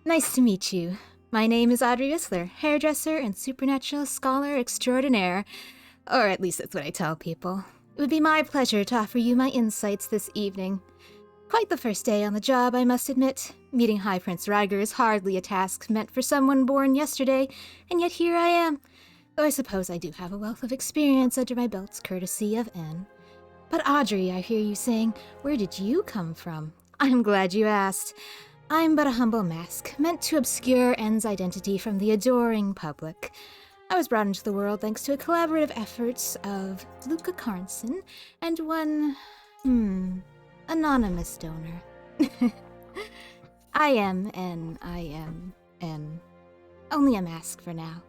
Nice to meet you. My name is Audrey Whistler, hairdresser and supernatural scholar extraordinaire. Or at least that's what I tell people. It would be my pleasure to offer you my insights this evening. Quite the first day on the job, I must admit. Meeting High Prince Ryger is hardly a task meant for someone born yesterday, and yet here I am. Though I suppose I do have a wealth of experience under my belt, courtesy of En. But Audrey, I hear you saying, where did you come from? I'm glad you asked. I'm but a humble mask, meant to obscure En's identity from the adoring public. I was brought into the world thanks to a collaborative efforts of Luca Carnson and one, anonymous donor. I am En. Only a mask for now.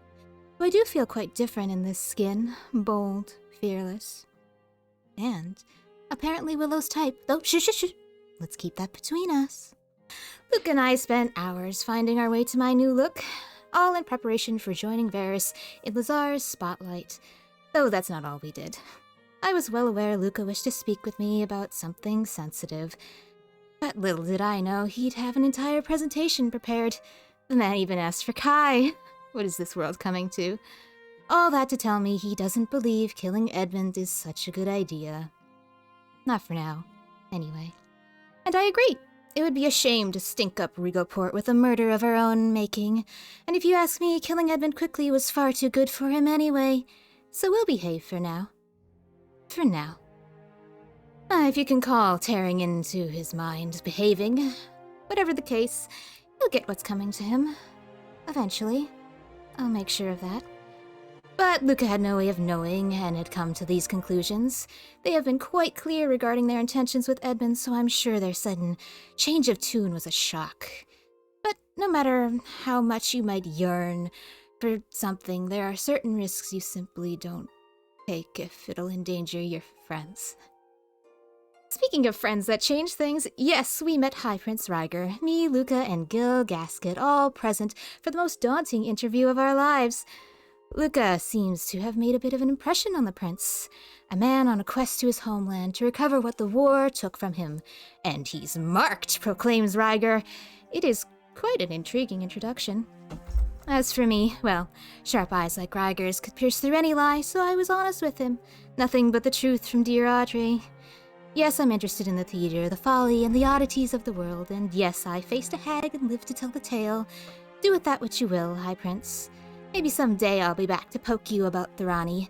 Though I do feel quite different in this skin, bold, fearless. And apparently Willow's type, though shh. Let's keep that between us. Luke and I spent hours finding our way to my new look, all in preparation for joining Varys in Lazar's spotlight, though that's not all we did. I was well aware Luca wished to speak with me about something sensitive, but little did I know he'd have an entire presentation prepared. The man even asked for Kai. What is this world coming to? All that to tell me he doesn't believe killing Edmund is such a good idea. Not for now, anyway. And I agree. It would be a shame to stink up Regalport with a murder of our own making, and if you ask me, killing Edmund quickly was far too good for him anyway, so we'll behave for now. For now. If you can call tearing into his mind behaving. Whatever the case, he'll get what's coming to him. Eventually. I'll make sure of that. But Luca had no way of knowing and had come to these conclusions. They have been quite clear regarding their intentions with Edmund, so I'm sure their sudden change of tune was a shock. But no matter how much you might yearn for something, there are certain risks you simply don't take if it'll endanger your friends. Speaking of friends that change things, yes, we met High Prince Ryger, me, Luca, and Gil Gasket, all present for the most daunting interview of our lives. Luca seems to have made a bit of an impression on the prince, a man on a quest to his homeland to recover what the war took from him. And he's marked, proclaims Ryger. It is quite an intriguing introduction. As for me, well, sharp eyes like Ryger's could pierce through any lie, so I was honest with him. Nothing but the truth from dear Audrey. Yes, I'm interested in the theater, the folly, and the oddities of the world, and yes, I faced a hag and lived to tell the tale. Do with that what you will, High Prince. Maybe someday I'll be back to poke you about the Rani,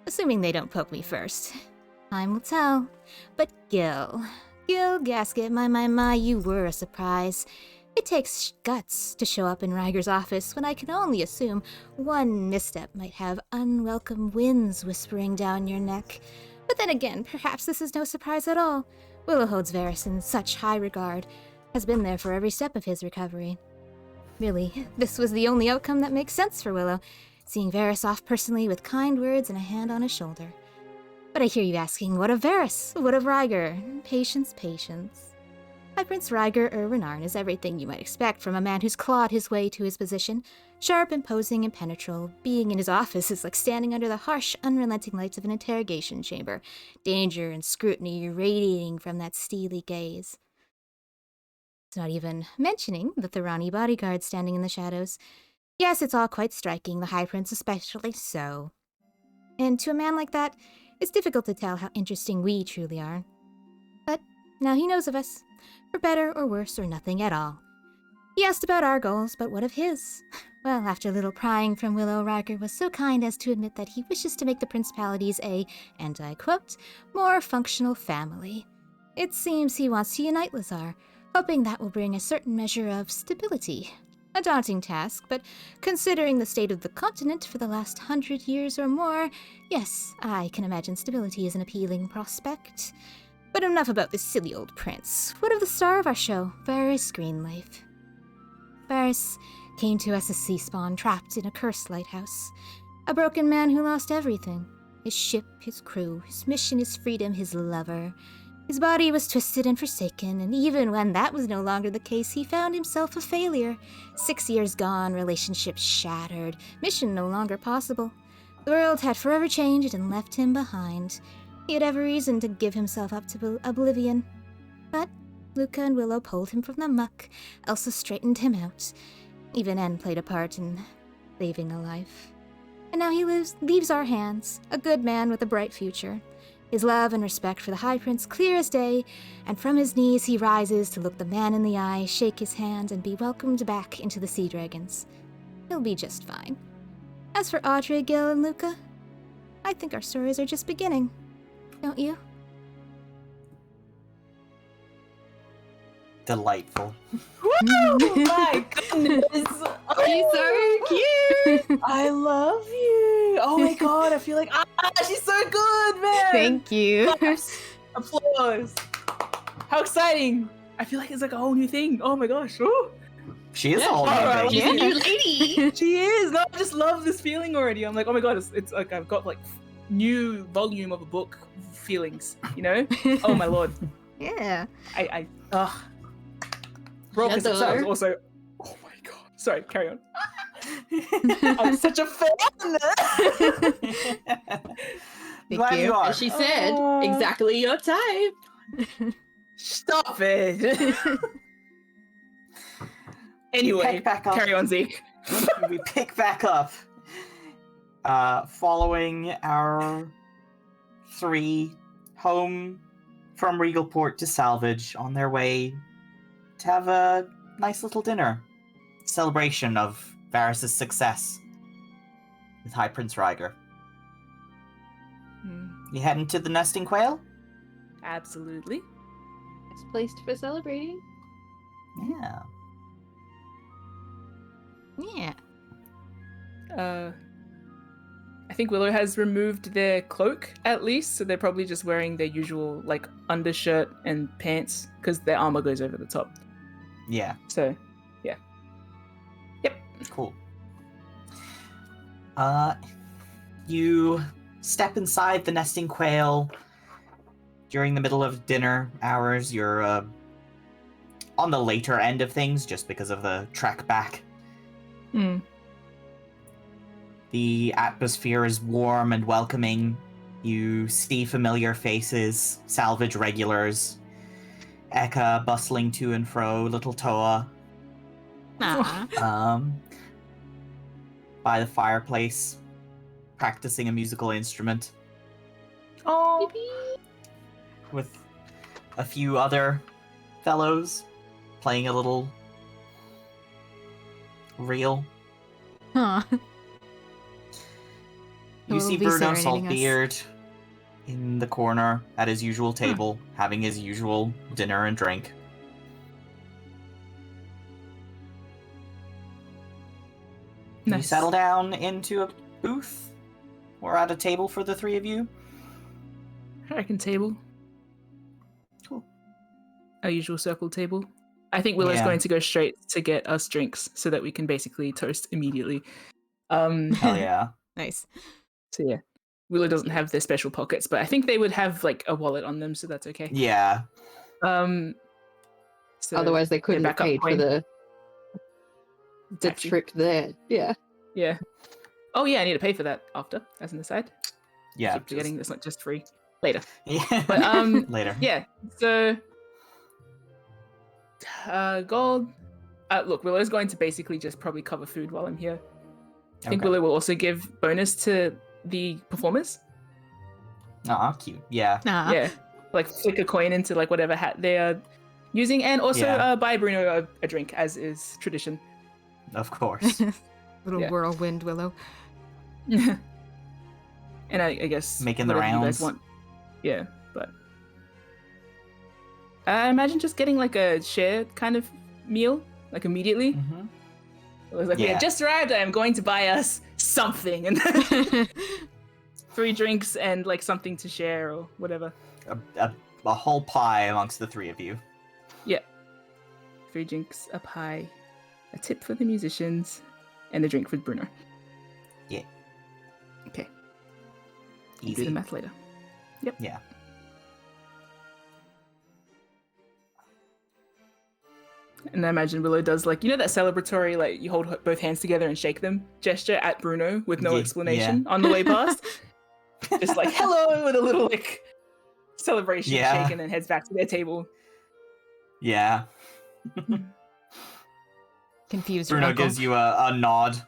assuming they don't poke me first. Time will tell. But Gil Gasket, my, you were a surprise. It takes guts to show up in Ryger's office when I can only assume one misstep might have unwelcome winds whispering down your neck. But then again, perhaps this is no surprise at all. Willow holds Varys in such high regard, has been there for every step of his recovery. Really, this was the only outcome that makes sense for Willow, seeing Varys off personally with kind words and a hand on his shoulder. But I hear you asking, what of Varys? What of Ryger? Patience. High Prince Ryger Renarn is everything you might expect from a man who's clawed his way to his position. Sharp, imposing, impenetrable. Being in his office is like standing under the harsh, unrelenting lights of an interrogation chamber. Danger and scrutiny radiating from that steely gaze. It's not even mentioning the Thorani bodyguard standing in the shadows. Yes, it's all quite striking, the High Prince especially so. And to a man like that, it's difficult to tell how interesting we truly are. But now he knows of us, for better or worse or nothing at all. He asked about our goals, but what of his? Well, after a little prying from Willow, Ryger was so kind as to admit that he wishes to make the principalities a, and I quote, more functional family. It seems he wants to unite Lazar, hoping that will bring a certain measure of stability. A daunting task, but considering the state of the continent for the last 100 years or more, yes, I can imagine stability is an appealing prospect. But enough about this silly old prince. What of the star of our show, Varys Greenleaf? Varys came to us a sea spawn trapped in a cursed lighthouse. A broken man who lost everything. His ship, his crew, his mission, his freedom, his lover. His body was twisted and forsaken, and even when that was no longer the case, he found himself a failure. 6 years gone, relationships shattered, mission no longer possible. The world had forever changed and left him behind. He had every reason to give himself up to oblivion. But Luca and Willow pulled him from the muck. Elsa straightened him out. Even En played a part in saving a life. And now he leaves our hands, a good man with a bright future. His love and respect for the High Prince clear as day, and from his knees he rises to look the man in the eye, shake his hand, and be welcomed back into the Sea Dragons. He'll be just fine. As for Audrey, Gil, and Luca, I think our stories are just beginning. Don't you? Delightful. Woo! My goodness. She's so cute. I love you. Oh my god, I feel like she's so good, man. Thank you. Claps. Applause. How exciting. I feel like it's like a whole new thing. Oh my gosh. Ooh. She is Yeah, a whole alright, new She's thing. a new lady. She is. No, I just love this feeling already. I'm like, oh my god, it's like I've got like new volume of a book feelings, you know? Oh my lord. Yeah. I Bro, because I was J'adore. also oh my god. Sorry, carry on. I'm such a fan. Glad you are. As she said, Oh. exactly your type. Stop it. Anyway, Pick back up. carry on, Zeke. We pick back up. Following our 3 home from Regalport to Salvage on their way to have a nice little dinner. Celebration of Varys' success with High Prince Rhaegar. You heading to the Nesting Quail? Absolutely. It's placed for celebrating. Yeah. Yeah. I think Willow has removed their cloak at least, so they're probably just wearing their usual like undershirt and pants because their armor goes over the top. Yeah. So, yeah. Yep. Cool. You step inside the Nesting Quail during the middle of dinner hours. You're on the later end of things just because of the trek back. The atmosphere is warm and welcoming. You see familiar faces, Salvage regulars, Eka bustling to and fro, little Toa Aw. by the fireplace, practicing a musical instrument Oh, with a few other fellows playing a little reel. Huh. You Will see be Bruno serenading us. Saltbeard in the corner at his usual table, having his usual dinner and drink. You nice. settle down into a booth or at a table for the 3 of you. I reckon table. Cool. Our usual circle table. I think Willow's Yeah. going to go straight to get us drinks so that we can basically toast immediately. Hell yeah. Nice. So yeah, Willow doesn't have their special pockets, but I think they would have like a wallet on them, so that's okay. Yeah. So Otherwise, they couldn't have backup paid for point. the Taxi. trip there. Yeah. Yeah. Oh yeah, I need to pay for that after, as an aside. Yeah. Keep forgetting that's not just free. Later. Yeah. But Later. yeah. So gold. Look, Willow's going to basically just probably cover food while I'm here. I think Okay. Willow will also give bonus to the performers. Aw, cute. Yeah. Aw. Yeah, like flick a coin into like whatever hat they are using, and also Yeah. buy Bruno a drink, as is tradition. Of course. Little Yeah. whirlwind Willow. And I guess Making the whatever you rounds. guys want. Yeah, but I imagine just getting like a share kind of meal, like immediately. Mhm. It was like, we Yeah. have just arrived. I am going to buy us something, and then 3 drinks and like something to share or whatever. A whole pie amongst the 3 of you. 3 drinks, a pie, a tip for the musicians, and a drink for Bruno. Yeah. Okay. Do the Easy. math later. Yeah. And I imagine Willow does like, you know, that celebratory, like you hold both hands together and shake them gesture at Bruno with no Yeah, explanation on the way past. Just like, hello, with a little like celebration Yeah. shake, and then heads back to their table. Yeah. Confuse your Bruno uncle. gives Confuse your Bruno uncle. gives you a nod.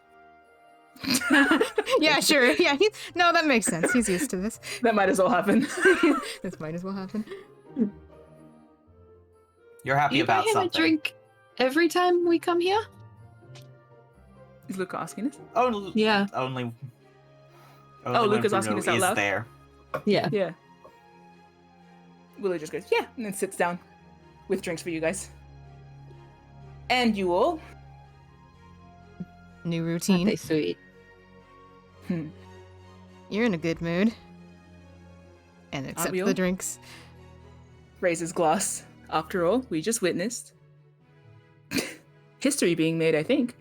Yeah, sure. Yeah, no, that makes sense. He's used to this. That might as well happen. This might as well happen. You're Do happy you buy about him something. a drink every time we come here? Is Luca asking this? Yeah. Only Oh, when Luca's Bruno asking this out is loud? there. Yeah. Yeah. Willow just goes, yeah, and then sits down with drinks for you guys. And you all. New Aren't routine. they sweet? You're in a good mood. And except we for the all? drinks. Raises glass. After all, we just witnessed history being made, I think.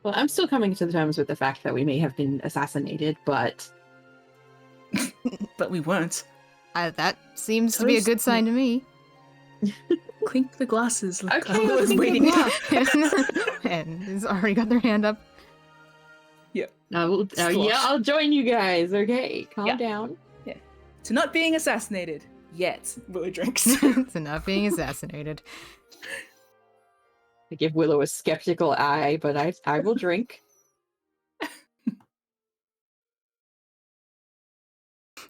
Well, I'm still coming to terms with the fact that we may have been assassinated, but But we weren't. That seems to be a good sign to me. Clink the glasses. Like Okay, I was clink the waiting. glass. And has already got their hand up. yeah, I'll join you guys. Okay, calm Yeah. down. To not being assassinated yet. Willow drinks. To not being assassinated. I give Willow a skeptical eye, but I will drink.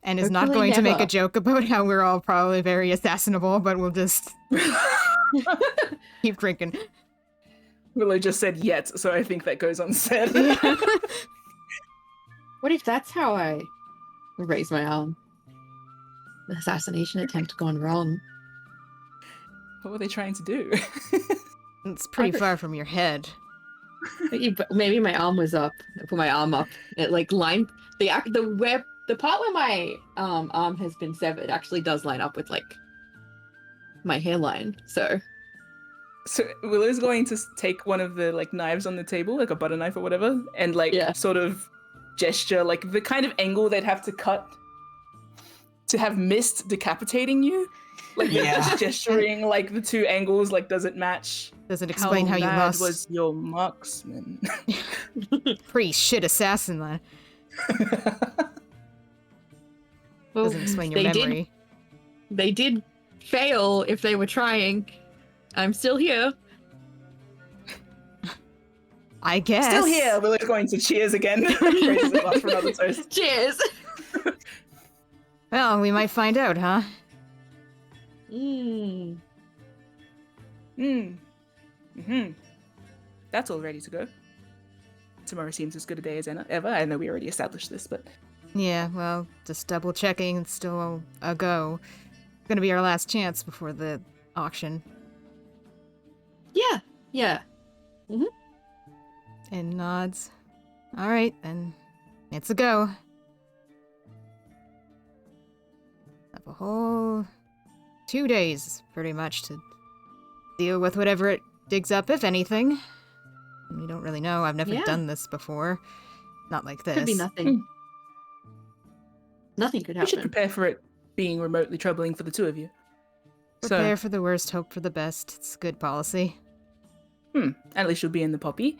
And is not Hopefully going to make a never. joke about how we're all probably very assassinable, but we'll just keep drinking. Willow just said yet, so I think that goes unsaid. Yeah. What if that's how I raise my arm? The assassination attempt gone wrong. What were they trying to do? It's pretty far from your head. Maybe my arm was up. I put my arm up. It like lined the part where my arm has been severed actually does line up with like my hairline. So So Willow's going to take one of the like knives on the table, like a butter knife or whatever, and like Yeah. sort of gesture, like the kind of angle they'd have to cut to have missed decapitating you. Like they're Yeah. just gesturing like the two angles, like does it match? Doesn't explain how you bad lost. was your marksman? Pretty shit assassin, then. well, Doesn't explain your they memory. They did fail if they were trying. I'm still here. I guess. Still here. Willow's going to cheers again. Raises a glass for another toast. Cheers. Well, we might find out, huh? Mm. That's all ready to go. Tomorrow seems as good a day as ever. I know we already established this, but Yeah, well, just double checking. It's still a go. Gonna be our last chance before the auction. Yeah. And nods. All right, then it's a go. Have a whole 2 days, pretty much, to deal with whatever it digs up, if anything. We don't really know. I've never Yeah. done this before. Not like this. Could be nothing. Nothing could we should happen. prepare for it being remotely troubling for the two of you. Prepare for the worst, hope for the best. It's good policy. At least you'll be in the poppy,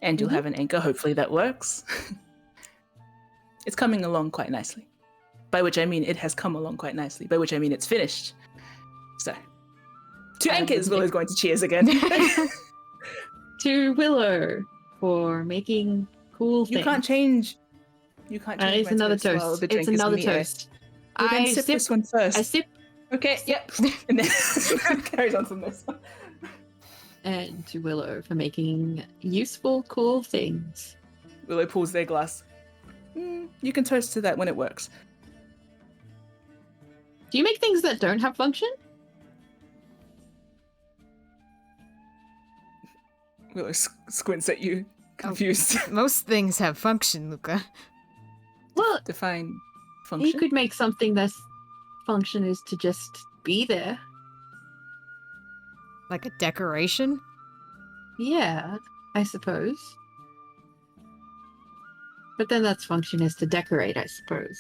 and you'll have an anchor. Hopefully that works. It's coming along quite nicely. By which I mean it has come along quite nicely. By which I mean it's finished. So, two anchors. Willow's going to cheers again. To Willow for making cool things. You can't change. You can't change. It's my another toast while toast. the It's drink is in another the air. toast. Well, then I sip sip. this one first. I sip. Okay. Yep. And then carries on from this. And to Willow for making useful, cool things. Willow pulls their glass. You can toast to that when it works. Do you make things that don't have function? Willow squints at you, confused. Most things have function, Luca. Well, Define function. you could make something that's function is to just be there. Like a decoration? Yeah, I suppose. But then that's function is to decorate, I suppose.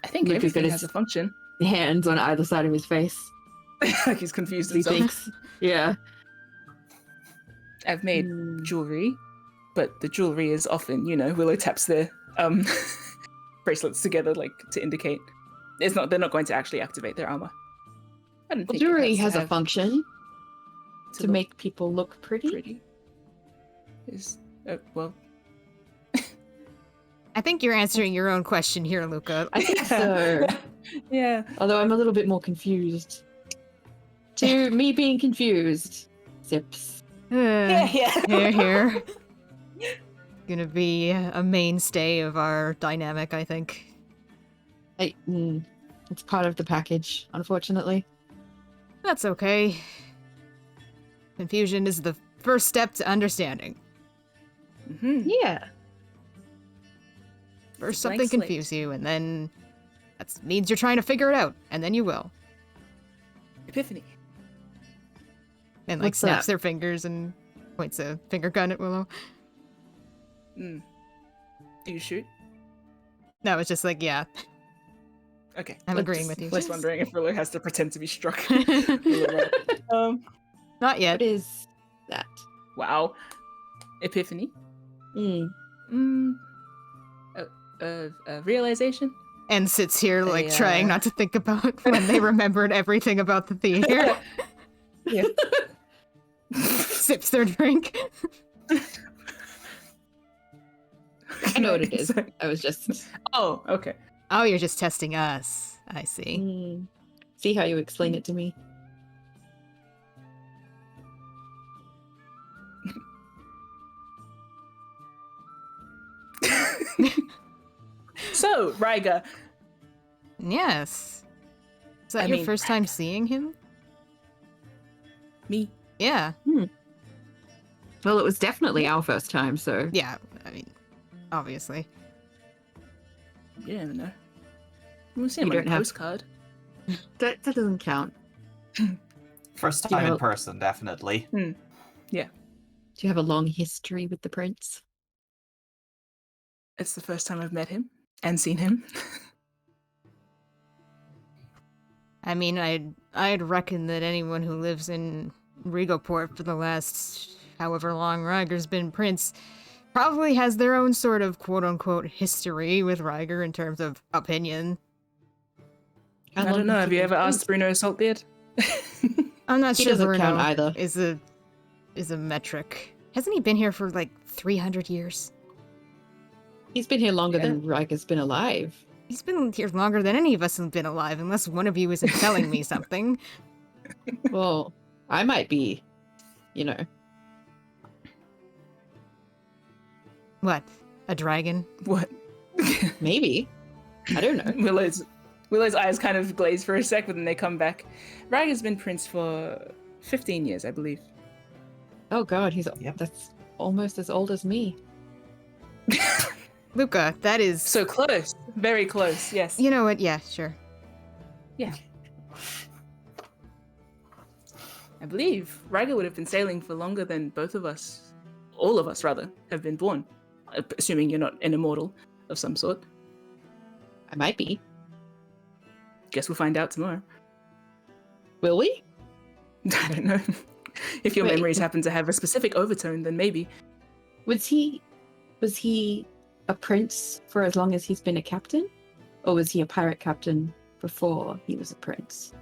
I think Luke is everything gonna has a function. Hands on either side of his face. Like he's confused He himself. thinks. Yeah. I've made Mm. jewelry, but the jewelry is often, Willow taps their bracelets together, like to indicate they're not going to actually activate their armor. I don't Well, think it jewelry has to has a have- function. To make people look pretty? pretty. Is well. I think you're answering your own question here, Luca. I think so. Yeah. Although I'm a little bit more confused. To me being confused. Sips. Yeah. Here. Gonna be a mainstay of our dynamic, I think. It's part of the package, unfortunately. That's okay. Confusion is the first step to understanding. Mm-hmm. Yeah. First Blank something slate. confuse you, and then that means you're trying to figure it out, and then you will. Epiphany. And like What's snaps that? their fingers and points a finger gun at Willow. Mm. Do you shoot? No, it's just like, yeah. Okay. I'm Like, agreeing just- with you. Just wondering if Willow has to pretend to be struck. Not yet. What is that? Wow. Epiphany. Realization. And sits here like A, trying not to think about when they remembered everything about the theater. Yeah. Sips their drink. I know what it is. I was just Oh, okay. Oh, you're just testing us. I see. see how you explain it to me. So, Ryga. Yes. Is that I your mean, first time seeing him? Me. Yeah. Well, it was definitely our first time, so Yeah. I mean, obviously. You never know. We'll see him You on a don't have- postcard. that doesn't count. First You time in know- person, definitely. Do you have a long history with the prince? It's the first time I've met him and seen him. I mean, I'd reckon that anyone who lives in Regalport for the last however long Ryger's been prince probably has their own sort of quote-unquote history with Ryger in terms of opinion. I don't know. Have you ever asked Bruno Saltbeard? I'm not He sure doesn't Bruno count either. is a metric. Hasn't he been here for like 300 years? He's been here longer Yeah. than Riker's been alive. He's been here longer than any of us have been alive, unless one of you isn't telling me something. Well, I might be, you know. What? A dragon? What? Maybe. I don't know. Willow's eyes kind of glaze for a sec, but then they come back. Ryger's been prince for 15 years, I believe. Oh god, Yep. that's almost as old as me. Luca, that is... So close. Very close, yes. You know what? Yeah, sure. Yeah. I believe Ryger would have been sailing for longer than both of us, all of us rather, have been born. Assuming you're not an immortal of some sort. I might be. Guess we'll find out tomorrow. Will we? I don't know. If your Wait. memories happen to have a specific overtone, then maybe. Was he a prince for as long as he's been a captain? Or was he a pirate captain before he was a prince?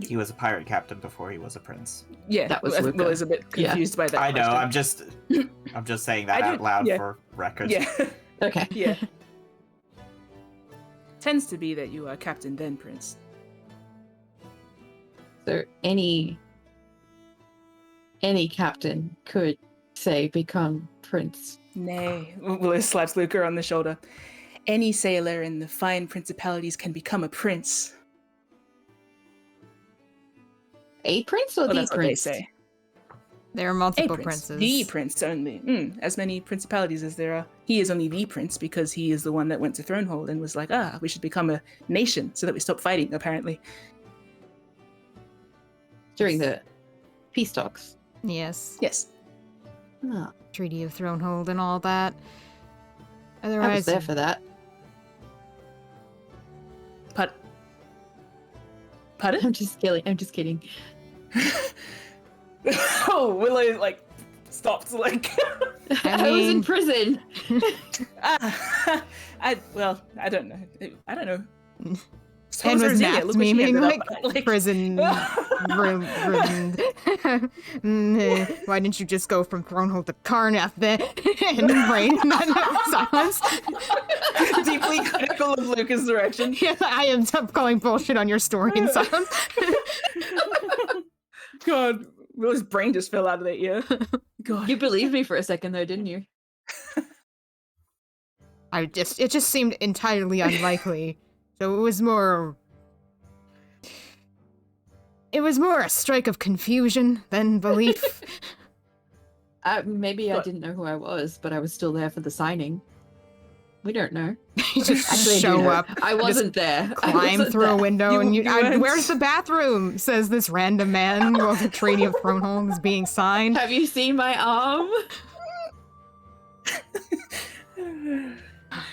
He was a pirate captain before he was a prince. Yeah, That was I think Luca. Willow's a bit Yeah. confused by that. I know. question. I'm just saying that I out do- loud yeah. for record. Yeah. Okay. Yeah. Tends to be that you are captain then prince. So any captain could, say, become prince. Nay. Willow slaps Luca on the shoulder. Any sailor in the fine principalities can become a prince. A prince or Well, the that's what they prince? say. There are A multiple prince. princes. The prince only. As many principalities as there are. He is only the prince because he is the one that went to Thronehold and was like, we should become a nation so that we stop fighting, apparently. During the peace talks. Yes. Yes. Ah, Treaty of Thronehold and all that. I was Otherwise, there for that. Pardon? I'm just kidding. Oh, Willow, stopped, I was in mean- prison. I don't know. I don't know. So And was Roselia, math look where she memeing ended like up, prison room. Why didn't you just go from Thronehold to Karnath then? And brain in that silence. deeply critical of Luca's direction. Yeah, I am calling bullshit on your story in silence. God, Will's brain just fell out of their ear. God. You believed me for a second though, didn't you? It just seemed entirely unlikely. So it was more a strike of confusion than belief. Maybe I What? didn't know who I was, but I was still there for the signing. We don't know. You just Actually, I do show know. up, I wasn't there. I climb wasn't through a there. window, and You went- where's the bathroom? Says this random man while the Treaty of Thronehold is being signed. Have you seen my arm?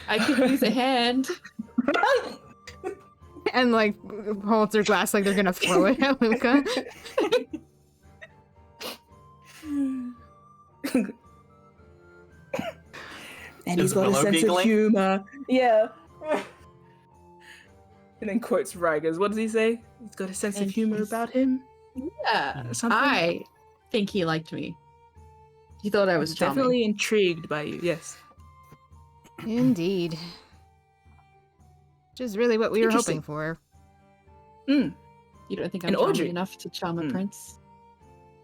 I could use a hand. And like holds her glass like they're gonna throw it at Luca. And he's Is got a Willow sense giggling? of humor. Yeah. And then quotes Ryger's. What does he say? He's got a sense of And humor he's- about him. Yeah. Something? I think he liked me. He thought I was charming. Definitely intrigued by you. Yes. Indeed. Which is really what we were hoping Interesting. for. Mm. You don't think I'm And charming Audrey. enough to charm a Hmm. prince?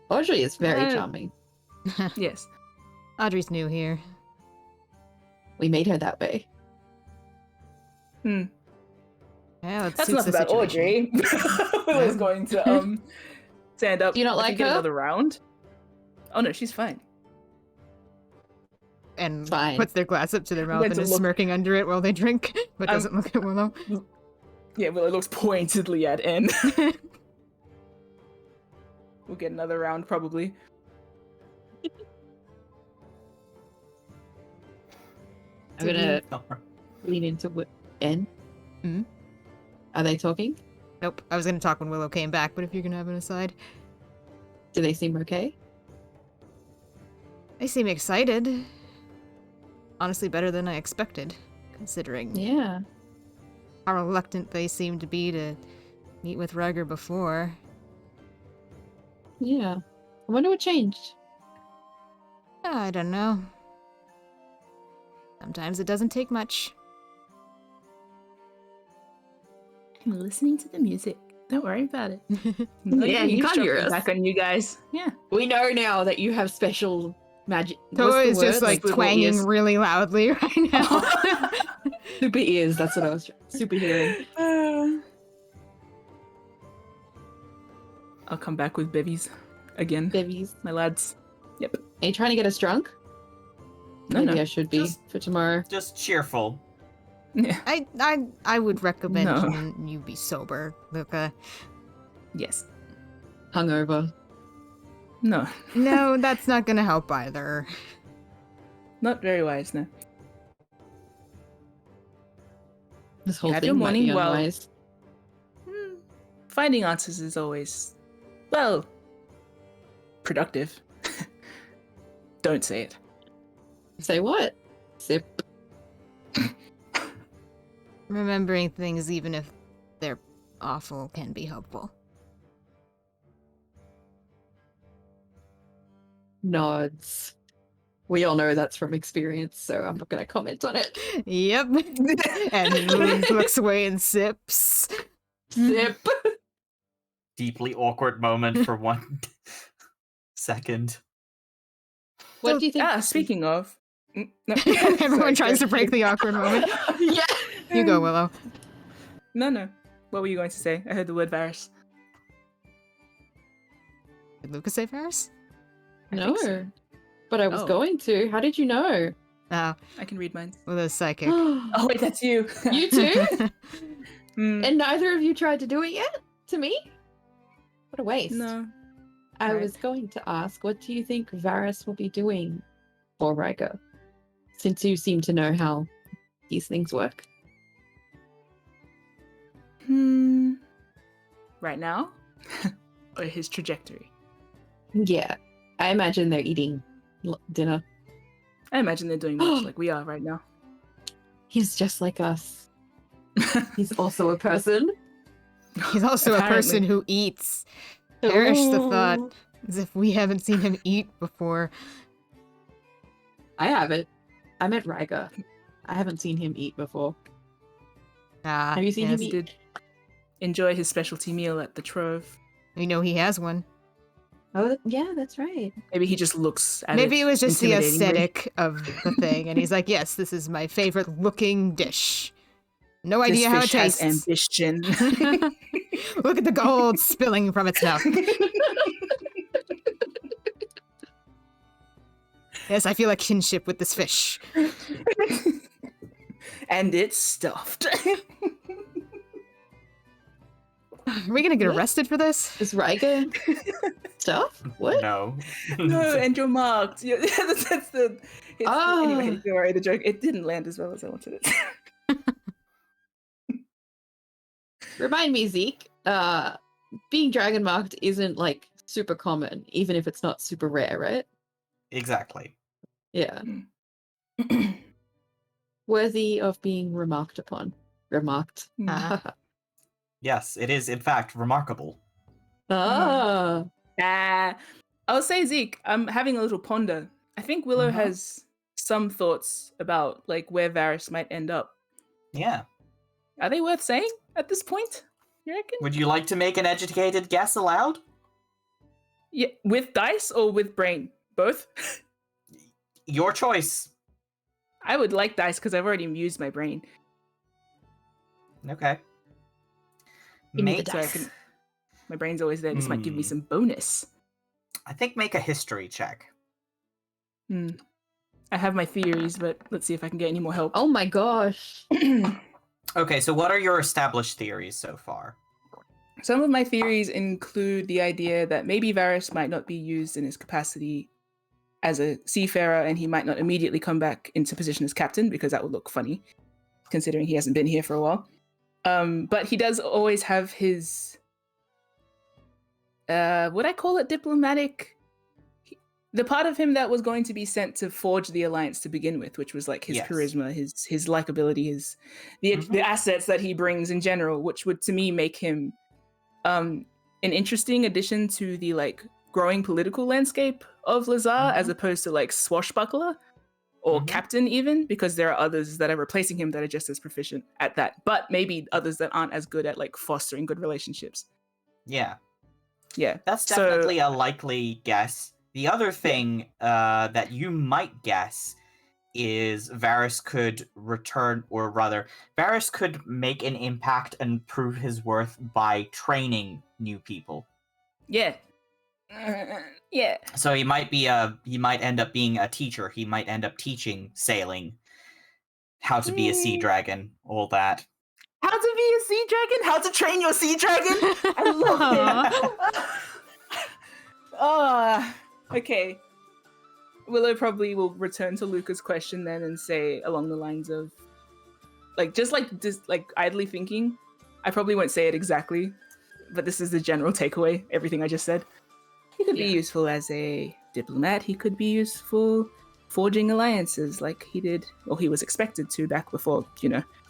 Audrey is very Uh, charming. Yes. Audrey's new here. We made her that way. Hmm. Yeah, it That's suits enough the about situation. Audrey. Willow's going to stand up. Do you not I like think, get her? another round. Oh no, she's fine. And Fine. puts their glass up to their mouth Went and to is look- smirking under it while they drink, but doesn't look at Willow. Yeah, Willow looks pointedly at N. We'll get another round probably. I'm gonna lean into N. Hmm? Are they talking? Nope, I was gonna talk when Willow came back, but if you're gonna have an aside. Do they seem okay? They seem excited. Honestly, better than I expected, considering Yeah. how reluctant they seemed to be to meet with Ryger before. Yeah. I wonder what changed. I don't know. Sometimes it doesn't take much. I'm listening to the music. Don't worry about it. Yeah, you can't hear us. Back on you guys. Yeah. We know now that you have special magic. Toa is just Like like little twanging ears. really loudly right now. super ears. That's what I was. Super hearing. I'll come back with bevies again, Bevies. my lads. Are you trying to get us drunk? No, Maybe no. I should be Just- for tomorrow. Just cheerful. Yeah. I would recommend No. you be sober, Luca. Yes. Hungover. No. No, that's not gonna help either. Not very wise, no. This whole Have your thing might be morning well. unwise. Finding answers is always, well, productive. Don't say it. Say what? Sip. Remembering things, even if they're awful, can be helpful. Nods. We all know that's from experience, so I'm not going to comment on it. Yep. And looks away and sips. Sip. Deeply awkward moment for 1 second. What do you think? Speaking of. No. Everyone tries to break the awkward moment. Yeah. You go, Willow. No. What were you going to say? I heard the word Varys. Did Luca say Ferris? I No. think so. But I was Oh. going to. How did you know? Oh, I can read mine. Willow's psychic. you Oh, wait, that's you. too? Mm, And neither of you tried to do it yet? To me? What a waste. no. I Right. was going to ask, what do you think Varys will be doing for Ryger? Since you seem to know how these things work. Right now? Or his trajectory? Yeah. I imagine they're eating dinner. I imagine they're doing much like we are right now. He's just like us. He's also a person. He's also a person Apparently. who eats. Perish the thought, Ooh. as if we haven't seen him eat before. I haven't. I met Ryga. I haven't seen him eat before. Ah, Have you seen yes. him He eat? did enjoy his specialty meal at the Trove. We know he has one. Oh, yeah, that's right. Maybe he just looks at Maybe it was just the intimidatingly. aesthetic of the thing, and he's like, yes, this is my favorite looking dish. No This idea how it fish has tastes. ambition. Look at the gold spilling from its mouth. Yes, I feel a kinship with this fish. And it's stuffed. Are we gonna get What? arrested for this? Is Ryga stuff? What? No. No, and you're marked. That's the. Anyway, don't worry. The joke it didn't land as well as I wanted it. Remind me, Zeke. Being dragon marked isn't like super common, even if it's not super rare, right? Exactly. Yeah. Worthy of being remarked upon. Remarked. Yes, it is in fact remarkable. Ah. I'll say Zeke. I'm having a little ponder. I think Willow has some thoughts about like where Varys might end up. Yeah. Are they worth saying at this point? You reckon? Would you like to make an educated guess aloud? Yeah, with dice or with brain? Both. Your choice. I would like dice because I've already used my brain. Okay. Give me the Make, So I can. My brain's always there. This might give me some bonus. I think make a history check. I have my theories, but let's see if I can get any more help. Oh my gosh. Okay, so what are your established theories so far? Some of my theories include the idea that maybe Varys might not be used in his capacity as a seafarer, and he might not immediately come back into position as captain, because that would look funny, considering he hasn't been here for a while. But he does always have his, would I call it diplomatic? The part of him that was going to be sent to forge the alliance to begin with, which was like his Yes. charisma, his likability, the assets that he brings in general, which would to me make him an interesting addition to the like growing political landscape of Lazar, as opposed to like swashbuckler or captain even, because there are others that are replacing him that are just as proficient at that, but maybe others that aren't as good at like fostering good relationships. Yeah, Yeah, that's So- definitely a likely guess. The other thing that you might guess is Varys could return, or rather, Varys could make an impact and prove his worth by training new people. yeah. Yeah. So he might end up being a teacher. He might end up teaching sailing, how to be a sea dragon, all that. How to be a sea dragon? How to train your sea dragon? I love it. Okay. Willow probably will return to Luca's question then and say along the lines of, just idly thinking. I probably won't say it exactly, but this is the general takeaway. Everything I just said. He could be useful as a diplomat. He could be useful forging alliances like he did, or he was expected to back before,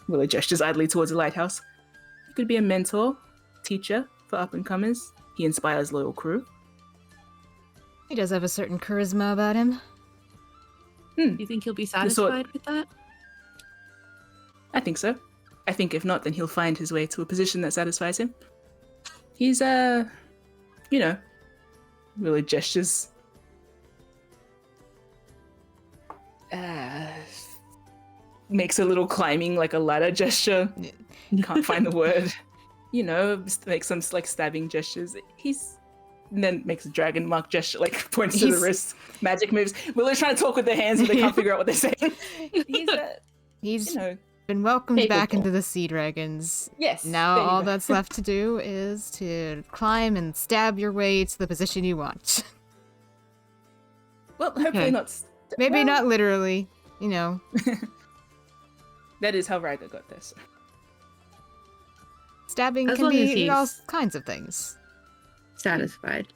Willow gestures idly towards the lighthouse. He could be a mentor, teacher for up-and-comers. He inspires loyal crew. He does have a certain charisma about him. You think he'll be satisfied with that? I think so. I think if not, then he'll find his way to a position that satisfies him. He's, Willow gestures. Makes a little climbing, like a ladder gesture. Can't find the word. Makes some like stabbing gestures. And then makes a dragon mark gesture, like points to the wrist. Magic moves. Willow's trying to talk with their hands, but they can't figure out what they're saying. He's been welcomed back into the Sea Dragons. Yes. Now all that's left to do is to climb and stab your way to the position you want. Well, hopefully not. Maybe not literally, That is how Ryder got this. Stabbing As can long as be he's- all kinds of things. Satisfied.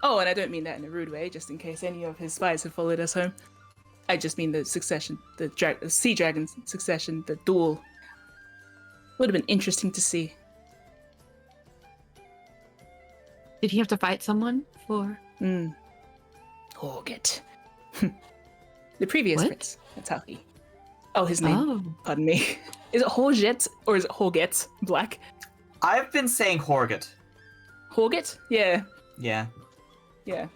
Oh, and I don't mean that in a rude way, just in case any of his spies have followed us home. I just mean the succession, the sea dragon's succession, the duel. Would have been interesting to see. Did he have to fight someone for? Horget. The previous What? prince. That's how he. Oh, his name. Oh. Pardon me. Is it Horget or is it Horget? Black. I've been saying Horget. Horget? Yeah. Yeah. Yeah.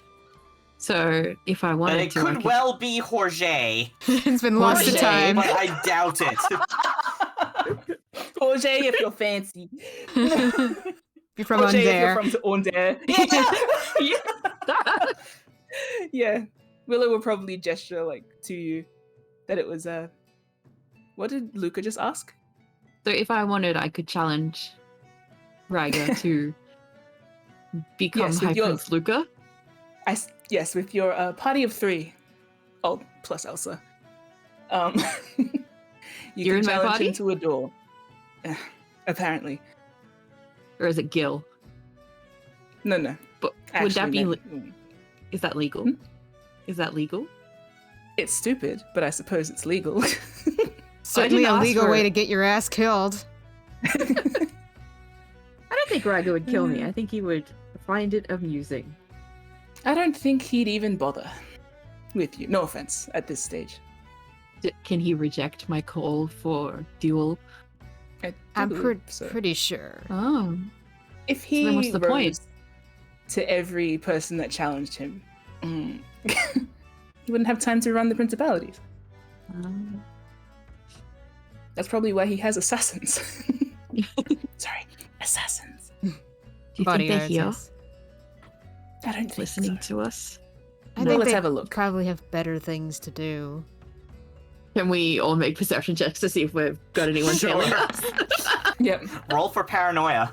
So if I But wanted it to, I could could... well be Jorge. It's been lost to Jorge, time. But I doubt it. Jorge, if you're fancy. You're from Jorge, if Under. you're from Onder. Yeah. Willow will probably gesture like to you that it was what did Luca just ask? So if I wanted, I could challenge Ryga to become Yes, High with your- Prince Luca. Yes, with your party of 3. Oh, plus Elsa. You're in can my challenge party? him to a duel. Apparently. Or is it Gil? No. But would that be... Actually, Is that legal? Hmm? Is that legal? It's stupid, but I suppose it's legal. Certainly didn't a ask legal for way it. to get your ass killed. I don't think Ryga would kill me. I think he would find it amusing. I don't think he'd even bother with you. No offense at this stage. Can he reject my call for duel? I do I'm believe so. pretty sure. Oh. If he then what's the point? rose to every person that challenged him, he wouldn't have time to run the principalities. That's probably why he has assassins. Sorry, assassins. Do you Body think they're here artists. I don't think listening so. to us? I No, think let's they have a look. probably have better things to do. Can we all make perception checks to see if we've got anyone Sure. tailing us? Yep. Roll for paranoia.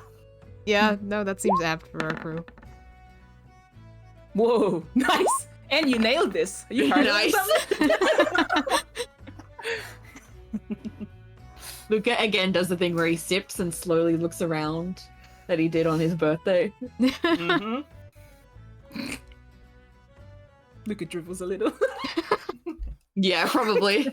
Yeah, no, that seems apt for our crew. Whoa, nice. And you nailed this. Are you proud of Nice. yourself? Luca again does the thing where he sips and slowly looks around that he did on his birthday. Mm-hmm. Luca dribbles a little. Yeah, probably.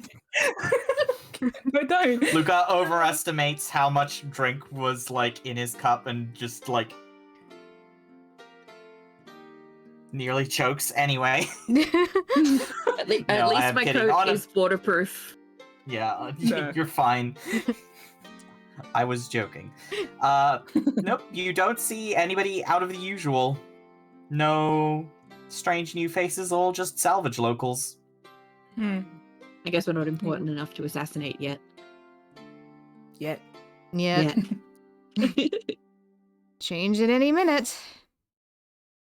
No, don't. Luca overestimates how much drink was like in his cup and just like nearly chokes anyway. At No, I least am my kidding. coat Honest- is waterproof. Yeah, No. you're fine. I was joking. Nope, you don't see anybody out of the usual. No strange new faces, all just salvage locals. Hmm. I guess we're not important enough to assassinate yet. Yet. Yeah, change at any minute.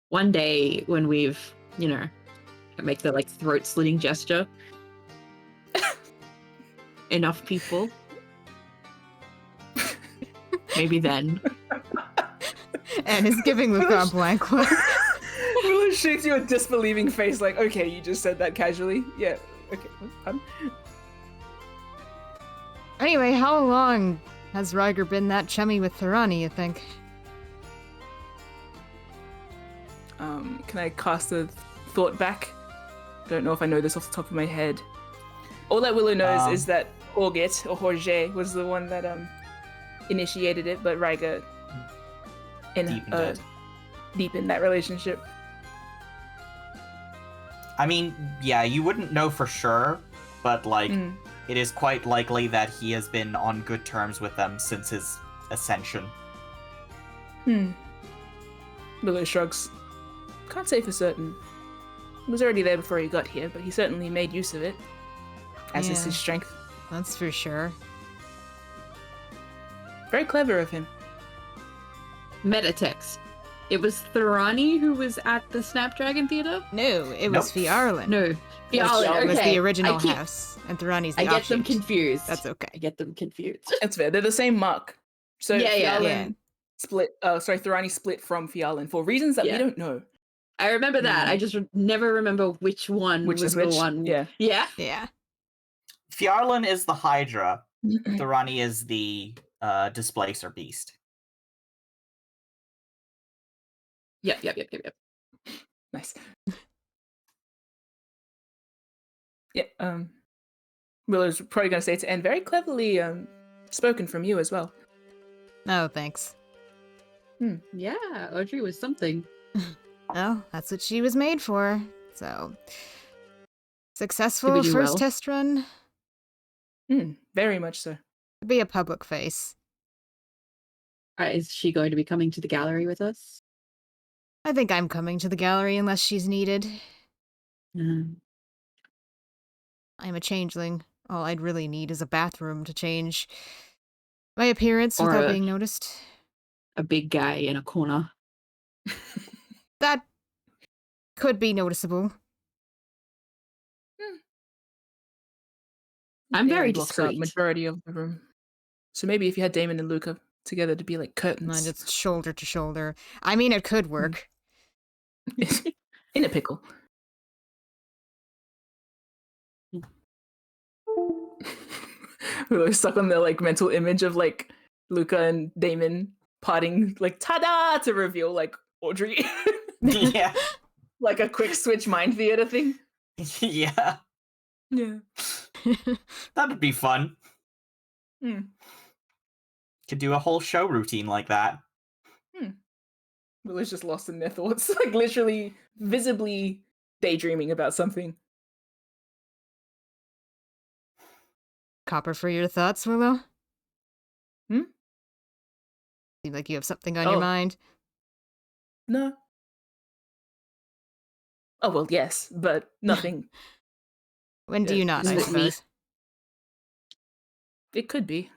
One day when we've, make the like throat slitting gesture. Enough people. Maybe then. And is giving Luca a blank look. Willow shakes you a disbelieving face like, okay, you just said that casually? Yeah. Okay. Anyway, how long has Ryger been that chummy with Thorani, you think? Can I cast a thought back? Don't know if I know this off the top of my head. All that Willow knows is that Horget or Jorge was the one that initiated it, but Ryga deepened that relationship. I mean, yeah, you wouldn't know for sure, but like, it is quite likely that he has been on good terms with them since his ascension. Willow shrugs. Can't say for certain. He was already there before he got here, but he certainly made use of it. As is Yeah. his strength. That's for sure. Very clever of him. Metatext. It was Thorani who was at the Snapdragon Theater? No, it was Nope. Fiarlan. No. Fiarlan was okay. the original I keep- house, and Thorani's the I get them offshoot. confused. That's okay. I get them confused. That's fair. They're the same mark. So Yeah. Fiarlan split. Thorani split from Fiarlan for reasons that we Yeah. don't know. I remember that. I just never remember which one Which was is which? the one. Yeah. Yeah. Yeah. Fiarlan is the Hydra. Thorani is the Displacer Beast. Yep. Nice. Yeah. Willow's probably going to say to Anne, very cleverly spoken from you as well. Oh, thanks. Yeah, Audrey was something. Well, that's what she was made for. So, Did successful we do first well? test run. Very much so. Be a public face. Is she going to be coming to the gallery with us? I think I'm coming to the gallery unless she's needed. Mm. I'm a changeling. All I'd really need is a bathroom to change my appearance Or without a- being noticed. A big guy in a corner. That could be noticeable. I'm Damon very blocks out discreet. majority of the room. So maybe if you had Damon and Luca together to be like curtains. And it's shoulder to shoulder. I mean, it could work. In a pickle. We're stuck on the like mental image of like Luca and Damon parting like ta-da to reveal like Audrey. Yeah. Like a quick switch mind theater thing. Yeah. Yeah. That'd be fun. Hmm. Could do a whole show routine like that. Willow's just lost in their thoughts. Like literally visibly daydreaming about something. Copper for your thoughts, Willow? Hmm? Seem like you have something on your Oh. mind. No. Oh well, yes, but nothing. When do Yeah, you not, is I it me? suppose? It could be.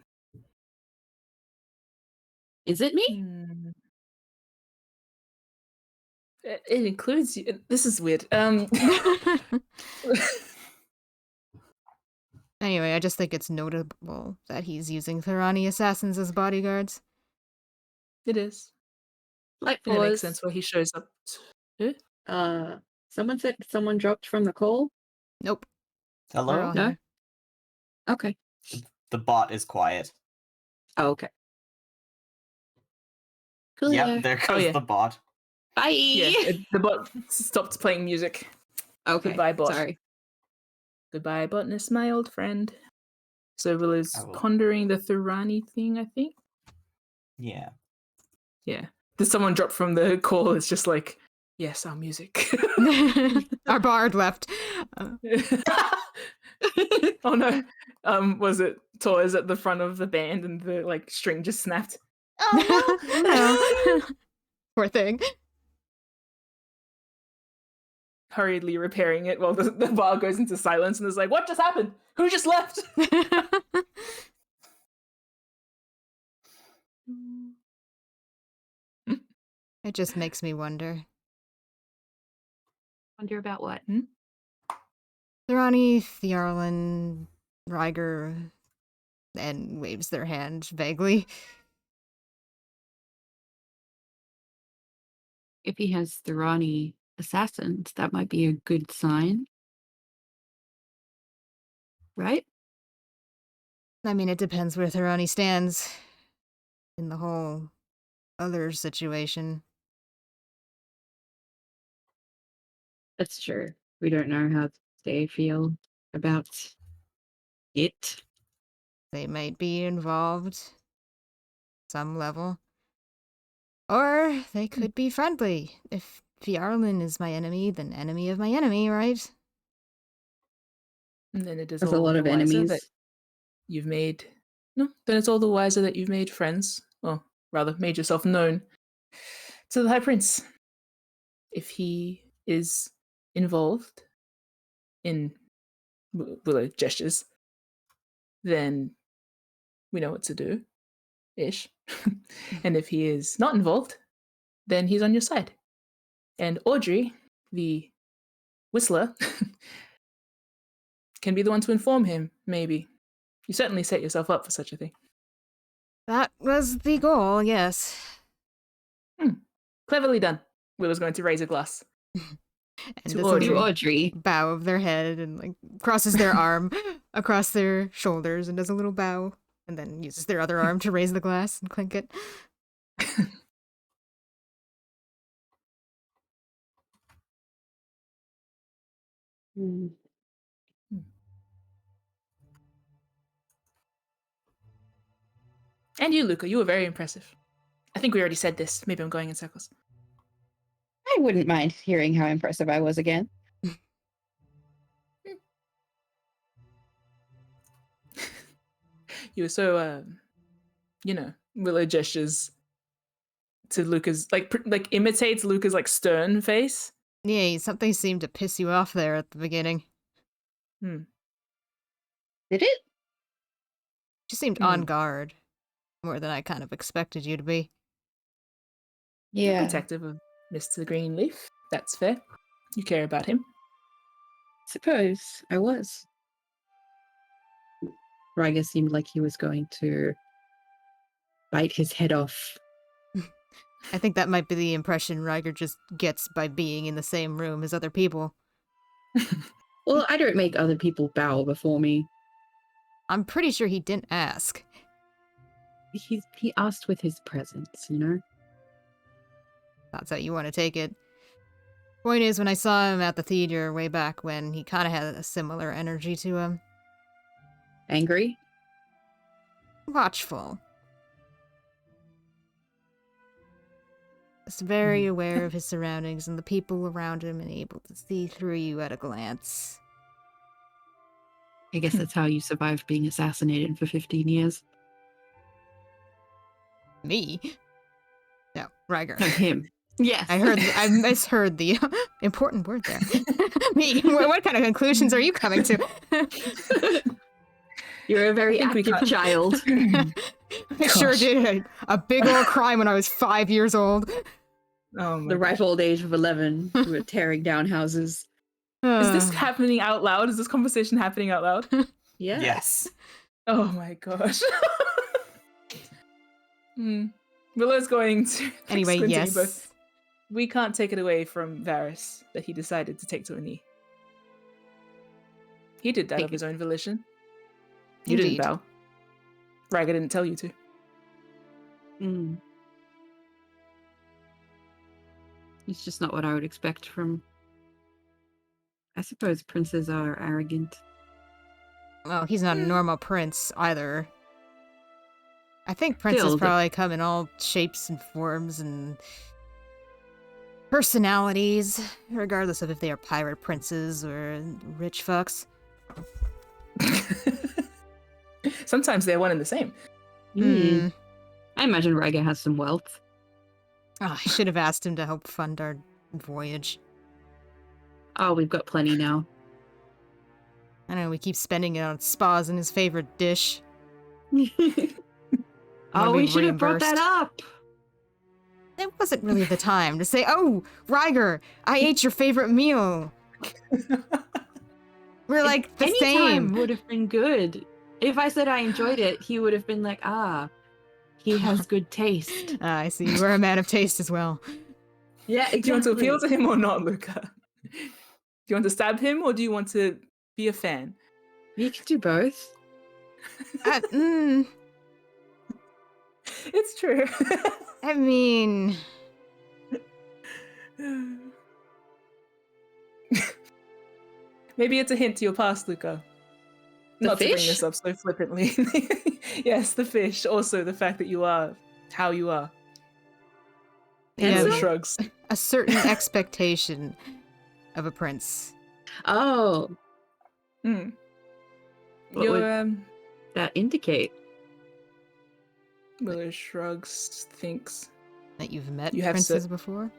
Is it me? Hmm. It includes you. This is weird. Anyway, I just think it's notable that he's using Thorani assassins as bodyguards. It is. Light And it makes pause. sense why he shows up. Someone said someone dropped from the call. Nope. We're Hello? all No? here. Okay. The bot is quiet. Oh, okay. Cool. Yep, there goes yeah. the bot. Bye. Yeah, the bot stopped playing music. Okay. Goodbye, bot. Sorry. Goodbye, botness, my old friend. So Willow's I will- pondering the Thurani thing, I think. Yeah. Yeah. Did someone drop from the call? It's just like, yes, our music. Our bard left. Oh no. Was it Toys at the front of the band and the like string just snapped? Oh no. No. Poor thing. Hurriedly repairing it while the bar goes into silence and is like, what just happened? Who just left? It just makes me wonder. Wonder about what? Thorani, Thiarlin, Ryger, and waves their hand vaguely. If he has Thorani assassins, that might be a good sign. Right? I mean, it depends where Thorani stands in the whole other situation. That's true. We don't know how they feel about it. They might be involved some level. Or they could be friendly. If Thiarlin is my enemy, then enemy of my enemy, right? And then it is There's a all lot the of wiser enemies. that you've made. No, then it's all the wiser that you've made friends. Or rather, made yourself known to the High Prince. If he is involved in Willow gestures, then we know what to do, ish. And if he is not involved, then he's on your side. And Audrey, the whistler, can be the one to inform him, maybe. You certainly set yourself up for such a thing. That was the goal, yes. Cleverly done. Willow's going to raise a glass. And To does a Audrey. little Audrey. bow of their head and like crosses their arm across their shoulders and does a little bow and then uses their other arm to raise the glass and clink it. Hmm. And you, Luca, you were very impressive. I think we already said this. Maybe I'm going in circles. I wouldn't mind hearing how impressive I was again. You were so, Willow gestures to Luca's, like imitates Luca's, like, stern face. Yeah, something seemed to piss you off there at the beginning. Did it? You seemed on guard. More than I kind of expected you to be. Yeah. Protective of Mr. Greenleaf. That's fair. You care about him. Suppose I was. Ryga seemed like he was going to bite his head off. I think that might be the impression Ryger just gets by being in the same room as other people. Well, I don't make other people bow before me. I'm pretty sure he didn't ask. He asked with his presence, you know? That's how you want to take it. Point is, when I saw him at the theater way back when, he kind of had a similar energy to him. Angry? Watchful. Just very aware of his surroundings and the people around him and able to see through you at a glance. I guess that's how you survived being assassinated for 15 years. Me? No, Ryger. No, him. Yes. I misheard the important word there. Me. What kind of conclusions are you coming to? You're a very active child. I sure did a big old crime when I was 5 years old. Oh The ripe old age of 11. We were tearing down houses. Is this happening out loud? Is this conversation happening out loud? Yeah. Yes. Oh my gosh. Willow's going to... Anyway, squinting yes. both. We can't take it away from Varys that he decided to take to a knee. He did that of his own volition. You Indeed. didn't bow. Ryga didn't tell you to. It's just not what I would expect from... I suppose princes are arrogant. Well, he's not a normal prince either. I think princes Still, probably come in all shapes and forms and personalities, regardless of if they are pirate princes or rich fucks. Sometimes they're one and the same. Hmm. I imagine Ryga has some wealth. Oh, I should have asked him to help fund our voyage. Oh, we've got plenty now. I know, we keep spending it on spas and his favorite dish. Oh, be we should have brought that reimbursed. up. It wasn't really the time to say, "Oh, Ryger, I ate your favorite meal." We're like the Any same. time would have been good. If I said I enjoyed it, he would have been like, he has good taste. I see. You are a man of taste as well. Yeah, exactly. Do you want to appeal to him or not, Luca? Do you want to stab him or do you want to be a fan? You can do both. It's true. I mean, Maybe it's a hint to your past, Luca. The Not to bring fish? this up so flippantly. Yes, the fish. Also, the fact that you are how you are. Yeah, Willow but- shrugs. a certain expectation of a prince. Oh, Mm. What Your that indicate? Willow shrugs, thinks. That you've met You have princes before?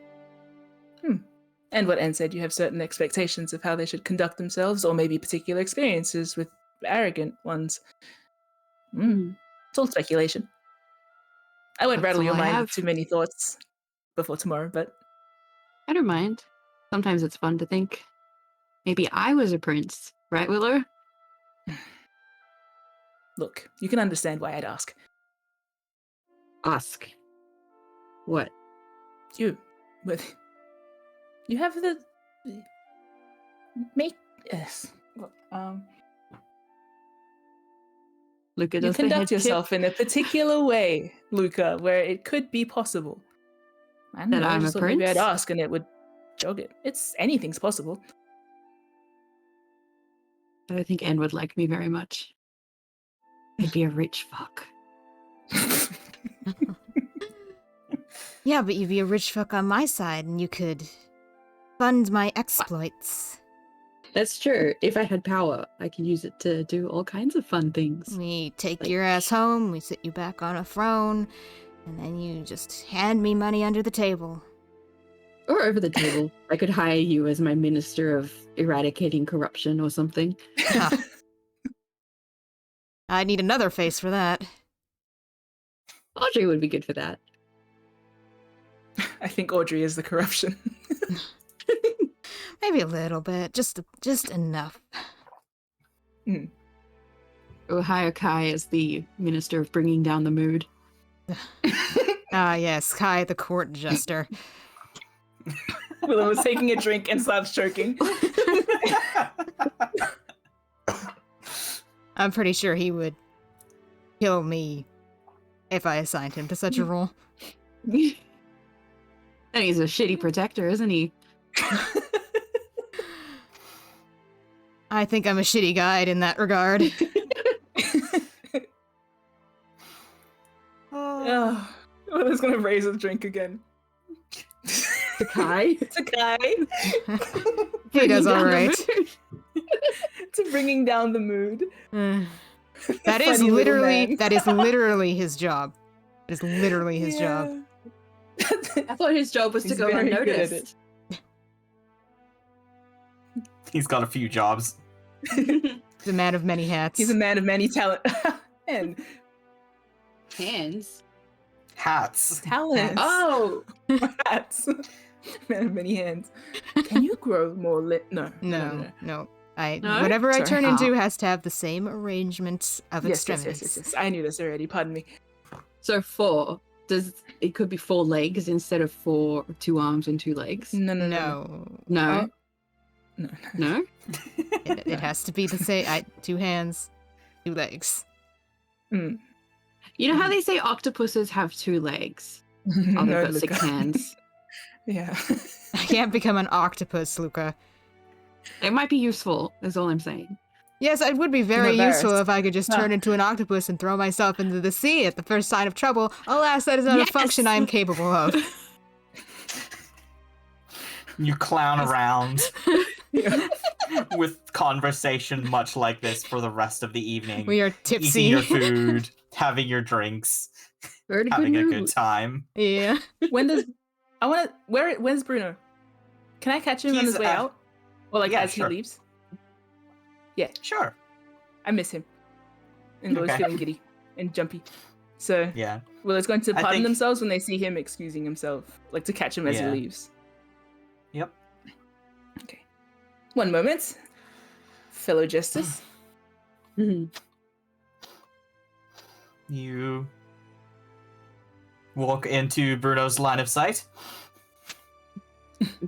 And what Anne said, you have certain expectations of how they should conduct themselves, or maybe particular experiences with arrogant ones. It's all speculation. I won't That's rattle your all I mind have. with too many thoughts before tomorrow, but I don't mind. Sometimes it's fun to think. Maybe I was a prince, right, Willow? look, you can understand why I'd ask. Ask. What? You have the make yes. Luca You does the head conduct tip. yourself in a particular way, Luca, where it could be possible. I don't That know, I I'm just a thought maybe I'd prince? ask and it would jog it. Anything's possible. I don't think Anne would like me very much. I'd be a rich fuck. Yeah, but you'd be a rich fuck on my side, and you could fund my exploits. That's true. If I had power, I could use it to do all kinds of fun things. We take Like- your ass home, we sit you back on a throne, and then you just hand me money under the table. Or over the table. I could hire you as my minister of eradicating corruption or something. Huh. I need another face for that. Audrey would be good for that. I think Audrey is the corruption. Maybe a little bit, just enough. Or hire Kai as the minister of bringing down the mood. Ah, yes, Kai the court jester. Willow was taking a drink and starts choking. I'm pretty sure he would kill me if I assigned him to such a role. And he's a shitty protector, isn't he? I think I'm a shitty guide in that regard. Oh, Willow's gonna raise a drink again. To Kai? To Kai. He does Bringing down the alright. mood. To bringing down the mood. That is Funny little literally man. that is literally his job. It is literally his job. I thought his job was to He's go very good at unnoticed. He's got a few jobs. He's a man of many hats. He's a man of many talent and Hands. Hats. talents. Oh! Hats. Man of many hands. Can you grow more No. No. No? Whatever I Sorry. turn into has to have the same arrangement of Yes, extremities. yes. I knew this already. Pardon me. So 4. It could be 4 legs instead of 2 arms and 2 legs? No. No? No. No? It has to be the same. 2 hands, 2 legs. Mm. You know how they say octopuses have 2 legs? Oh, they've got 6 hands. Yeah. I can't become an octopus, Luca. It might be useful, is all I'm saying. Yes, it would be very useful embarrassed. if I could just turn into an octopus and throw myself into the sea at the first sign of trouble. Alas, that is not Yes! a function I am capable of. You clown around with conversation much like this for the rest of the evening. We are tipsy. Eating your food, having your drinks, We're in a having good a mood. good time. Yeah. When does where's Bruno? Can I catch him on He's, his way out? Or like yeah, as sure. he leaves? Sure. I miss him. And Willow's Okay. feeling giddy and jumpy. So Yeah. Willow's going to I pardon think- themselves when they see him excusing himself, like to catch him as Yeah. he leaves. Yep. Okay. One moment. Fellow Justice. Mhm. You walk into Bruno's line of sight.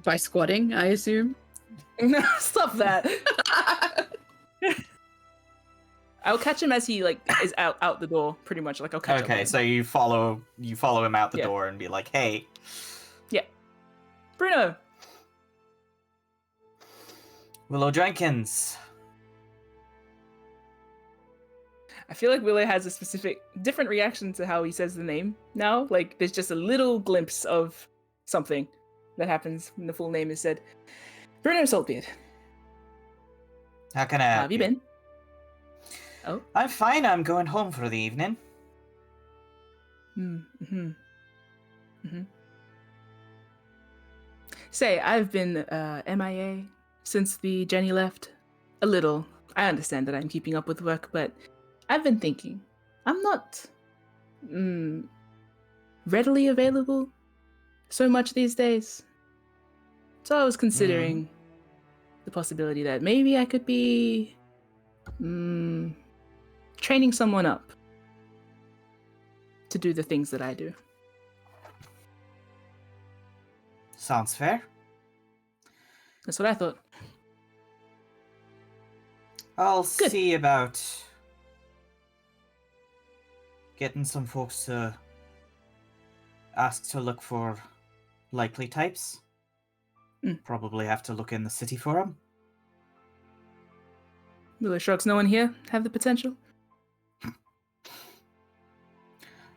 By squatting, I assume. No, stop that. I'll catch him as he like is out the door, pretty much. Like I'll catch up Okay, with him. so you follow him out the Yeah. door and be like, "Hey, Bruno. Willow Jenkins." I feel like Willow has a different reaction to how he says the name now. Like there's just a little glimpse of something that happens when the full name is said. Bruno Saltbeard. How can I How help have you been? Oh. I'm fine. I'm going home for the evening. Mm-hmm. Mm-hmm. Say, I've been MIA since the Jenny left. A little. I understand that I'm keeping up with work, but I've been thinking. I'm not readily available so much these days. So I was considering the possibility that maybe I could be training someone up to do the things that I do. Sounds fair. That's what I thought. I'll Good. see about getting some folks to ask to look for likely types. Mm. Probably have to look in the city for them. Willow shrugs. No one here have the potential?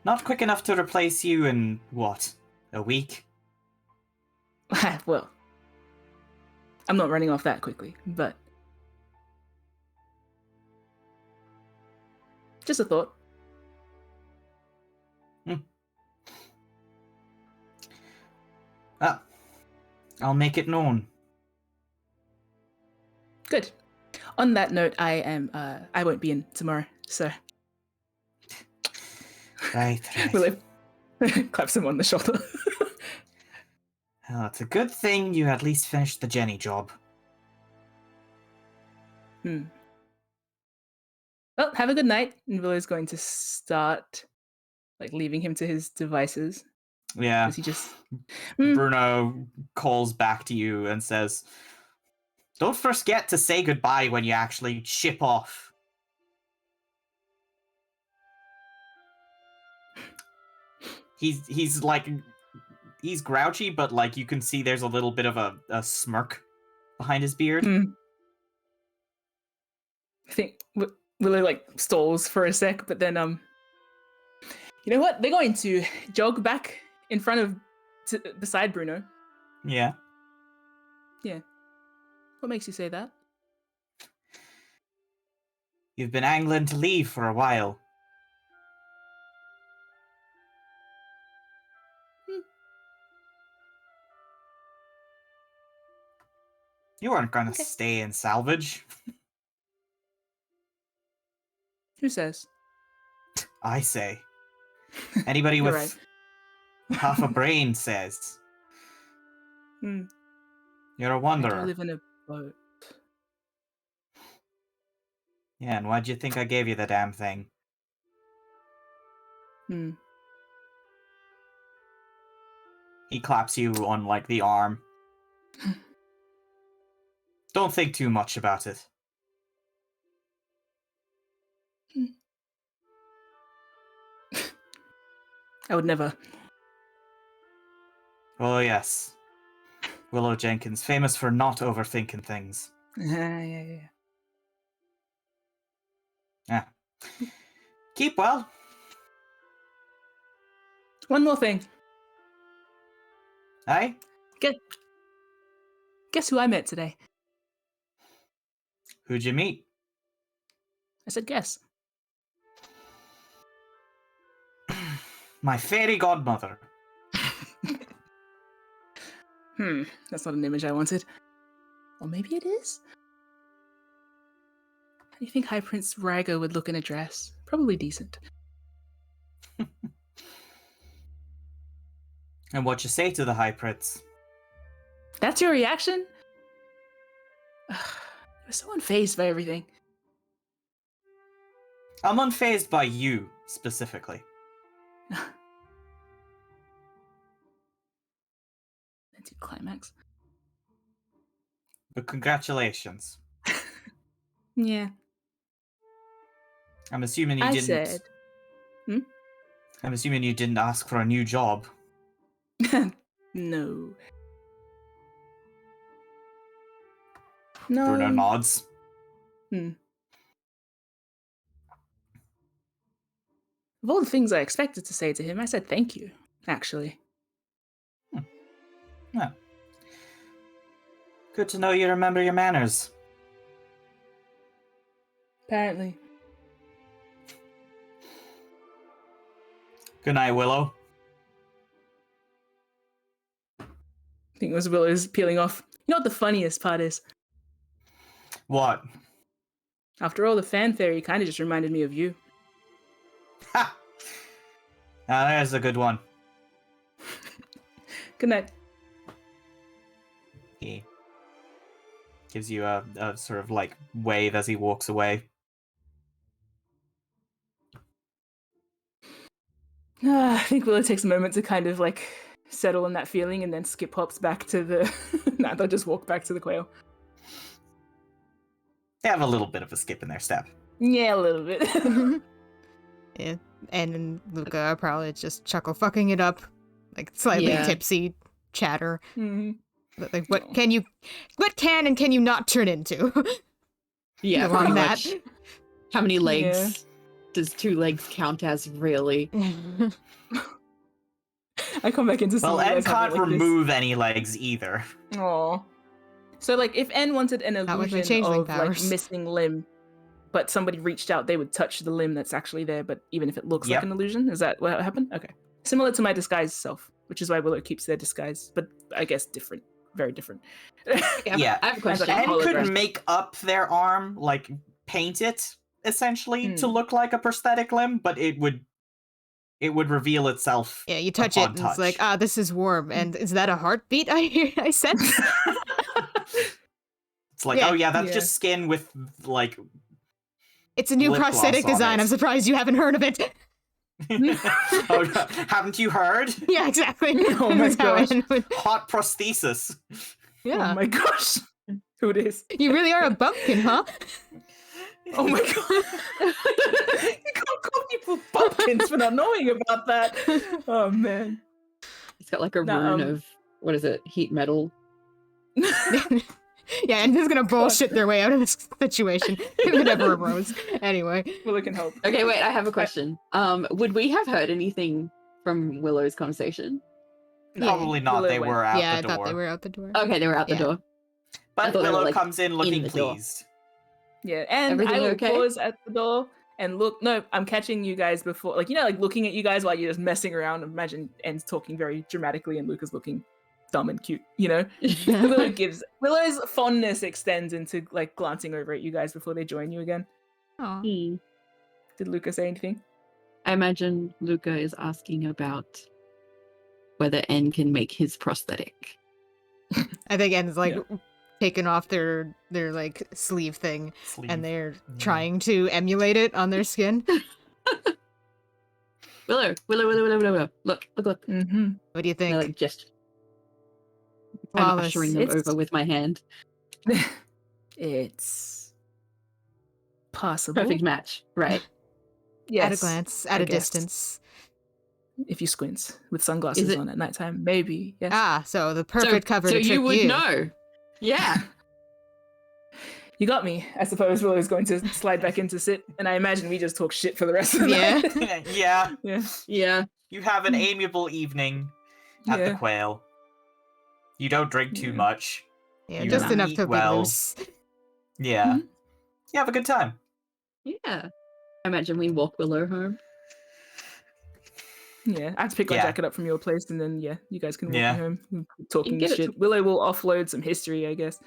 Not quick enough to replace you in, what, A week? Well, I'm not running off that quickly, but just a thought. Ah, I'll make it known. Good. On that note, I won't be in tomorrow, so Right. Willow claps him on the shoulder. Well, it's a good thing you at least finished the Jenny job. Well, have a good night. And Willow's going to start, like, leaving him to his devices. Yeah. As he just... Bruno calls back to you and says, "Don't forget to say goodbye when you actually ship off." He's like, he's grouchy, but like you can see there's a little bit of a smirk behind his beard. I think Willow like stalls for a sec, but then you know what? They're going to jog back in front of beside Bruno. Yeah. What makes you say that? You've been angling to leave for a while. You aren't going to Okay. stay in salvage. Who says? I say. Anybody You're with half a brain says. Hmm. You're a I do wanderer. live in a boat. Yeah, and why'd you think I gave you the damn thing? He claps you on, like, the arm. Don't think too much about it. I would never. Oh, yes. Willow Jenkins, famous for not overthinking things. Yeah. Yeah. Keep well. One more thing. Aye? Guess who I met today? Who'd you meet? I said guess. My fairy godmother. That's not an image I wanted. Or maybe it is? How do you think High Prince Rago would look in a dress? Probably decent. And what you say to the High Prince? That's your reaction? You're so unfazed by everything. I'm unfazed by you, specifically. Anti-climax. But congratulations. Yeah. I'm assuming you didn't... said... I'm assuming you didn't ask for a new job. No. Bruno nods. Of all the things I expected to say to him, I said thank you, actually. Yeah. Good to know you remember your manners. Apparently. Good night, Willow. I think it was Willow's peeling off. You know what the funniest part is? What? After all the fanfare, he kind of just reminded me of you. Ha! Now there's a good one. Good night. He gives you a sort of like wave as he walks away. I think Willow takes a moment to kind of like settle in that feeling and then skip hops back to the... Nah, they'll just walk back to the quail. They have a little bit of a skip in their step. Yeah, a little bit. Yeah. En and Luca are probably just chuckle fucking it up. Like slightly Yeah. tipsy chatter. Mhm. But, like what can and can you not turn into? Yeah, Go on pretty that. much. How many legs does 2 legs count as, really? I come back into see Well, you N guys can't having, like, remove any legs either. this. Aw. So, like, if N wanted an Not with my illusion changeling of, like, powers. missing limb, but somebody reached out, they would touch the limb that's actually there, but even if it looks like Yep. an illusion? Is that what happened? Okay. Similar to my disguise self, which is why Willow keeps their disguise, but I guess different. Very different. Yeah. I have a question. Like a N could hologram. make up their arm, like paint it essentially to Hmm. look like a prosthetic limb, but it would reveal itself. Yeah, you touch it upon and it's like, ah, this is warm. And is that a heartbeat I sense? It's like, Yeah. oh yeah, that's Yeah. just skin with like. It's a new Lip gloss prosthetic on design. it. I'm surprised you haven't heard of it. Oh, haven't you heard? Yeah, exactly. Oh my That's how gosh. N would- Hot prosthesis. Yeah. Oh my gosh. Who it is? You really are a bumpkin, huh? Oh my god. You can't call people bumpkins for not knowing about that. Oh man. It's got like a No, rune of what is it? Heat metal. Yeah, and who's gonna bullshit their way out of this situation if it ever arose. Anyway. Willow can help. Okay, wait, I have a question. Would we have heard anything from Willow's conversation? Probably not. Willow They went. were out Yeah, the I door. thought they were out the door. Okay, they were out the Yeah. door. I But thought they were, Willow like, comes in looking the door. pleased. Yeah, and Everything I will okay? pause at the door and look. No, I'm catching you guys before, like, you know, like looking at you guys while you're just messing around. Imagine En's talking very dramatically and Luca's looking dumb and cute, you know? Willow's fondness extends into like glancing over at you guys before they join you again. Aw. Hmm. Did Luca say anything? I imagine Luca is asking about whether N can make his prosthetic. I think N's like Yeah. taking off their like sleeve thing Sleeve. and they're Yeah. trying to emulate it on their skin. Willow. Look. Mm-hmm. What do you And I think? like gesture. I'm Flawless. ushering them It's- over with my hand. It's possible. Perfect match, right? Yes, At a glance, at I a guess. distance. If you squint with sunglasses it- on at nighttime, maybe. Yes. Ah, so the perfect cover so to trick you would know. Yeah. You got me. I suppose Willow's going to slide back into sit, and I imagine we just talk shit for the rest of the Yeah. night. Yeah, Yeah. Yeah. you have an amiable evening at the Yeah. Quail. You don't drink too Yeah. much. Yeah, You just enough eat to be well. loose. Yeah. Mhm. You have a good time. Yeah. I imagine we walk Willow home. Yeah, I have to pick my Yeah. jacket up from your place, and then you guys can walk Yeah. me home and keep talking get it shit. to- Willow will offload some history, I guess,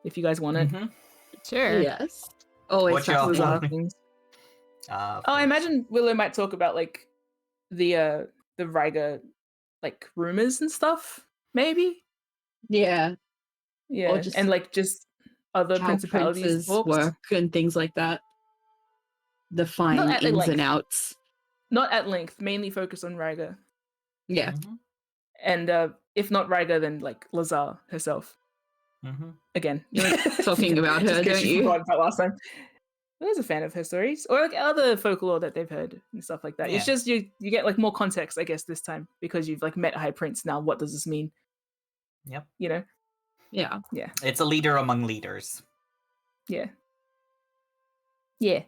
if you guys want it. Mhm. Sure. Yes. Always What you happy. Those are offloading? things. Of Oh, I course. imagine Willow might talk about like the Ryga like rumors and stuff, maybe. Yeah. Yeah, just and like just other How principalities princes talks. work and things like that. The fine at ins length. and outs. Not at length, mainly focused on Ryga. Yeah. Mhm. And if not Ryga, then like Lazar herself. Mhm. Again, You like talking about her, just 'cause don't she you? forgot about last time. I was a fan of her stories, or like other folklore that they've heard and stuff like that. It's Yeah. just you get like more context, I guess, this time because you've like met High Prince. Now, what does this mean? Yep. You know? Yeah. Yeah, It's a leader among leaders. yeah, yeah.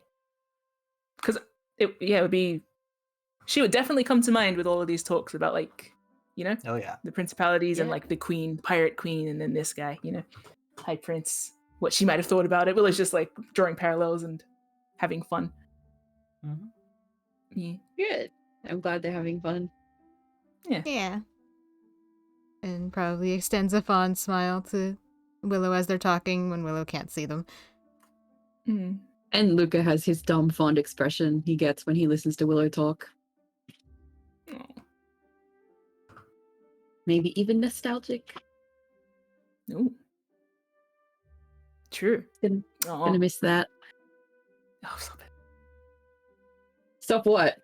Because it would be. She would definitely come to mind with all of these talks about like, you know, Oh yeah. the principalities and Yeah. like the queen, pirate queen, and then this guy, you know, High Prince. What she might have thought about it. Well, it's just like drawing parallels and having fun. Mhm. Yeah. Good. I'm glad they're having fun. Yeah. And probably extends a fond smile to Willow as they're talking when Willow can't see them. Hmm. And Luca has his dumb, fond expression he gets when he listens to Willow talk. Oh. Maybe even nostalgic. Ooh. True. Gonna, Oh. gonna miss that. Oh, stop it. Stop what?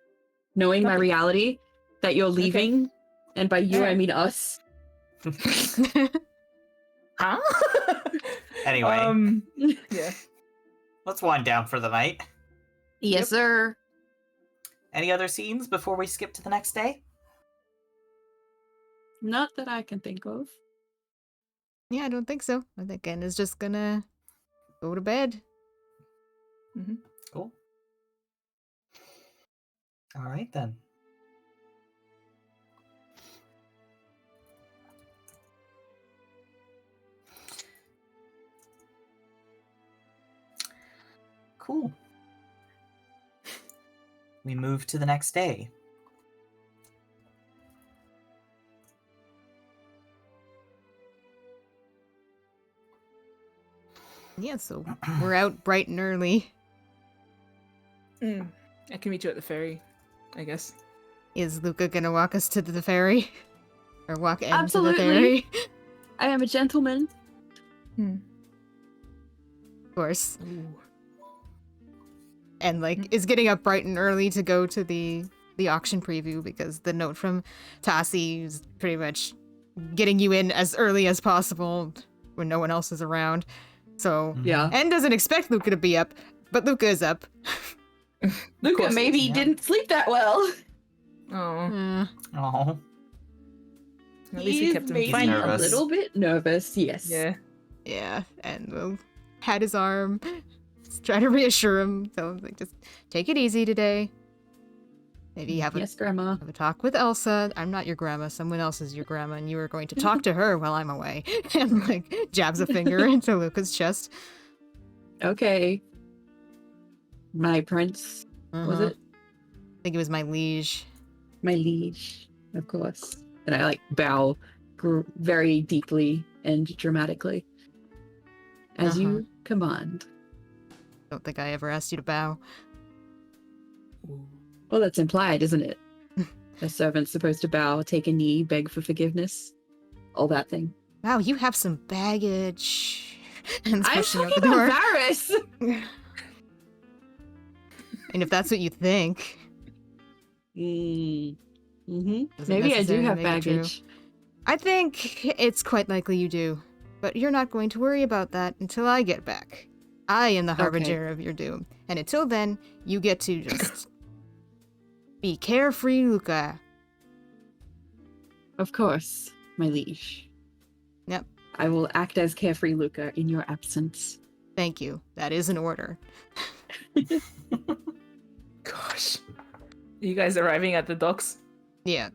Knowing my Nothing. reality that you're leaving, and by you I Alright. mean us. Huh? Anyway. Yeah. Let's wind down for the night. Yes, sir. Any other scenes before we skip to the next day? Not that I can think of. Yeah, I don't think so. I think N is just gonna go to bed. Cool. All right then. Cool. We move to the next day. Yeah, so we're out bright and early. I can meet you at the ferry, I guess. Is Luca gonna walk us to the ferry? Or walk into Absolutely. the ferry? I am a gentleman. Of course. Ooh. And is getting up bright and early to go to the auction preview because the note from Tassi is pretty much getting you in as early as possible when no one else is around. So Yeah. En doesn't expect Luca to be up, but Luca is up. Luca course, maybe yeah. didn't sleep that well. Oh, Oh, at least we He's kept him maybe fine. a nervous. little bit nervous, yes. Yeah. Yeah, and we'll pat his arm, try to reassure him. So just take it easy today. Maybe have Yes, Grandma. a talk with Elsa. I'm not your grandma. Someone else is your grandma, and you are going to talk to her while I'm away. And jabs a finger into Luca's chest. Okay. My prince, was Uh-huh. it? I think it was my liege. My liege, of course. And I bow very deeply and dramatically. As you command. Don't think I ever asked you to bow. Well, that's implied, isn't it? A servant's supposed to bow, take a knee, beg for forgiveness. All that thing. Wow, you have some baggage. And I'm pushing out talking the about door. Varys! And if that's what you think, Mm-hmm. doesn't Maybe I do necessarily have make it true. baggage. I think it's quite likely you do. But you're not going to worry about that until I get back. I am the harbinger of your doom. And until then, you get to just be carefree, Luca. Of course, my liege. Yep. I will act as carefree Luca in your absence. Thank you. That is an order. Gosh. Are you guys arriving at the docks? Yeah.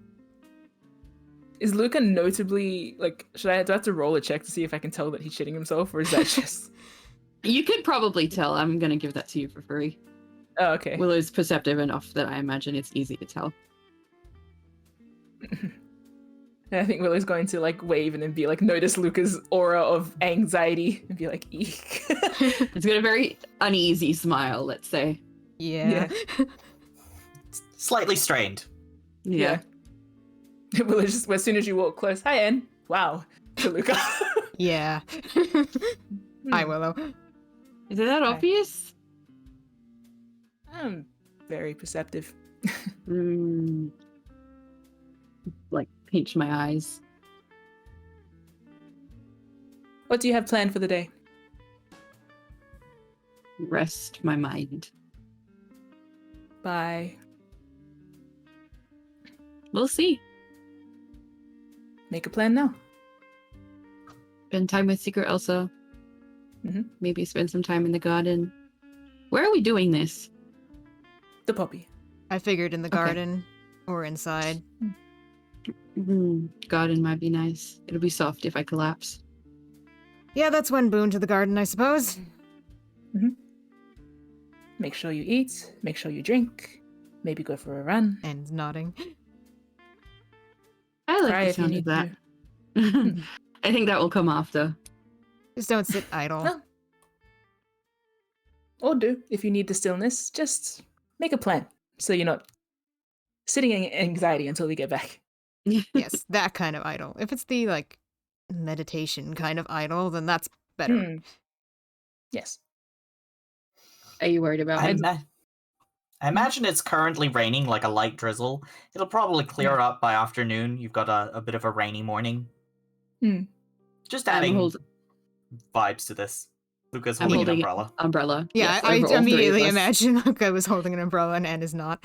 Is Luca notably, do I have to roll a check to see if I can tell that he's shitting himself, or is that just... You could probably tell. I'm going to give that to you for free. Oh, okay. Willow's perceptive enough that I imagine it's easy to tell. And I think Willow's going to wave and then be notice Luca's aura of anxiety and be like, eek. It's got a very uneasy smile, let's say. Yeah. slightly strained. Yeah. Willow just, as soon as you walk close, hi, En. Wow. To Luca. Yeah. Hi, Willow. Is it that Okay. obvious? I'm very perceptive. Pinch my eyes. What do you have planned for the day? Rest my mind. Bye. We'll see. Make a plan now. Spend time with Secret Elsa. Mhm. Maybe spend some time in the garden. Where are we doing this? The poppy. I figured in the Okay. garden or inside. Garden might be nice. It'll be soft if I collapse. Yeah, that's one boon to the garden, I suppose. Make sure you eat. Make sure you drink. Maybe go for a run. And nodding. I like Cry the if you sound of need that. to. I think that will come after. Just don't sit idle. Oh. Or do, if you need the stillness, just make a plan so you're not sitting in anxiety until we get back. Yes, that kind of idle. If it's the, meditation kind of idle, then that's better. Yes. Are you worried about it? I imagine it's currently raining, like a light drizzle. It'll probably clear up by afternoon. You've got a bit of a rainy morning. Just adding vibes to this. Luca's I'm holding an holding umbrella. Umbrella. Yeah, Yes, I over all three of immediately us. imagine Luca was holding an umbrella and Anne is not.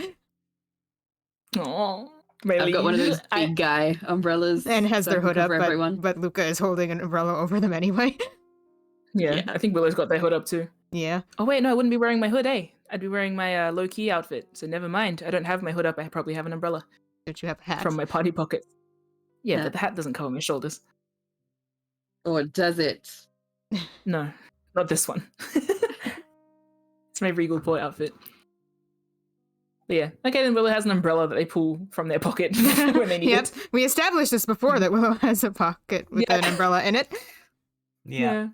Oh, I've got one of those big guy umbrellas. And has so I their can hood up, cover everyone. but Luca is holding an umbrella over them anyway. Yeah, I think Willow's got their hood up too. Yeah. Oh wait, no, I wouldn't be wearing my hood, eh? I'd be wearing my low-key outfit, so never mind. I don't have my hood up, I probably have an umbrella Don't you have a hat? from my party pocket. Yeah, Yeah. but the hat doesn't cover my shoulders. Or does it? No, not this one. It's my Regal Port outfit. But yeah, okay, then Willow has an umbrella that they pull from their pocket when they need Yep. it. We established this before that Willow has a pocket with an umbrella in it. Yeah.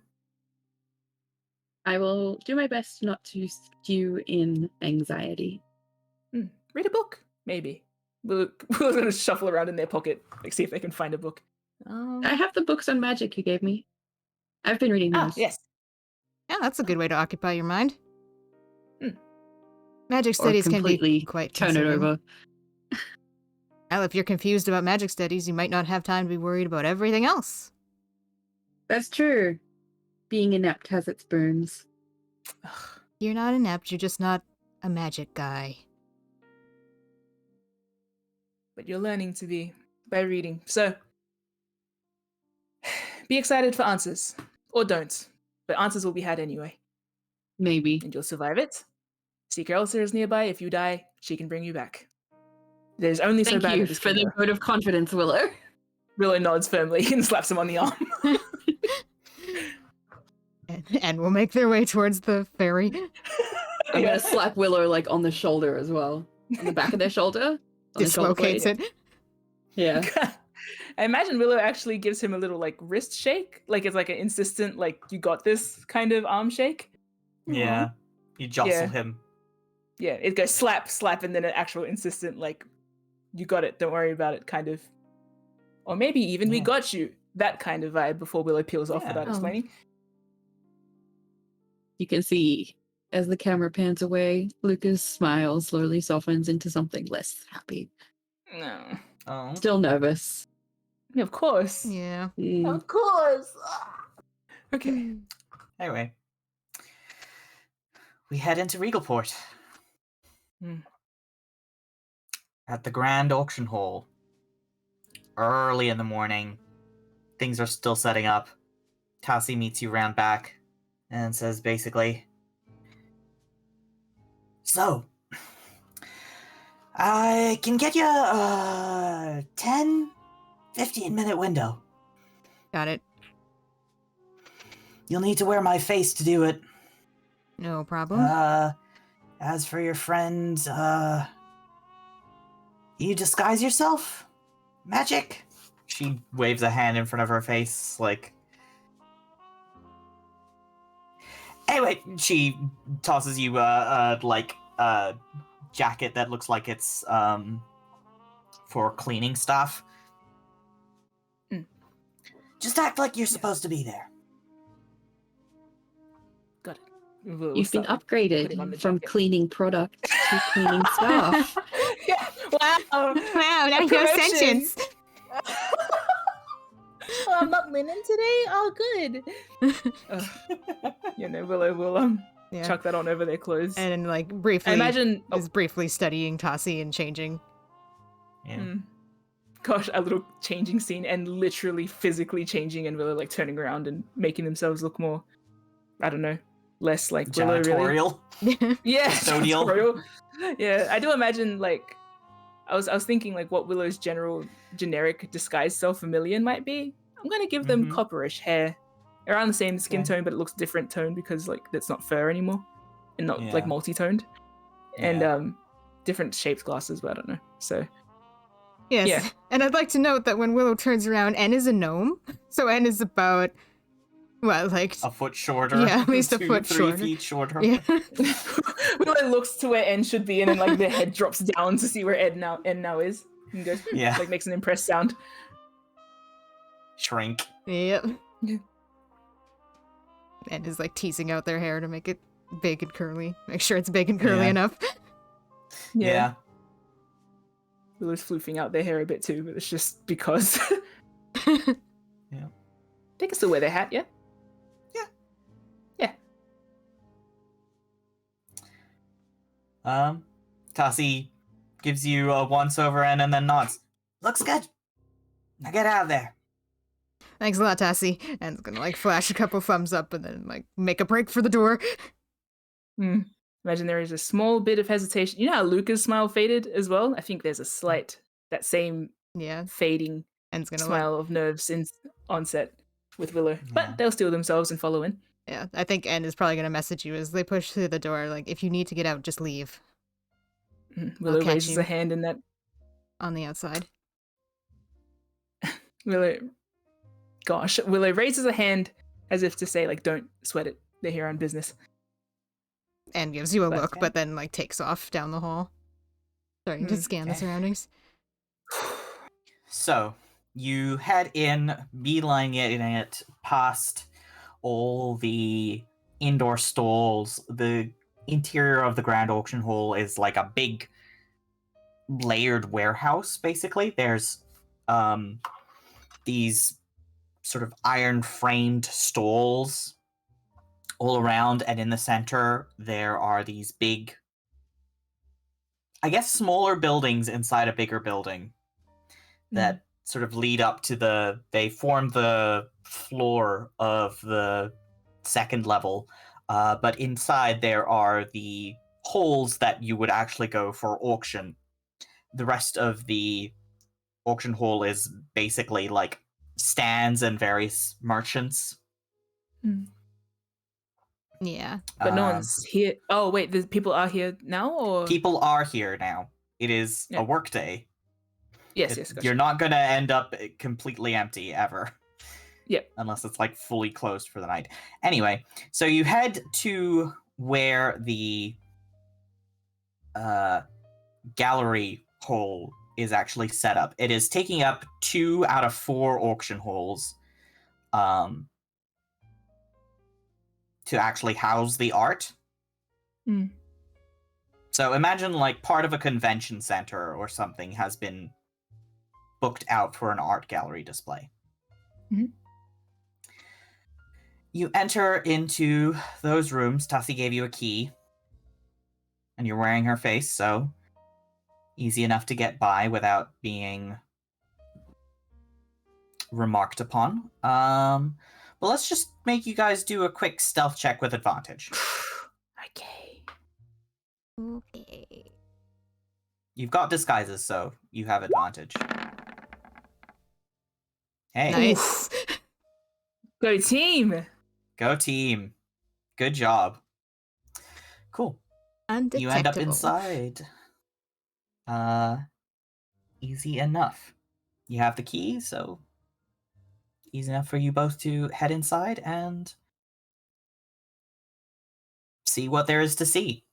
I will do my best not to stew in anxiety. Read a book, maybe. Willow's gonna shuffle around in their pocket, like see if they can find a book. I have the books on magic you gave me. I've been reading those. Yes. Yeah, that's a good way to occupy your mind. Hmm. Magic Or studies can be completely quite turn it consuming. over. Well, if you're confused about magic studies, you might not have time to be worried about everything else. That's true. Being inept has its burns. You're not inept, you're just not a magic guy. But you're learning to be by reading. So be excited for answers. Or don't. But answers will be had anyway. Maybe. And you'll survive it. Secret Elsa is nearby. If you die, she can bring you back. There's only so Thank bad you that this for can the go. vote of confidence, Willow. Willow nods firmly and slaps him on the arm. And we'll make their way towards the ferry. I'm Yeah. gonna slap Willow like on the shoulder as well. On the back of their shoulder. On the shoulder Dislocates blade. it. Yeah. I imagine Willow actually gives him a little like wrist shake. Like it's like an insistent, like, you got this kind of arm shake. Yeah. You jostle Yeah. him. Yeah, it goes slap, slap, and then an actual insistent, like, you got it, don't worry about it kind of. Or maybe even we Yeah. got you, that kind of vibe before Willow peels off Yeah. without Oh. explaining. You can see as the camera pans away, Luca's smile slowly softens into something less happy. No. Oh. Still nervous. Of course. Yeah. Of course. Okay. Anyway. We head into Regalport. Hmm. At the Grand Auction Hall. Early in the morning. Things are still setting up. Cassie meets you round back and says basically, so, I can get you a 10, 15-minute window. Got it. You'll need to wear my face to do it. No problem. As for your friend, you disguise yourself? Magic? She waves a hand in front of her face, like... Anyway, she tosses you a jacket that looks like it's for cleaning stuff. Mm. Just act like you're supposed to be there. Got it. We'll You've been start putting on upgraded the from jacket. cleaning product to cleaning stuff. Yeah. Wow. Wow, now you have Promotion. sentience. Oh, I'm not linen today? Oh, good. Willow will Yeah. chuck that on over their clothes. And then, like, briefly, I imagine... oh, is briefly studying Tassie and changing. Yeah. Gosh, a little changing scene and literally physically changing and Willow like turning around and making themselves look more, I don't know, less like Willow really. Janitorial. Yeah, Custodial. janitorial. Yeah, I do imagine like I was thinking like what Willow's generic disguised self-familiar might be. I'm gonna give them Mhm. copperish hair, around the same skin Okay. tone, but it looks different tone because like that's not fur anymore, and not like Yeah. multi-toned, and Yeah. different shaped glasses, but I don't know. So Yes. Yeah. And I'd like to note that when Willow turns around, N is a gnome. So N is about, what, like... A foot shorter. Yeah, at least a 2, foot 3 shorter. feet shorter. Yeah. Willow looks to where N should be, and then like their head drops down to see where N now is, and goes Yeah. like makes an impressed sound. Shrink. Yep. Yeah. And is like teasing out their hair to make it big and curly. Make sure it's big and curly Yeah. enough. Yeah. Willow's floofing out their hair a bit too, but it's just because. Yeah. They can still wear their hat, yeah? Tassie gives you a once over and then nods. Looks good. Now get out of there. Thanks a lot, Tassie. And it's gonna like flash a couple thumbs up and then like make a break for the door. Imagine there is a small bit of hesitation. You know how Luca's smile faded as well? I think there's a slight, that same Yeah. fading And it's gonna smile of nerves in onset with Willow. Yeah. But they'll steel themselves and follow in. Yeah, I think N is probably gonna message you as they push through the door. Like, if you need to get out, just leave. Willow catch raises you. a hand in that. On the outside. Willow raises a hand as if to say, like, don't sweat it. They're here on business. And gives you a But- look, but then like takes off down the hall. Starting to scan the Okay. surroundings. So you head in, beelining it past all the indoor stalls. The interior of the Grand Auction Hall is like a big layered warehouse, basically. There's these sort of iron framed stalls all around, and in the center there are these big, I guess, smaller buildings inside a bigger building that sort of lead up to they form the floor of the second level, but inside there are the holes that you would actually go for auction. The rest of the auction hall is basically like stands and various merchants. Yeah. But no one's here. Oh, wait, the people are here now, or? People are here now. It is Yeah. a work day. Yes, gotcha. You're not going to end up completely empty ever. Yep. Unless it's like fully closed for the night. Anyway, so you head to where the gallery hall is actually set up. It is taking up 2 out of 4 auction halls to actually house the art. So imagine like part of a convention center or something has been booked out for an art gallery display. You enter into those rooms. Tussie gave you a key. And you're wearing her face, so easy enough to get by without being remarked upon. But let's just make you guys do a quick stealth check with advantage. Okay. You've got disguises, so you have advantage. Hey, Nice. Go team! go team. Good job. Cool. Undetectable. You end up inside. Easy enough. You have the key, so easy enough for you both to head inside and see what there is to see.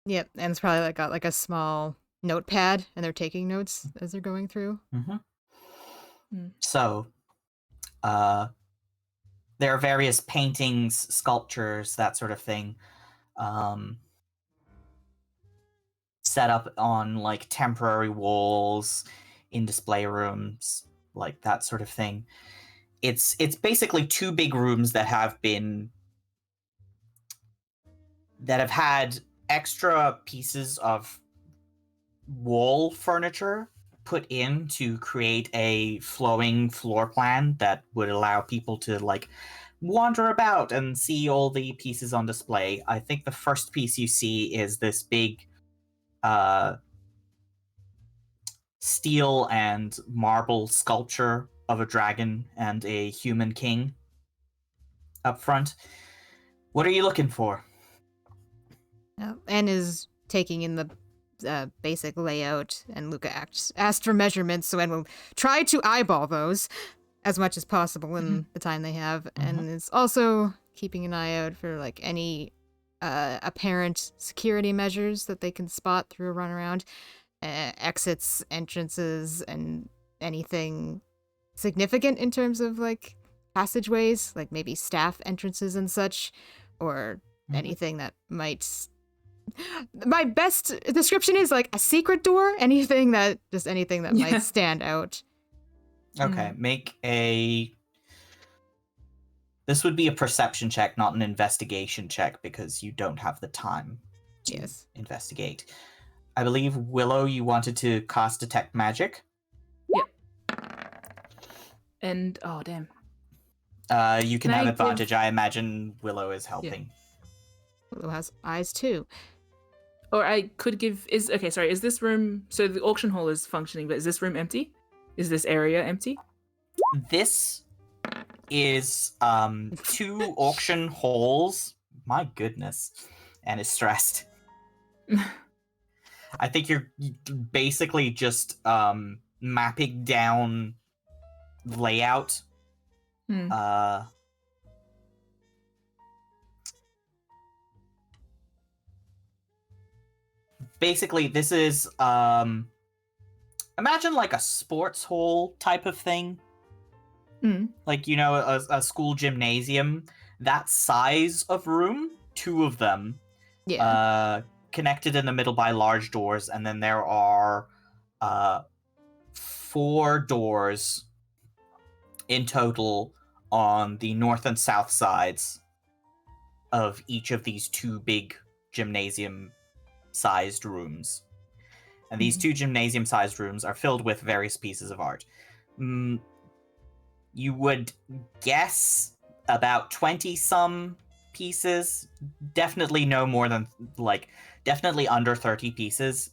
Yep, and it's probably got like a small notepad, and they're taking notes as they're going through. So, there are various paintings, sculptures, that sort of thing, set up on like temporary walls in display rooms, like that sort of thing. It's basically 2 big rooms that have had extra pieces of wall furniture put in to create a flowing floor plan that would allow people to like wander about and see all the pieces on display. I think the first piece you see is this big steel and marble sculpture of a dragon and a human king up front. What are you looking for? N is taking in the basic layout, and Luca asked for measurements, so N will try to eyeball those as much as possible in the time they have, and is also keeping an eye out for like any apparent security measures that they can spot through a runaround, exits, entrances, and anything significant in terms of like passageways, like maybe staff entrances and such, or anything that might. My best description is like a secret door. Anything that might stand out. Okay, this would be a perception check, not an investigation check, because you don't have the time to investigate. I believe, Willow, you wanted to cast Detect Magic? And, oh, damn. You can have advantage. I imagine Willow is helping. Willow has eyes too. Or I could give... Is this room... So the auction hall is functioning, but is this room empty? Is this area empty? This is two auction halls. My goodness. And is stressed. I think you're basically just mapping down layout. Hmm. Basically, this is imagine like a sports hall type of thing. Like, you know, a school gymnasium. That size of room, two of them. Yeah. Connected in the middle by large doors, and then there are 4 doors in total on the north and south sides of each of these 2 big gymnasium-sized rooms. And these 2 gymnasium-sized rooms are filled with various pieces of art. You would guess about 20-some pieces. Definitely no more than, like, definitely under 30 pieces.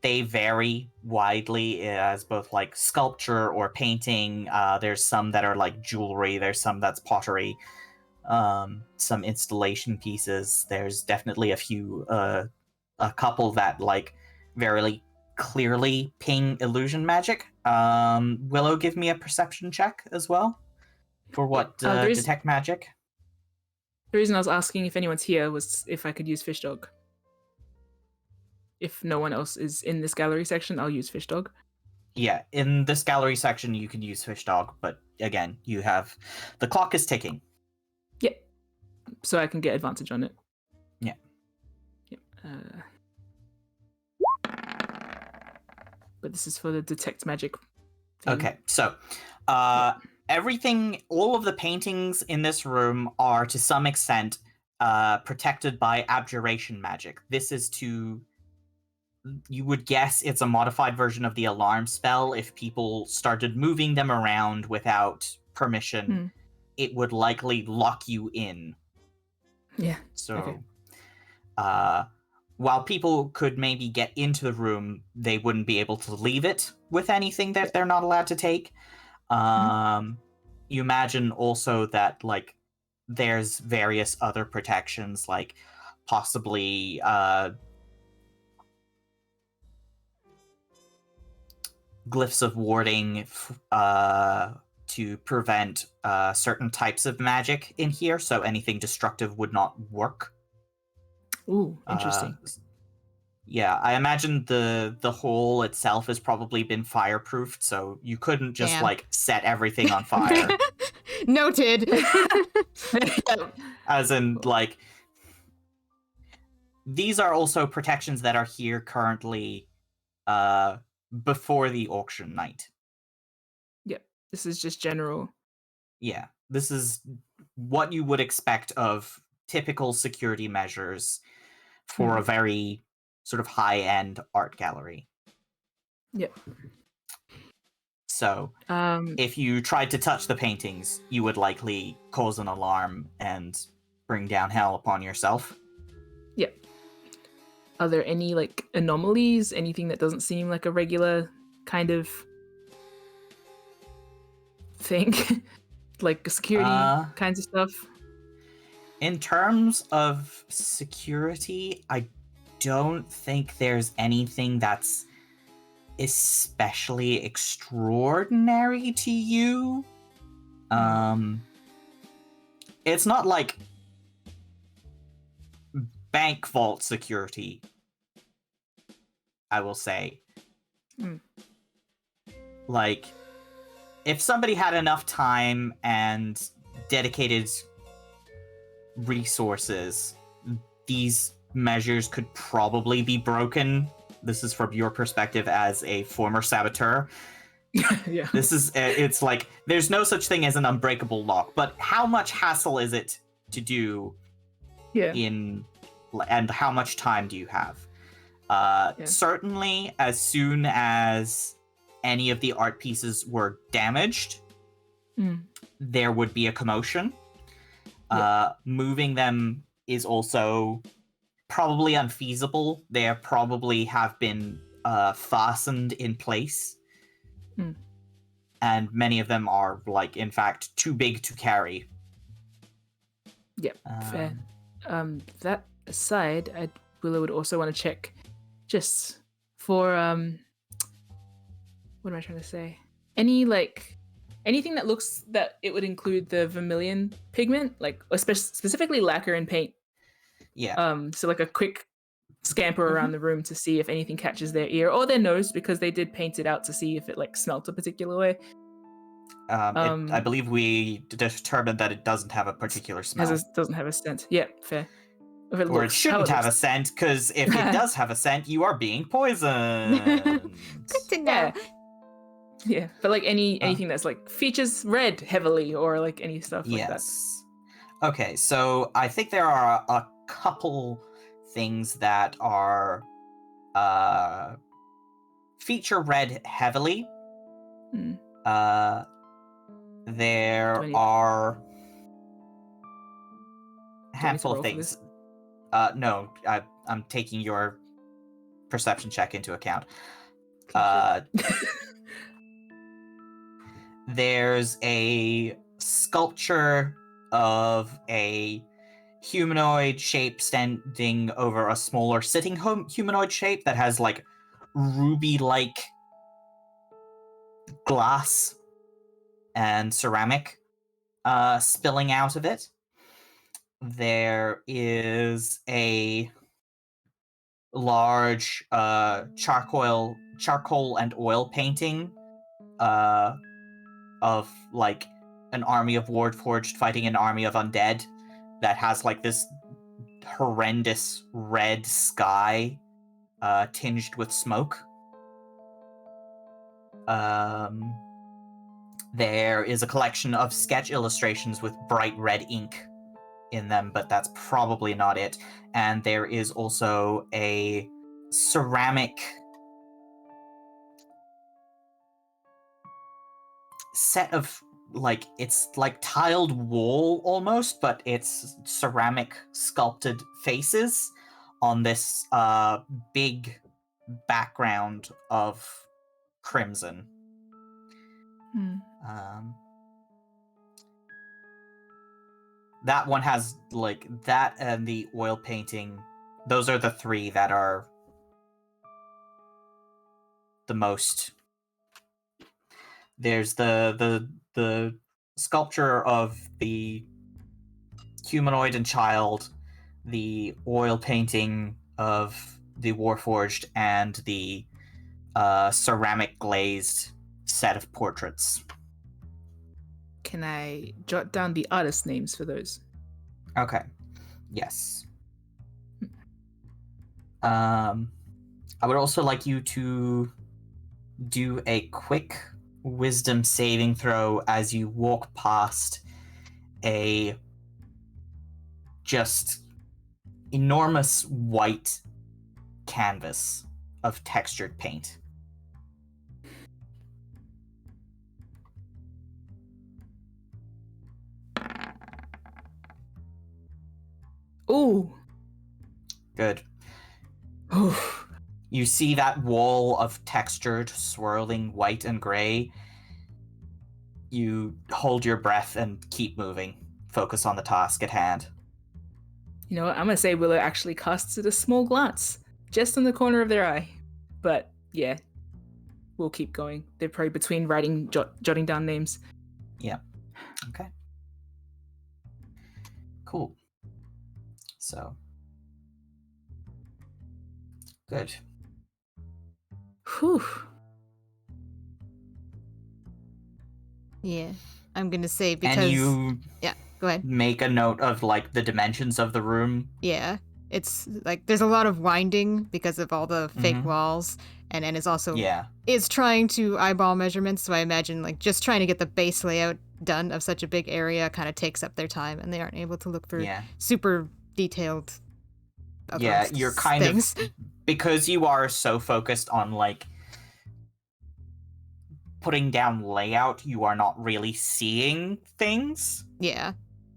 They vary widely as both, like, sculpture or painting. There's some that are, like, jewelry. There's some that's pottery. Some installation pieces. There's definitely a few, a couple that, like, very clearly ping illusion magic. Willow, give me a perception check as well for what detect magic. The reason I was asking if anyone's here was if I could use Fish Dog. If no one else is in this gallery section, I'll use Fish Dog. Yeah, in this gallery section, you can use Fish Dog, but again, you have the clock is ticking. Yeah, so I can get advantage on it. Yeah. Yep. But this is for the detect magic thing. Okay, so everything, all of the paintings in this room are to some extent protected by abjuration magic. This is to, you would guess it's a modified version of the alarm spell. If people started moving them around without permission, it would likely lock you in. Yeah. So, okay. While people could maybe get into the room, they wouldn't be able to leave it with anything that they're not allowed to take. You imagine also that, like, there's various other protections, like possibly glyphs of warding to prevent certain types of magic in here, so anything destructive would not work. Ooh, interesting. Yeah, I imagine the hole itself has probably been fireproofed, so you couldn't just Damn. like set everything on fire. Noted. As in, like, these are also protections that are here currently before the auction night. Yep, this is just general. Yeah, this is what you would expect of typical security measures for a very sort of high-end art gallery. Yep. So, if you tried to touch the paintings, you would likely cause an alarm and bring down hell upon yourself. Yep. Are there any, like, anomalies? Anything that doesn't seem like a regular kind of thing? Like security kinds of stuff? In terms of security, I don't think there's anything that's especially extraordinary to you. It's not like bank vault security, I will say. Like, if somebody had enough time and dedicated resources, these measures could probably be broken. This is from your perspective as a former saboteur. Yeah. This is, it's like, there's no such thing as an unbreakable lock, but how much hassle is it to do and how much time do you have? Certainly, as soon as any of the art pieces were damaged, there would be a commotion. Moving them is also probably unfeasible. They probably have been fastened in place. and many of them are, like, in fact, too big to carry. Yep, fair. That aside, Willow would also want to check just for what am I trying to say? Anything that looks that it would include the vermilion pigment, like specifically lacquer and paint. Yeah. So like a quick scamper around the room to see if anything catches their ear or their nose, because they did paint it out to see if it like smelt a particular way. I believe we determined that it doesn't have a particular smell. Doesn't have a scent. Yeah, fair. If it Or looks, it shouldn't have a scent, because if it does have a scent, you are being poisoned. Good to know. Yeah, but like anything that's like features red heavily or like any stuff like that. Yes. Okay, so I think there are a couple things that are feature red heavily. There are a handful of things. No, I'm taking your perception check into account. There's a sculpture of a humanoid shape standing over a smaller sitting humanoid shape that has like ruby-like glass and ceramic spilling out of it. There is a large charcoal and oil painting of like an army of Warforged fighting an army of undead that has like this horrendous red sky tinged with smoke. There is a collection of sketch illustrations with bright red ink in them, but that's probably not it. And there is also a ceramic set of, like, it's like tiled wall almost, but it's ceramic sculpted faces on this big background of crimson. That one has like that, and the oil painting. Those are the three that are the most. There's the sculpture of the humanoid and child, the oil painting of the Warforged, and the ceramic glazed set of portraits. Can I jot down the artist names for those? Okay. Yes. I would also like you to do a quick wisdom saving throw as you walk past a just enormous white canvas of textured paint. Ooh. Good. Ooh. You see that wall of textured, swirling white and gray. You hold your breath and keep moving. Focus on the task at hand. You know what? I'm going to say Willow actually casts it a small glance, just in the corner of their eye. But yeah, we'll keep going. They're probably between jotting down names. Yeah. Okay. Cool. So. Good. Whew. Yeah, I'm gonna say because. And you. Yeah, go ahead. Make a note of like the dimensions of the room. Yeah, it's like there's a lot of winding because of all the fake walls, and is also is trying to eyeball measurements. So I imagine like just trying to get the base layout done of such a big area kind of takes up their time, and they aren't able to look for super detailed. You're kind of because you are so focused on like putting down layout, you are not really seeing things. Yeah.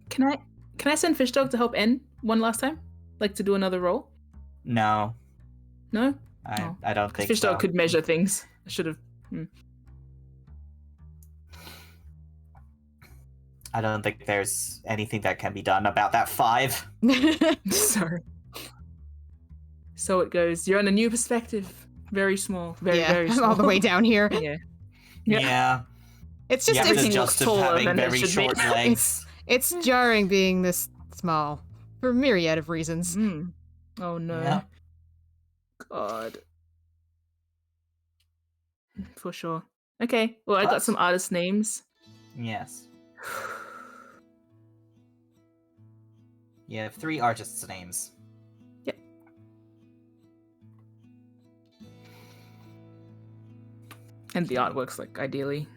Can I send Fishdog to help En one last time? Like to do another roll? No. No? I don't think Fishdog so. could measure things. I should have. I don't think there's anything that can be done about that 5. Sorry. So it goes. You're on a new perspective. Very small. Very, yeah, very I'm small. all the way down here. Yeah. Yeah. It's You just have to everything adjust looks to taller having than it very should be. short legs. it's jarring being this small for a myriad of reasons. Mm. Oh no. Yeah. God. For sure. Okay. Well, I got But- some artist names. Yes. You have 3 artists' names. Yep. And the artwork's like ideally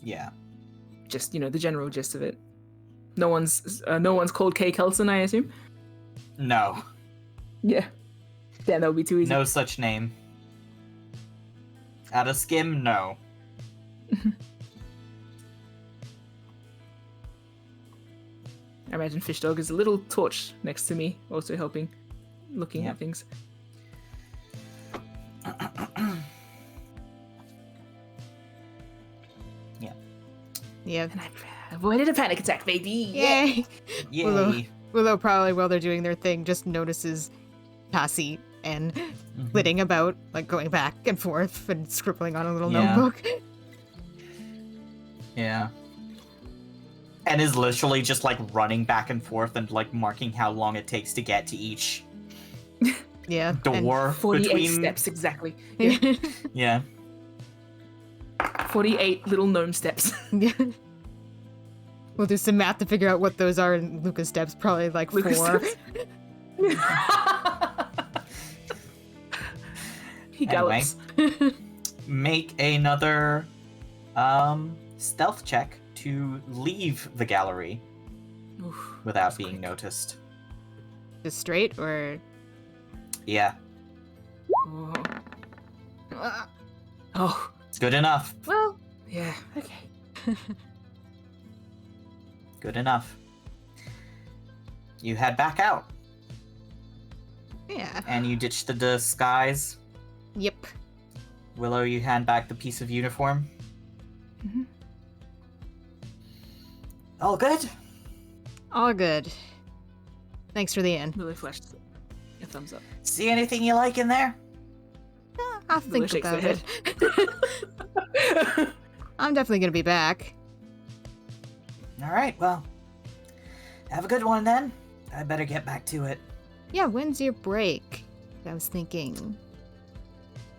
Yeah. just, the general gist of it. No one's called Kay Kelson, I assume. No. Yeah. Then that would be too easy. No such name. Out of skim, no. I imagine Fish Dog is a little torch next to me, also helping, looking Yep. at things. Yeah. And I avoided a panic attack, baby. Yay! Yay. Willow probably, while they're doing their thing, just notices Cassie and Mhm. flitting about, like going back and forth and scribbling on a little Yeah. notebook. Yeah. And is literally just like running back and forth and like marking how long it takes to get to each Yeah. door 48 between. steps exactly. And- Yeah. 48 little gnome steps. Yeah. We'll do some math to figure out what those are in Luca's steps. Probably like Lucas 4. steps. He gallops. Make another stealth check to leave the gallery Oof, without that's being quick. noticed. Just straight or. Yeah, Oh. Oh, it's good enough. well, yeah, okay. Good enough. You head back out Yeah. and you ditch the disguise. Yep. Willow, you hand back the piece of uniform. Mhm. All good? All good. Thanks for the inn. Willow flashed a thumbs up. See anything you like in there? I'll Willow think shakes about her it. I'm definitely gonna be back. All right, well, have a good one then. I better get back to it. Yeah, when's your break? I was thinking.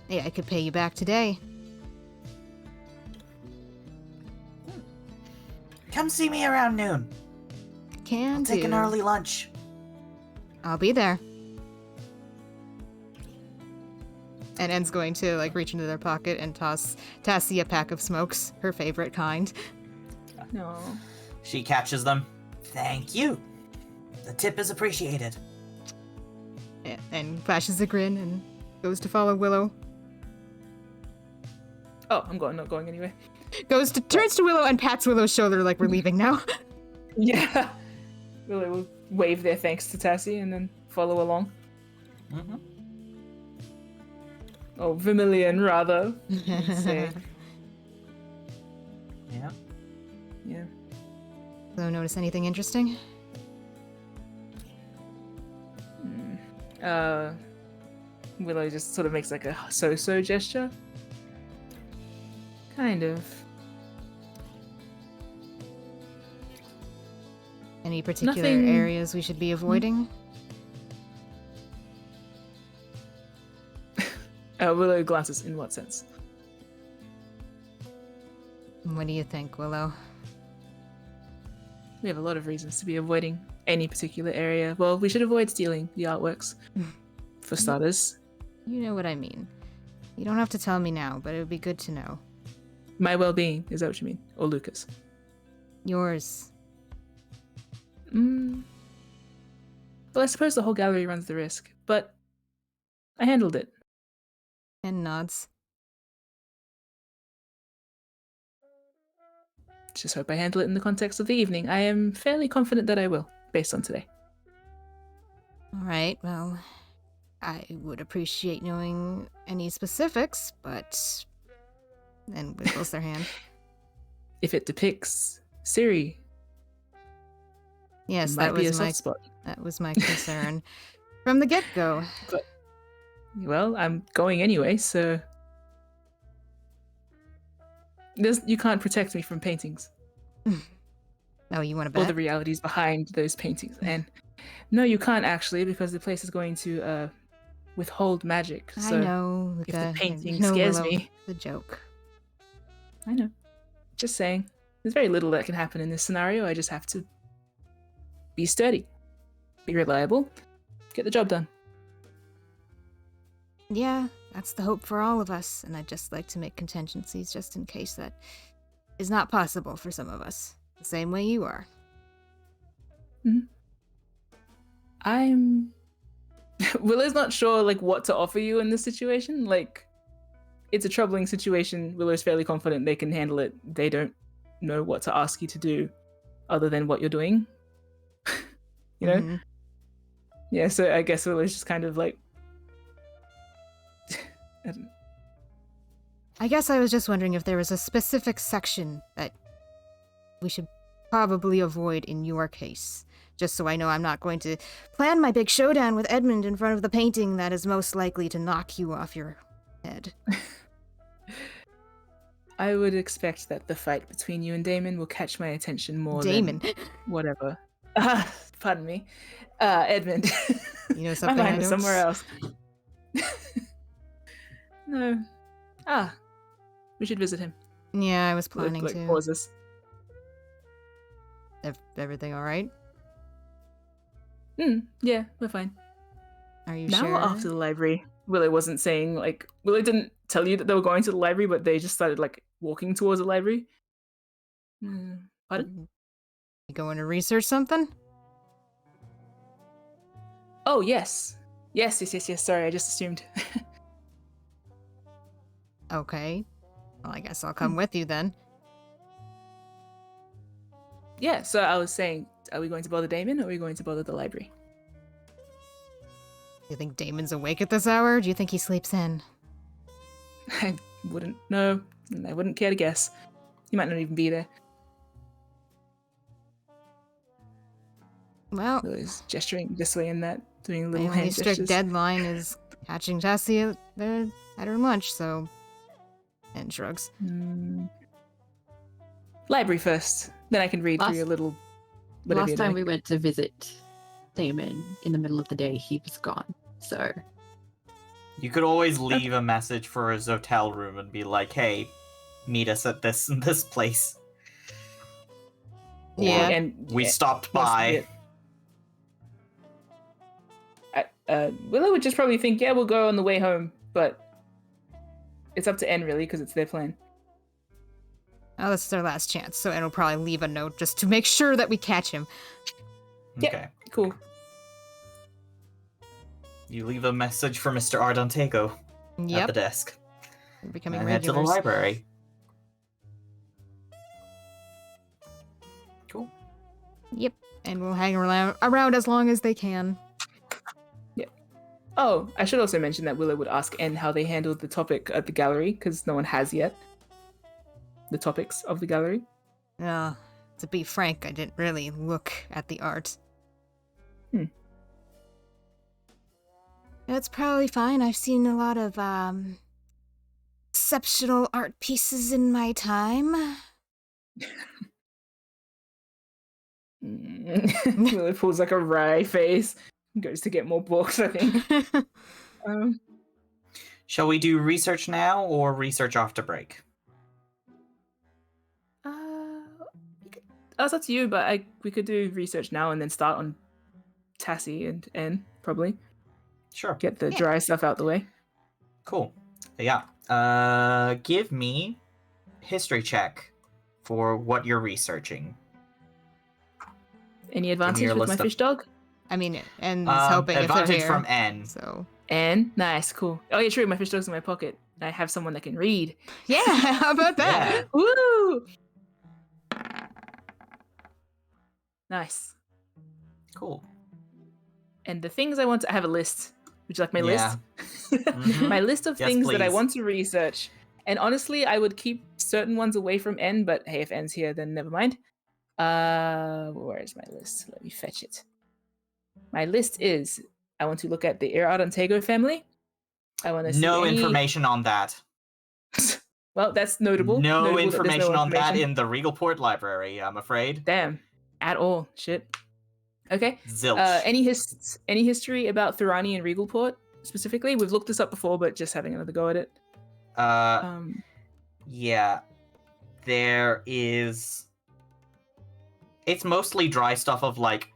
Yeah, I could pay you back today. Come see me around noon. Can I'll take do. an early lunch. I'll be there. And En's going to like reach into their pocket and toss Tassie a pack of smokes, her favorite kind. No. She catches them. Thank you. The tip is appreciated. And flashes a grin and goes to follow Willow. Oh, I'm not going anywhere. Turns to Willow and pats Willow's shoulder like we're leaving now. Yeah. Willow will wave their thanks to Tassie and then follow along. Mm-hmm. Oh, Vermilion, rather. Let's say. Yeah. Yeah. So notice anything interesting? Willow just sort of makes like a so-so gesture. Kind of. Any particular Nothing- areas we should be avoiding? Willow glances in what sense? What do you think, Willow? We have a lot of reasons to be avoiding any particular area. Well, we should avoid stealing the artworks, for starters. You know what I mean. You don't have to tell me now, but it would be good to know. My well-being, is that what you mean? Or Lucas? Yours. Well, I suppose the whole gallery runs the risk, but I handled it. And nods. Just hope I handle it in the context of the evening. I am fairly confident that I will, based on today. Alright, well, I would appreciate knowing any specifics, but... And wiggles their hand. If it depicts Ciri Yes, might that be a was soft my spot. that was my concern from the get-go. But well, I'm going anyway, so you can't protect me from paintings Oh, you want to or bet? the realities behind those paintings. And no, you can't actually, because the place is going to withhold magic. I So know, if the Luca. painting No, scares Willow, me, the joke. I know. Just saying. There's very little that can happen in this scenario. I just have to be sturdy, be reliable, get the job done. Yeah, that's the hope for all of us, and I'd just like to make contingencies just in case that is not possible for some of us. The same way you are. I'm Willow's not sure like what to offer you in this situation. Like, it's a troubling situation. Willow's fairly confident they can handle it. They don't know what to ask you to do other than what you're doing. You know? Mhm. Yeah, so I guess Willow's just kind of like I don't know. I guess I was just wondering if there was a specific section that we should probably avoid in your case. Just so I know I'm not going to plan my big showdown with Edmund in front of the painting that is most likely to knock you off your head. I would expect that the fight between you and Damon will catch my attention more Damon. than whatever. Pardon me. Edmund. You know My something I mind was don't? somewhere else. No. We should visit him. Yeah, I was Like, planning to. pauses. Everything all right? Yeah, we're fine. Are you Now sure? or after the library? Willow wasn't saying, like, Willow didn't tell you that they were going to the library, but they just started, like, walking towards the library. Pardon? You going to research something? Oh, yes. Yes. Sorry, I just assumed. Okay. Well, I guess I'll come with you then. Yeah, so I was saying, are we going to bother Damon or are we going to bother the library? Do you think Damon's awake at this hour? Or do you think he sleeps in? I wouldn't know. And I wouldn't care to guess. He might not even be there. Well, Willow's gesturing this way and that, doing my little only hand strict gestures. deadline is catching Jessie at her lunch, so... And shrugs. Library first. Then I can read through your little... whatever Last you're time doing. we went to visit Damon in the middle of the day, he was gone. So You could always leave a message for his hotel room and be like, "Hey, meet us at this place." Or, Yeah. And we stopped must by. Willow would just probably think, yeah, we'll go on the way home, but it's up to En really because it's their plan. Oh, this is our last chance, so Ed will probably leave a note just to make sure that we catch him. Yeah. Okay. Cool. You leave a message for Mr. Ardantego at the Yep, desk. we're becoming And head to the regulars. library. Cool. Yep, and we'll hang around as long as they can. Oh, I should also mention that Willow would ask En how they handled the topic at the gallery, because no one has yet. The topics of the gallery. To be frank, I didn't really look at the art. It's probably fine. I've seen a lot of, exceptional art pieces in my time. Willow pulls like a wry face. Goes to get more books, I think. Shall we do research now or research after break? That's up to you, but we could do research now and then start on Tassie and En, probably. Sure. Get the Yeah. dry stuff out the way. Cool. Yeah. Give me history check for what you're researching. Any advantage your with my list of- fish dog? I mean, and it's helping if they're Advantage here. from N. So En? Nice, cool. Oh yeah, true, my fish dog's in my pocket. I have someone that can read. yeah, how about that? Yeah. Woo! Nice. Cool. And the things I want to... I have a list. Would you like my Yeah. list? Mhm. My list of Yes, things that I please. want to research. And honestly, I would keep certain ones away from En, but hey, if En's here, then never mind. Where is my list? Let me fetch it. My list is: I want to look at the Ardantego family. I want to see No any... information on that. Well, that's notable. No Notable that there's information no on that information. in the Regalport library, I'm afraid. Damn, at all. Shit. Okay. Zilch. Any history about Thurani and Regalport specifically? We've looked this up before, but just having another go at it. Yeah. There is... It's mostly dry stuff of, like,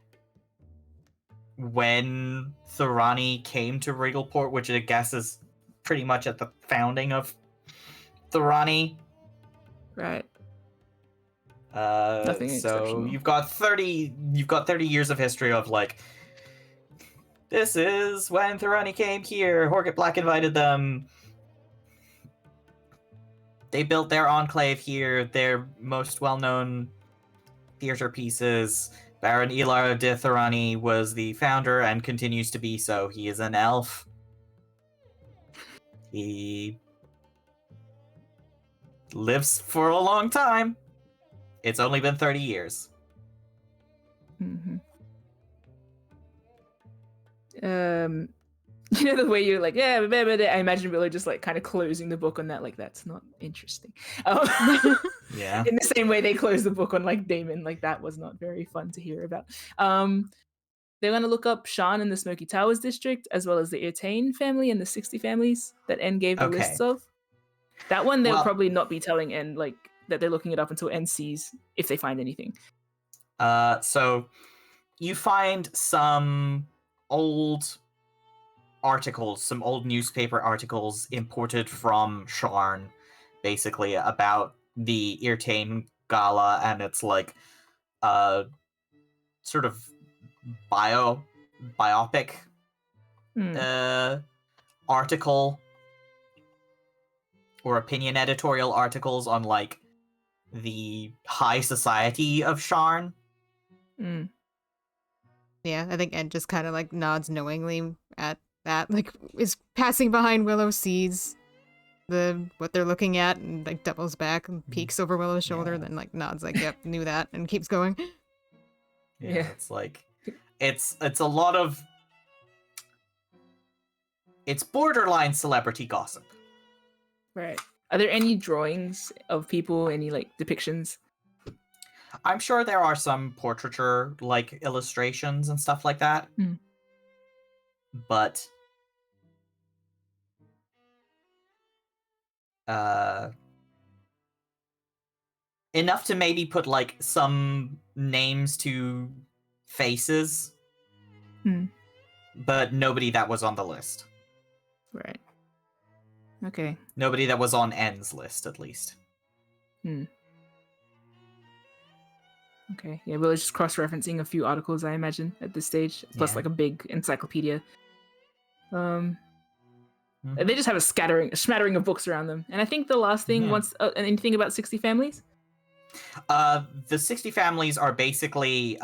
when Thurani came to Regalport, which I guess is pretty much at the founding of Thurani. Right. Nothing So exceptional. you've got 30 years of history of, like, this is when Thurani came here, Horget Black invited them. They built their enclave here, their most well-known theater pieces. Baron Ilar de Thurani was the founder and continues to be so. He is an elf. He lives for a long time. It's only been 30 years. Mm-hmm. You know the way you're like, yeah, I imagine really just like kind of closing the book on that, like that's not interesting. Yeah. In the same way they closed the book on like Damon, like that was not very fun to hear about. They're going to look up Shan in the Smoky Towers district, as well as the Irtane family and the 60 families that N gave the lists of. That one they'll probably not be telling N like that they're looking it up until N sees if they find anything. So you find some old articles, some old newspaper articles imported from Sharn, basically about the Irtane Gala, and it's like a sort of biopic article or opinion editorial articles on like the high society of Sharn. Yeah, I think Ed just kind of like nods knowingly at that, like is passing behind Willow, sees what they're looking at, and like doubles back and peeks over Willow's shoulder, then like nods like, yep, knew that, and keeps going. Yeah, it's like it's a lot of it's borderline celebrity gossip. Right. Are there any drawings of people, any like depictions? I'm sure there are some portraiture like illustrations and stuff like that. But enough to maybe put like some names to faces, but nobody that was on the list. Right. Okay. Nobody that was on N's list, at least. Okay. Yeah, we're just cross-referencing a few articles, I imagine, at this stage, plus like a big encyclopedia. They just have a smattering of books around them. And I think the last thing, anything about 60 families? The 60 families are basically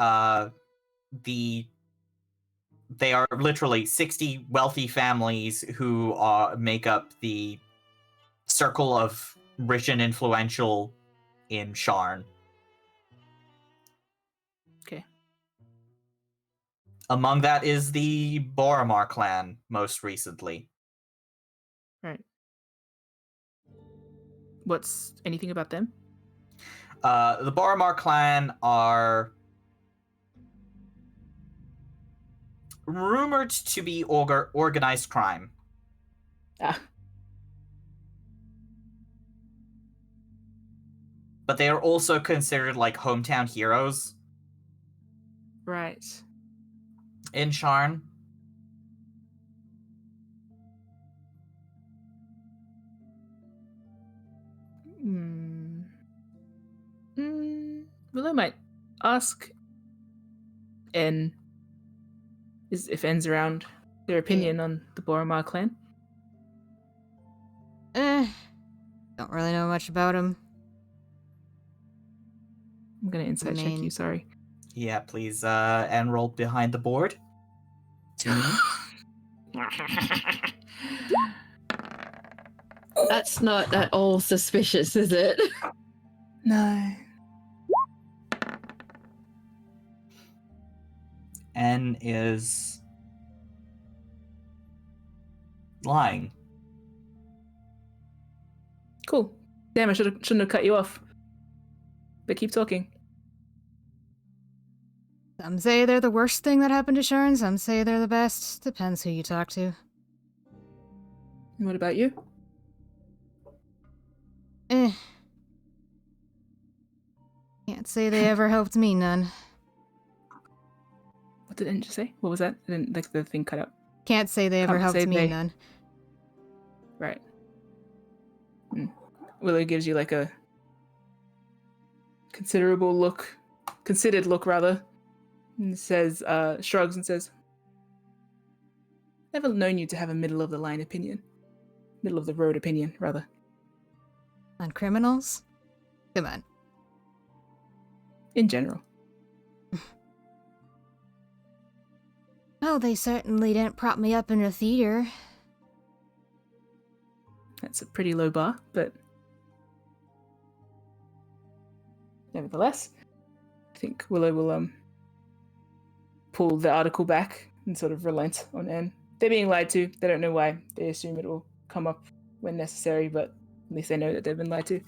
they are literally 60 wealthy families who make up the circle of rich and influential in Sharn. Okay. Among that is the Boromar clan, most recently. Right. What's anything about them? The Boromar clan are rumored to be organized crime. But they are also considered like hometown heroes. Right. In Sharn. Well, I might ask N if N's around their opinion on the Boromar clan. Don't really know much about him. I'm gonna insight check you, sorry. Yeah, please enroll behind the board. That's not at all suspicious, is it? No. is lying. Cool. Damn, I shouldn't have cut you off. But keep talking. Some say they're the worst thing that happened to Sharn, some say they're the best. Depends who you talk to. And what about you? Can't say they ever helped me none. What did Ninja say? What was that? I didn't, like, the thing cut out. Can't say they ever Can't helped say me they- none. Right. Willow gives you like a considered look, rather, and says, shrugs and says, "Never known you to have a middle of the road opinion, rather." On criminals? Come on. In general. Oh, they certainly didn't prop me up in a theater. That's a pretty low bar, but nevertheless, I think Willow will pull the article back and sort of relent on En. They're being lied to. They don't know why. They assume it will come up when necessary, but at least they know that they've been lied to.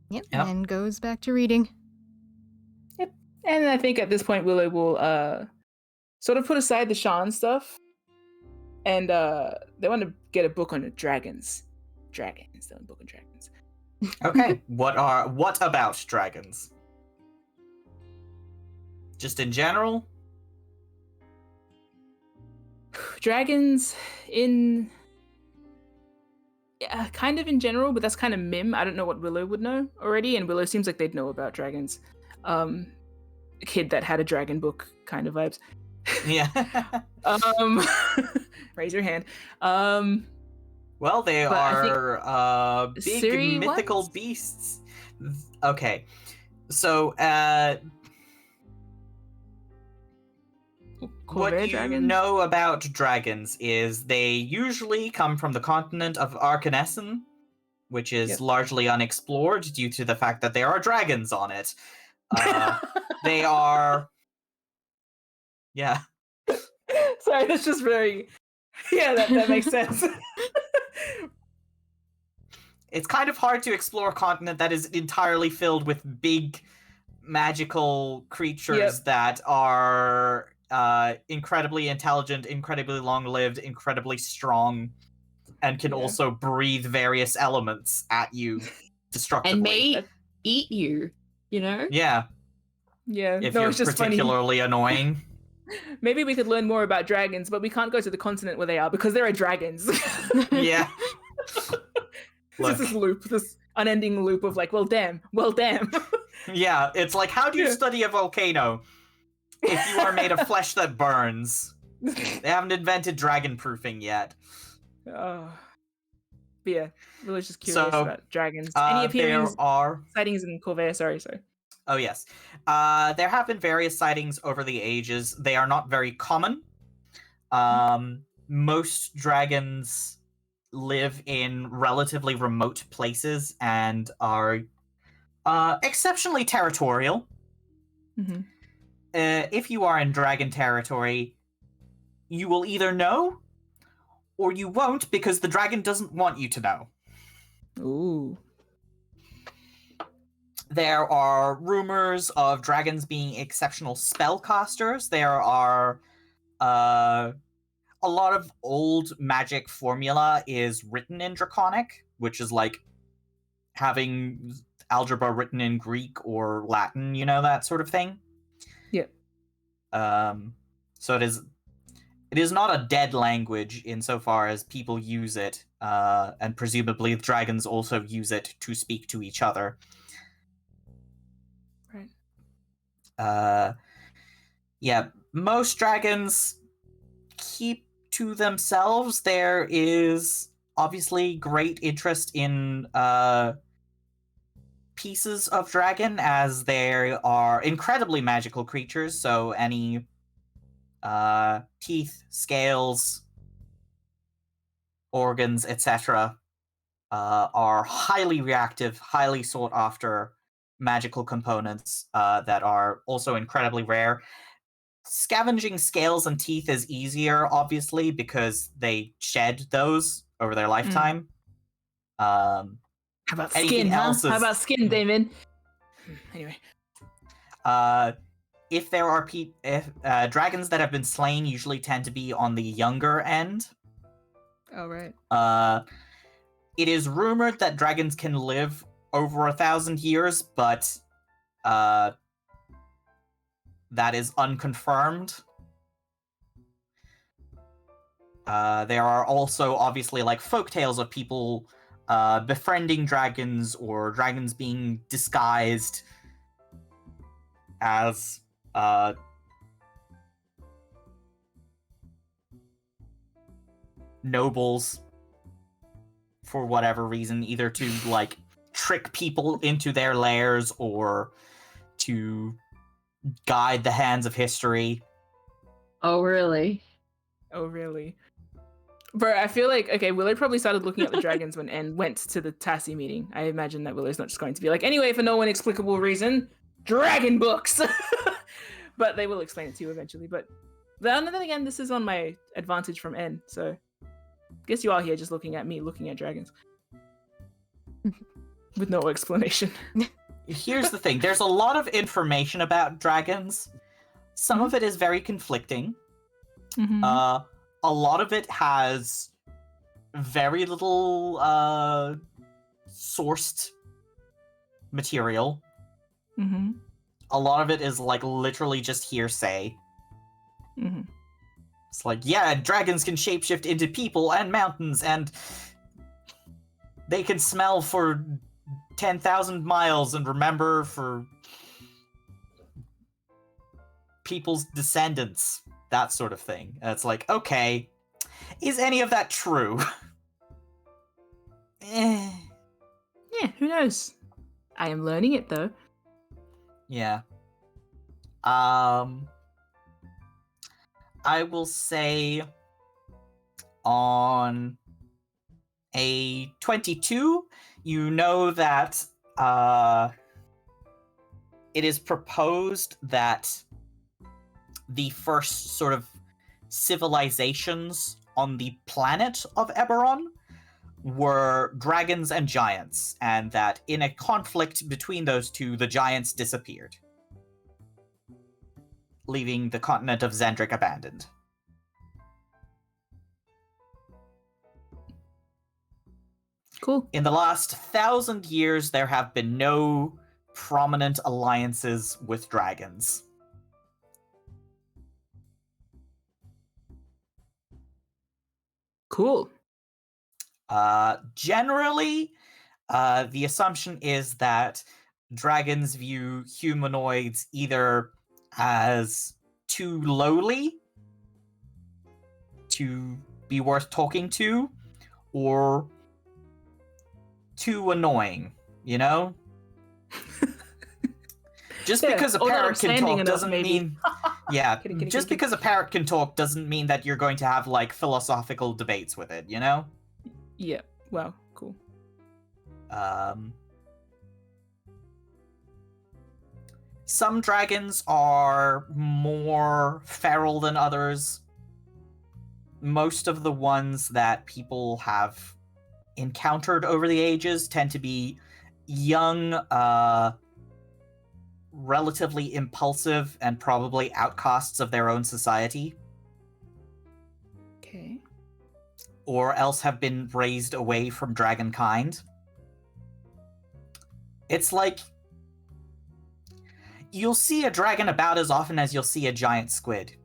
Yep, Yep. and goes back to reading. And I think at this point, Willow will sort of put aside the Shan stuff, and they want to get a book on dragons. They want a book on dragons. Okay, what about dragons? Just in general? Dragons in... Yeah, kind of in general, but that's kind of Mim. I don't know what Willow would know already, and Willow seems like they'd know about dragons. A kid that had a dragon book kind of vibes. Yeah. Raise your hand. Well, they But I think are big Siri mythical ones? beasts. Okay. So, what Corvair you dragons? know about dragons is they usually come from the continent of Arcanessen, which is Yep. largely unexplored due to the fact that there are dragons on it. They are... Yeah. Sorry, that's just very... Yeah, that makes sense. It's kind of hard to explore a continent that is entirely filled with big magical creatures that are incredibly intelligent, incredibly long-lived, incredibly strong, and can Yeah. also breathe various elements at you destructively. And may eat you, you know? Yeah, Yeah, if no, you're it's just funny. particularly annoying. Maybe we could learn more about dragons, but we can't go to the continent where they are because there are dragons. Yeah. It's just this loop, this unending loop of like, well, damn. Yeah, it's like, how do you Yeah. study a volcano if you are made of flesh that burns? They haven't invented dragon proofing yet. But yeah, really just curious So, about dragons. Any appearings, there are... sightings in Corvair? Sorry. Oh, yes. There have been various sightings over the ages. They are not very common. Most dragons live in relatively remote places and are exceptionally territorial. Mm-hmm. If you are in dragon territory, you will either know or you won't because the dragon doesn't want you to know. Ooh. There are rumors of dragons being exceptional spellcasters. There are a lot of old magic formula is written in Draconic, which is like having algebra written in Greek or Latin, you know, that sort of thing. Yep. So it is not a dead language insofar as people use it, and presumably the dragons also use it to speak to each other. Right. Yeah, most dragons keep to themselves. There is obviously great interest in pieces of dragon, as they are incredibly magical creatures, so any teeth, scales, organs, etc. Are highly reactive, highly sought after, magical components that are also incredibly rare. Scavenging scales and teeth is easier, obviously, because they shed those over their lifetime. How about Anything skin, huh? else How is- about skin, Damon? Anyway. If there are dragons that have been slain, usually tend to be on the younger end. Oh, right. It is rumored that dragons can live over 1,000 years, but that is unconfirmed. There are also obviously like folktales of people befriending dragons or dragons being disguised as nobles for whatever reason, either to like trick people into their lairs or to guide the hands of history. Oh, really? Oh, really? Bro, I feel like, okay, Willow probably started looking at the dragons when En went to the Tassie meeting. I imagine that Willow's not just going to be like, anyway, for no inexplicable reason, dragon books! But they will explain it to you eventually. But then again, this is on my advantage from En, so I guess you are here just looking at me looking at dragons. With no explanation. Here's the thing. There's a lot of information about dragons. Some of it is very conflicting. Mm-hmm. A lot of it has very little sourced material. Mm-hmm. A lot of it is like literally just hearsay. Mm-hmm. It's like, yeah, dragons can shapeshift into people and mountains, and they can smell for 10,000 miles and remember for people's descendants, that sort of thing. And it's like, okay, is any of that true? Yeah, who knows? I am learning it though. Yeah. I will say on a 22, you know that it is proposed that the first sort of civilizations on the planet of Eberron were dragons and giants, and that in a conflict between those two, the giants disappeared, leaving the continent of Zendrick abandoned. Cool. In the last 1,000 years, there have been no prominent alliances with dragons. Cool. Generally, the assumption is that dragons view humanoids either as too lowly to be worth talking to, or too annoying, you know? Just Yeah, because a or not parrot can upstanding talk enough, doesn't maybe. mean... Yeah, Kidding. just because a parrot can talk doesn't mean that you're going to have, like, philosophical debates with it, you know? Yeah. Wow. Cool. Some dragons are more feral than others. Most of the ones that people have encountered over the ages tend to be young, relatively impulsive, and probably outcasts of their own society, Okay. or else have been raised away from dragonkind. It's like you'll see a dragon about as often as you'll see a giant squid.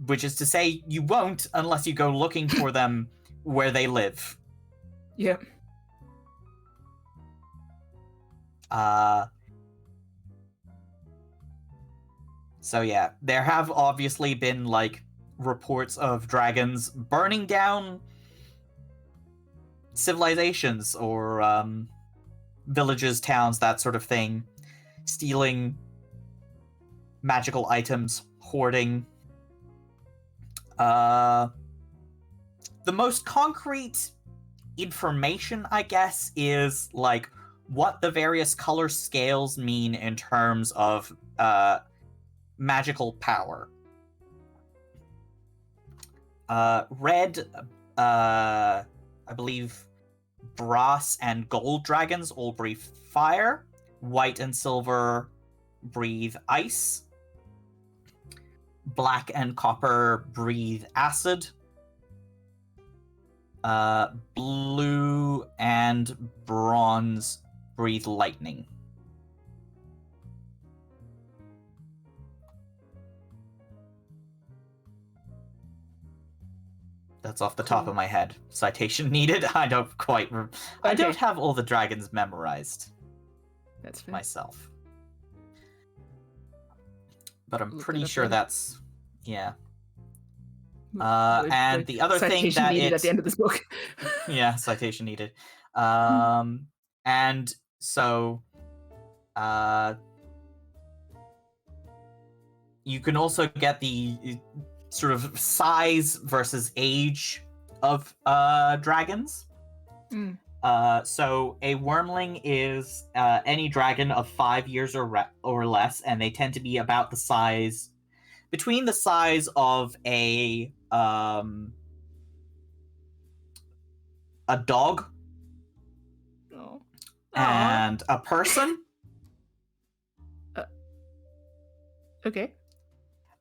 Which is to say, you won't unless you go looking for them where they live. Yep. So yeah, there have obviously been, like, reports of dragons burning down civilizations or villages, towns, that sort of thing, stealing magical items, hoarding. The most concrete information, I guess, is, like, what the various color scales mean in terms of magical power. Red, I believe, brass and gold dragons all breathe fire. White and silver breathe ice. Black and copper breathe acid. Blue and bronze breathe lightning. That's off the top of my head. Citation needed. I don't quite. I don't have all the dragons memorized. That's fair. Myself, but I'm Look pretty it up sure later. that's and the other thing Citation that needed it at the end of this book. yeah, citation needed. And so you can also get the sort of size versus age of dragons. So a wormling is any dragon of 5 years or less, and they tend to be about the size, between the size of a dog Oh. and a person. Okay.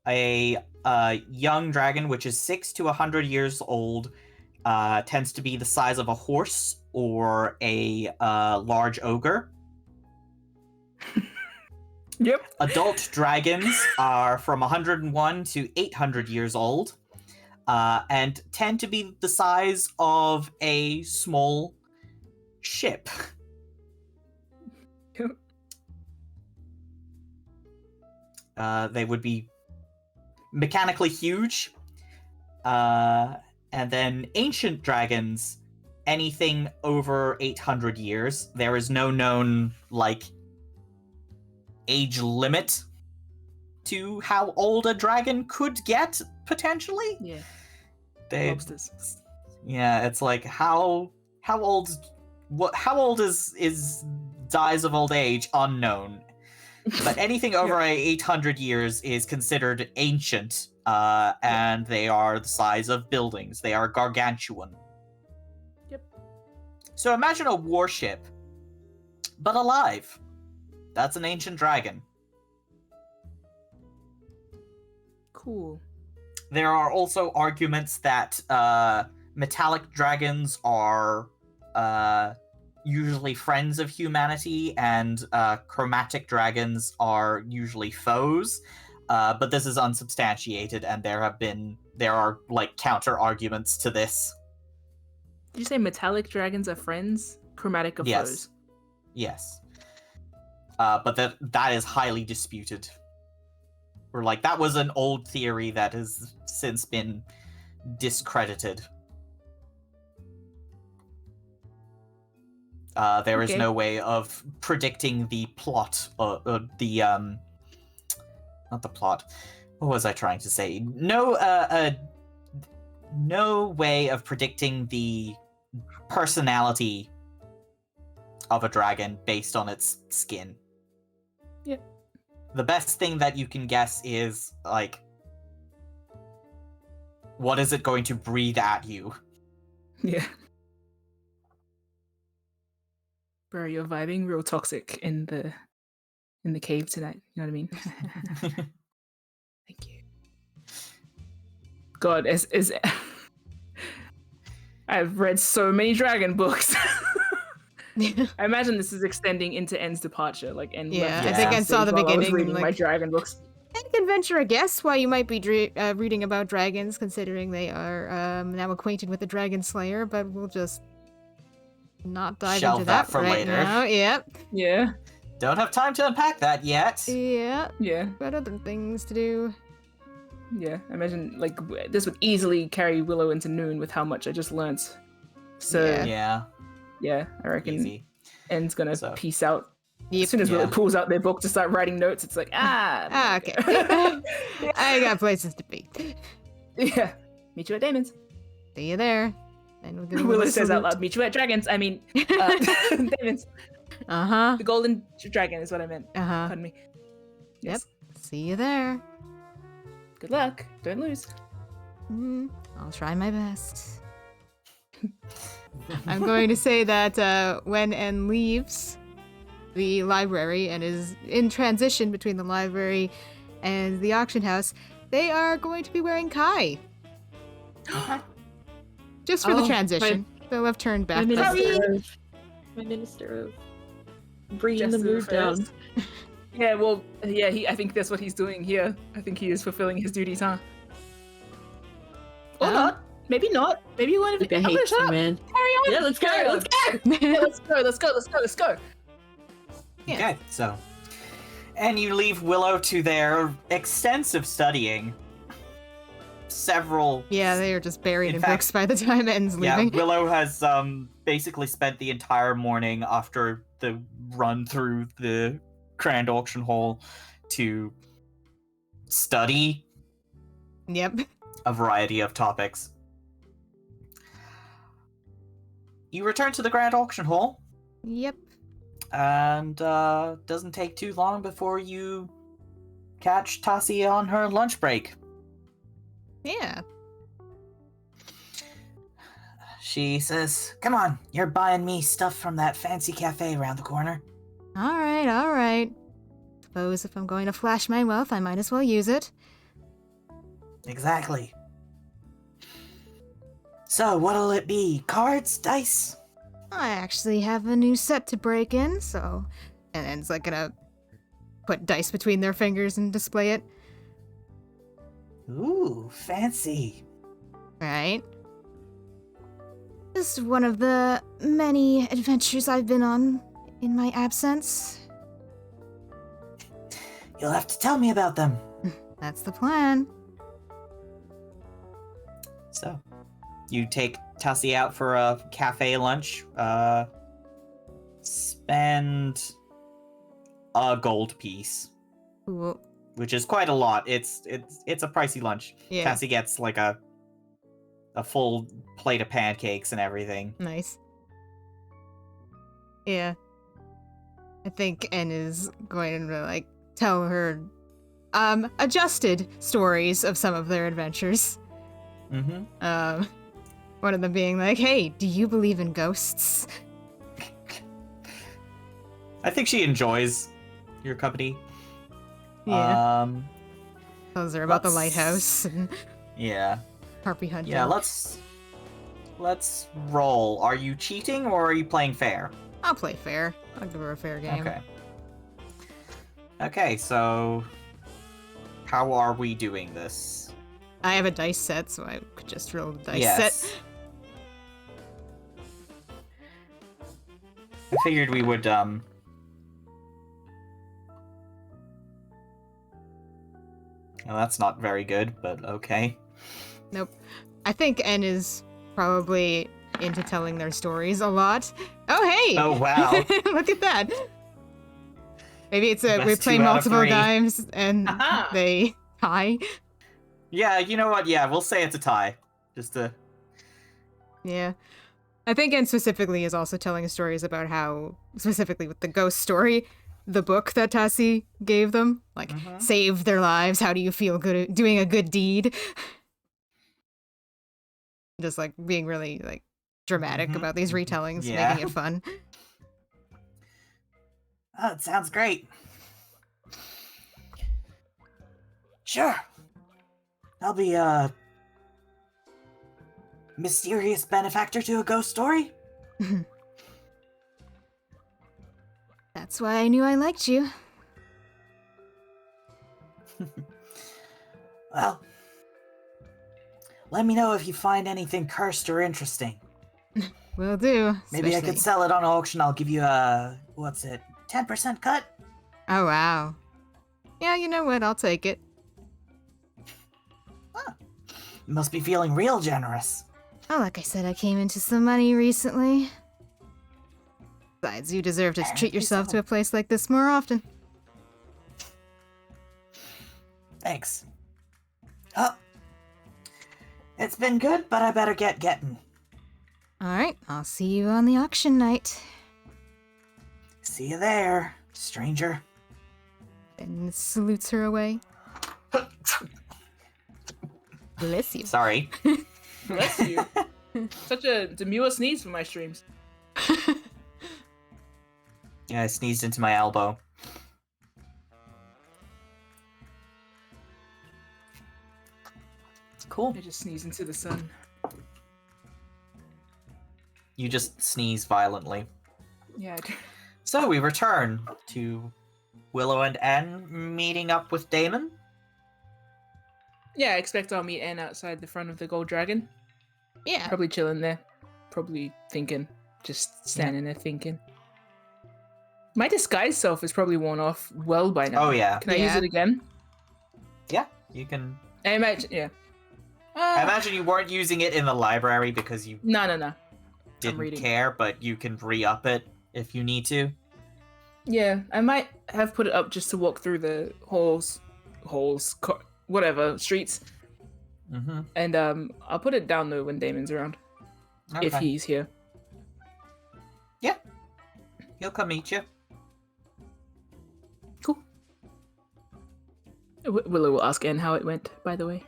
A young dragon, which is 6 to 100 years old, tends to be the size of a horse or a large ogre. Yep. Adult dragons are from 101 to 800 years old, and tend to be the size of a small ship. Yep. They would be mechanically huge. And then ancient dragons, anything over 800 years. There is no known, age limit to how old a dragon could get, potentially. Yeah. They, Lobsters. yeah, it's like how old is dies of old age, unknown. But anything over 800 years is considered ancient, and they are the size of buildings. They are gargantuan. Yep. So imagine a warship, but alive. That's an ancient dragon. Cool. There are also arguments that metallic dragons are usually friends of humanity, and chromatic dragons are usually foes. But this is unsubstantiated, and there are counter arguments to this. Did you say metallic dragons are friends? Chromatic are Yes. foes? Yes. But that is highly disputed. Or that was an old theory that has since been discredited. There is Okay. no way of predicting the plot, not the plot. What was I trying to say? No way of predicting the personality of a dragon based on its skin. Yep. The best thing that you can guess is, what is it going to breathe at you? Yeah. Bro, you're vibing real toxic in the cave tonight. You know what I mean? Thank you. God, is I've read so many dragon books. I imagine this is extending into En's departure. En Yeah, left I his think I house saw the while I was beginning, reading my dragon books. I can venture a guess why you might be reading about dragons, considering they are now acquainted with the Dragon Slayer, but we'll just not dive Shelve into that that for right later. now. Yep. Yeah. Don't have time to unpack that yet. Yeah. Yeah. Got other things to do. Yeah. I imagine this would easily carry Willow into noon with how much I just learnt. So Yeah. Yeah, I reckon easy. En's gonna So- peace out. Yep. As soon as Willow Yeah. pulls out their book to start writing notes, it's like, Okay. okay. I got places to be. Yeah. Meet you at Damon's. See you there. And we'll give Willow a says out salute. loud, meet you at Dragons. I mean, Damon's. Uh-huh. The golden dragon is what I meant. Uh-huh. Pardon me. Yep. Yes. See you there. Good luck. Don't lose. I'll try my best. I'm going to say that when En leaves the library and is in transition between the library and the auction house, they are going to be wearing Kai. Just for the Oh, transition. They'll have turned My back. my minister of bringing Just the mood down. Yeah, well, yeah, I think that's what he's doing here. I think he is fulfilling his duties, huh? Or not. Maybe not. Maybe you want to Like, I hate you, man. Carry on. Yeah, let's go. Carry on. Let's go. Yeah, let's go. Yeah. Okay, so. And you leave Willow to their extensive studying. Several. Yeah, they are just buried In in fact- books by the time En's Yeah, leaving. Willow has basically spent the entire morning after the run through the Grand Auction Hall to study Yep. a variety of topics. You return to the Grand Auction Hall, Yep. and doesn't take too long before you catch Tassie on her lunch break. Yeah. She says, "Come on, you're buying me stuff from that fancy cafe around the corner." All right. Suppose if I'm going to flash my wealth, I might as well use it. Exactly. So, what'll it be? Cards? Dice? I actually have a new set to break in, so... And En's like gonna put dice between their fingers and display it. Ooh, fancy. Right? Just one of the many adventures I've been on in my absence. You'll have to tell me about them. That's the plan. So, you take Tassie out for a cafe lunch. Spend a gold piece, Ooh, which is quite a lot. It's a pricey lunch. yeah, Tassie gets like a full plate of pancakes and everything. nice. Yeah. I think En is going to, like, tell her, adjusted stories of some of their adventures. Mm-hmm. One of them being like, hey, do you believe in ghosts? I think she enjoys your company. Yeah. Those are about the let's- lighthouse and Yeah. harpy hunting. Yeah, let's roll. Are you cheating or are you playing fair? I'll play fair. I'll give her a fair game. Okay. Okay, so how are we doing this? I have a dice set, so I could just roll the dice Yes. set. I figured we would Well, that's not very good, but okay. Nope. I think En is probably into telling their stories a lot. Oh, hey! Oh, wow. Look at that. Maybe it's we Best play 2 out of multiple 3. times and Aha! they tie. Yeah, you know what? Yeah, we'll say it's a tie. Just to... Yeah. I think En specifically is also telling stories about how, specifically with the ghost story, the book that Tassie gave them, like, saved their lives. How do you feel good doing a good deed? Just, like, being really, like, dramatic about these retellings, Yeah. making it fun. Oh, it sounds great. Sure. I'll be a mysterious benefactor to a ghost story. That's why I knew I liked you. Well, let me know if you find anything cursed or interesting. Will do. Maybe I could especially- sell it on auction. I'll give you a, 10% cut? Oh, wow. Yeah, you know what? I'll take it. You must be feeling real generous. Oh, like I said, I came into some money recently. Besides, you deserve to treat Apparently yourself so. to a place like this more often. Thanks. Oh, it's been good, but I better get getting. Alright, I'll see you on the auction night. See See you there, stranger. And salutes her away. Bless you. Sorry. Bless you. Such a demure sneeze for my streams. Yeah, I sneezed into my elbow. Cool. I just sneeze into the sun. You just sneeze violently. Yeah. So we return to Willow and En meeting up with Damon. Yeah, I expect I'll meet Anne outside the front of the Gold Dragon. Yeah. Probably chilling there. Probably thinking. Just standing there thinking. My disguise self is probably worn off well by now. Oh yeah. Can I use Yeah. it again? Yeah, you can. I imagine, yeah. I imagine you weren't using it in the library because you No. didn't reading. care, but you can re-up it if you need to. Yeah, I might have put it up just to walk through the whatever, streets. Mm-hmm. And I'll put it down though when Damon's around. If he's here. He'll come meet you. Cool. Willow will ask Anne how it went, by the way.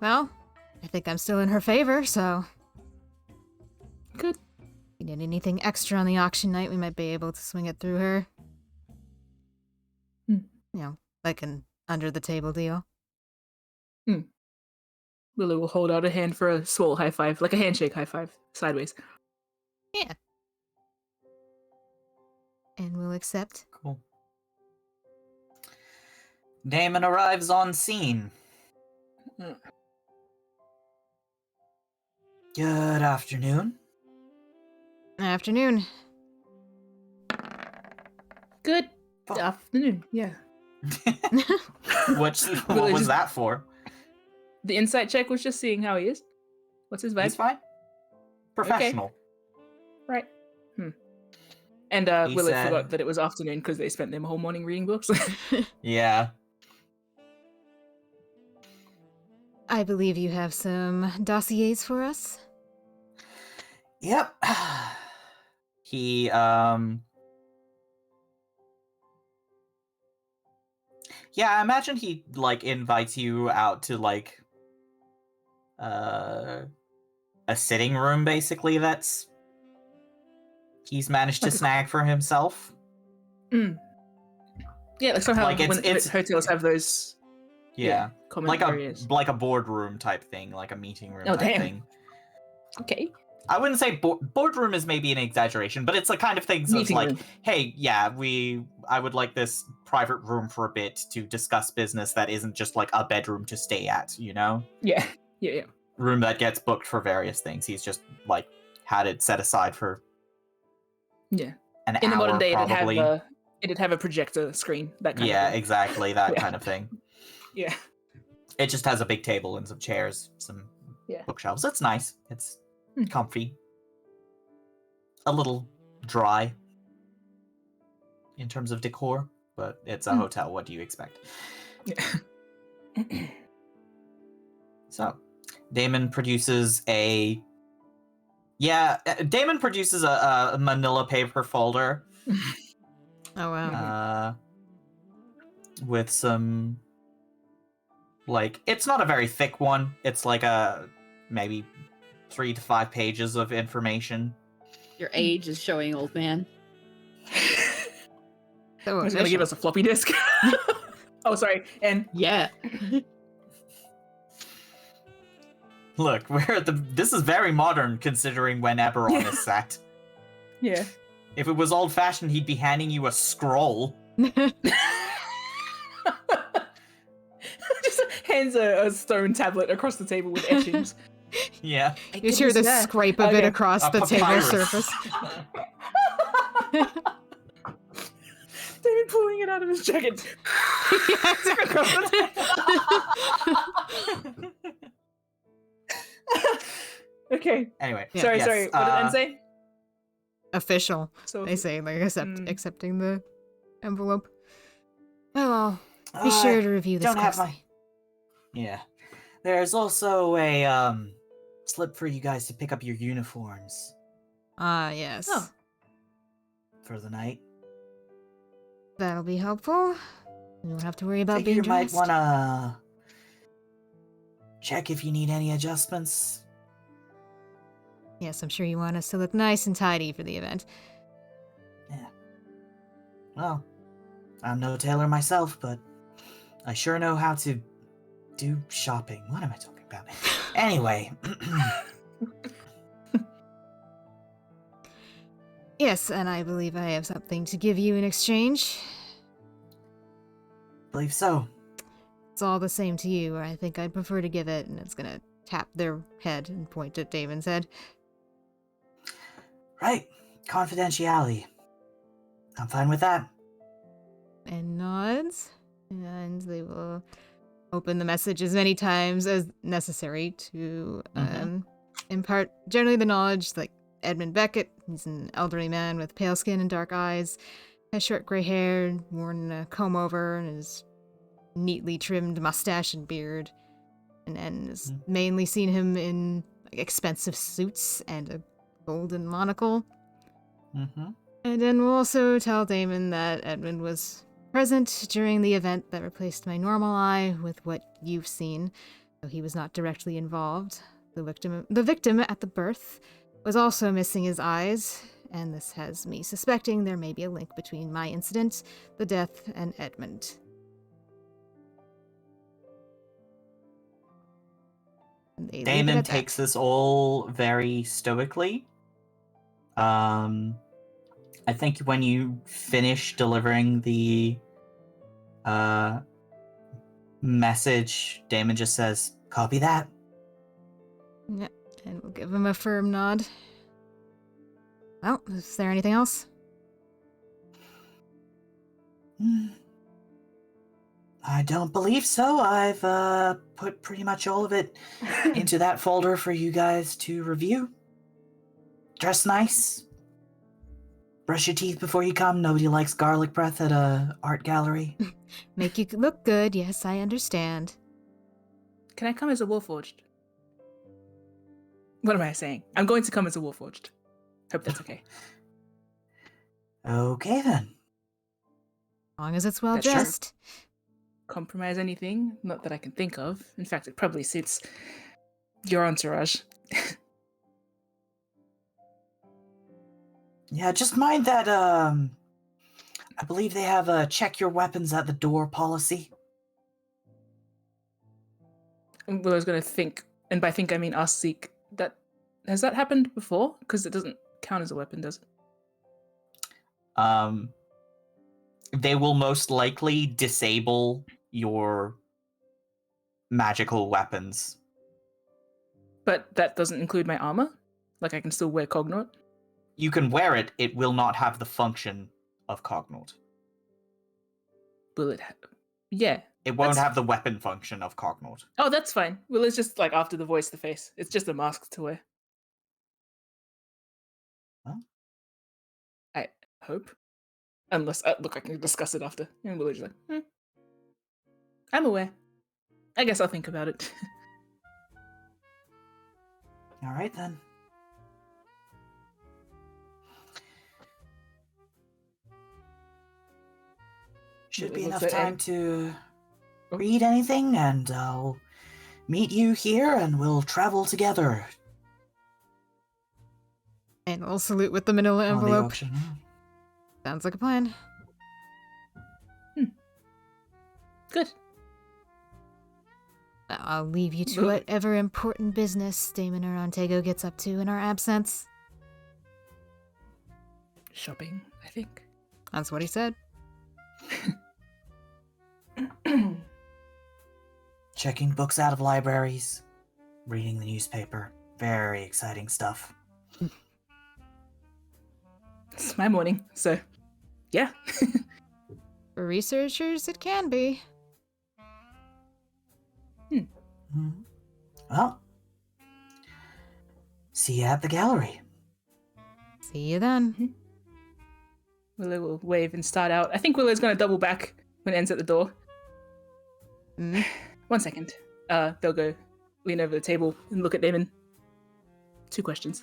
Well, I think I'm still in her favor, so Good. if you need anything extra on the auction night, we might be able to swing it through her. Hmm. You know, like an under the table deal. Willow will hold out a hand for a swole high five, like a handshake high five, sideways. Yeah. And we'll accept. Cool. Damon arrives on scene. Mm. Good afternoon. Afternoon. Good Fuck. afternoon. Yeah. what Really was just- that for? The insight check was just seeing how he is. What's his vibe? He's fine. Professional. Right. And He Willow said- forgot that it was afternoon because they spent their whole morning reading books. Yeah. I believe you have some dossiers for us. Yep. He Yeah, I imagine he like invites you out to like a sitting room basically that's he's managed to Like a- snag for himself. Yeah, like somehow Like, when it's- hotels have those Yeah. common Like areas. a boardroom type thing, like a meeting room Oh, type damn. thing. Okay. I wouldn't say boardroom is maybe an exaggeration, but it's the kind of things that's Meeting like, room. hey, yeah, I would like this private room for a bit to discuss business that isn't just like a bedroom to stay at, you know? Yeah. Yeah. Room that gets booked for various things. He's just like had it set aside for Yeah. an In the hour modern day, probably. it'd have a projector screen. That kind Yeah, of thing. exactly, that Yeah. kind of thing. Yeah. It just has a big table and some chairs, some Yeah. bookshelves. It's nice. It's Hmm. comfy. A little dry in terms of decor, but it's a Hmm. hotel. What do you expect? Yeah. So, Damon produces a manila paper folder Oh wow. with some like it's not a very thick one. It's like a maybe 3 to 5 pages of information. Your age is showing, old man. So He's gonna give official. us a floppy disk. Oh, sorry. And Yeah. Look, this is very modern considering when Eberron is sat. yeah. If it was old fashioned, he'd be handing you a scroll. Just hands a stone tablet across the table with etchings. Yeah. You hear the scrape of it Okay. across A the table papyrus. surface. David pulling it out of his jacket. Across the table. Okay. Anyway. Yeah. Sorry, yes, sorry. What did Anne say? Official. So They say like Mm. accepting the envelope. Well, I'll be sure to review this don't have closely. Yeah. There's also a slip for you guys to pick up your uniforms. Ah, yes. Oh. for the night. That'll be helpful. We won't have to worry about Figure being you might dressed. wanna check if you need any adjustments. Yes, I'm sure you want us to look nice and tidy for the event. Well, I'm no tailor myself, but I sure know how to do shopping. What am I talking about? Anyway. Yes, and I believe I have something to give you in exchange. Believe so. It's all the same to you, or I think I'd prefer to give it, and it's gonna tap their head and point at Damon's head. Right. Confidentiality. I'm fine with that. And nods, and they will open the message as many times as necessary to impart generally the knowledge, like Edmund Beckett. He's an elderly man with pale skin and dark eyes, has short gray hair, worn a comb over, and his neatly trimmed mustache and beard. And has mainly seen him in expensive suits and a golden monocle. Mm-hmm. And then we'll also tell Damon that Edmund was present during the event that replaced my normal eye with what you've seen, though he was not directly involved. The victim at the birth was also missing his eyes, and this has me suspecting there may be a link between my incident, the death, and Edmund. And they leave it Damon at that. takes this all very stoically. I think when you finish delivering the message, Damon just says, "Copy that." Yeah, and we'll give him a firm nod. Well, is there anything else? I don't believe so. I've put pretty much all of it into that folder for you guys to review. Dress nice. Brush your teeth before you come. Nobody likes garlic breath at a art gallery. Make you look good, yes, I understand. Can I come as a Warforged? What am I saying? I'm going to come as a Warforged. Hope that's okay. Okay then. As long as it's well That's true. dressed. Compromise anything? Not that I can think of. In fact, it probably suits your entourage. Yeah, just mind that, I believe they have a check your weapons at the door policy. Willow's going to think, and by think I mean ask Zeke, has that happened before? Because it doesn't count as a weapon, does it? They will most likely disable your magical weapons. But that doesn't include my armor? Like I can still wear Cognaut? You can wear it, it will not have the function of Cognaut. Will it yeah. It won't That's- have the weapon function of Cognaut. Oh, that's fine. Willow's just like after the voice, the face. It's just a mask to wear. Huh? I hope. Unless, look, I can discuss it after. And Willow's like, I'm aware. I guess I'll think about it. All right then. Should be Looks enough like time to read anything, and I'll meet you here, and we'll travel together And we'll salute with the manila on the envelope. auction. Sounds like a plan. Good. I'll leave you to Well- whatever important business Damon or Ontego gets up to in our absence. Shopping, I think. That's what he said. Checking books out of libraries, reading the newspaper. Very exciting stuff. It's my morning, so yeah. For researchers, it can be. Mhm. Well, see you at the gallery. See you then. Willow will wave and start out. I think Willow's going to double back when it ends at the door. Mm. 1 second. They'll go lean over the table and look at Damon. 2 questions.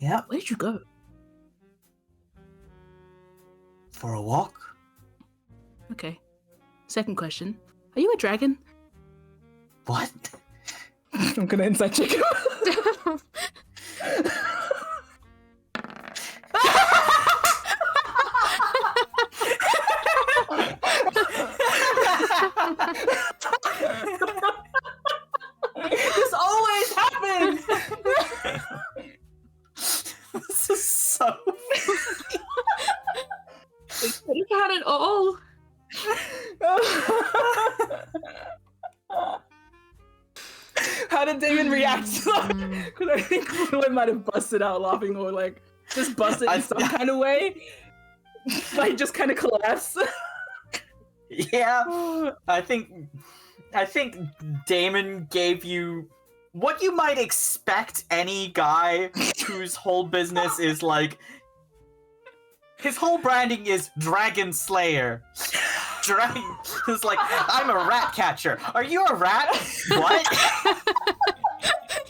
Yep. Where did you go? For a walk? Okay. Second question. Are you a dragon? What? I'm gonna inside check him. This always happens! This is so They could have had it all. How did Damon react to that? Because I think Willow might have busted out laughing or like just busted in some kind of way. Like just kind of collapsed. Yeah. I think Damon gave you what you might expect any guy whose whole business is like his whole branding is Dragon Slayer. Dragon is like, I'm a rat catcher. Are you a rat? What?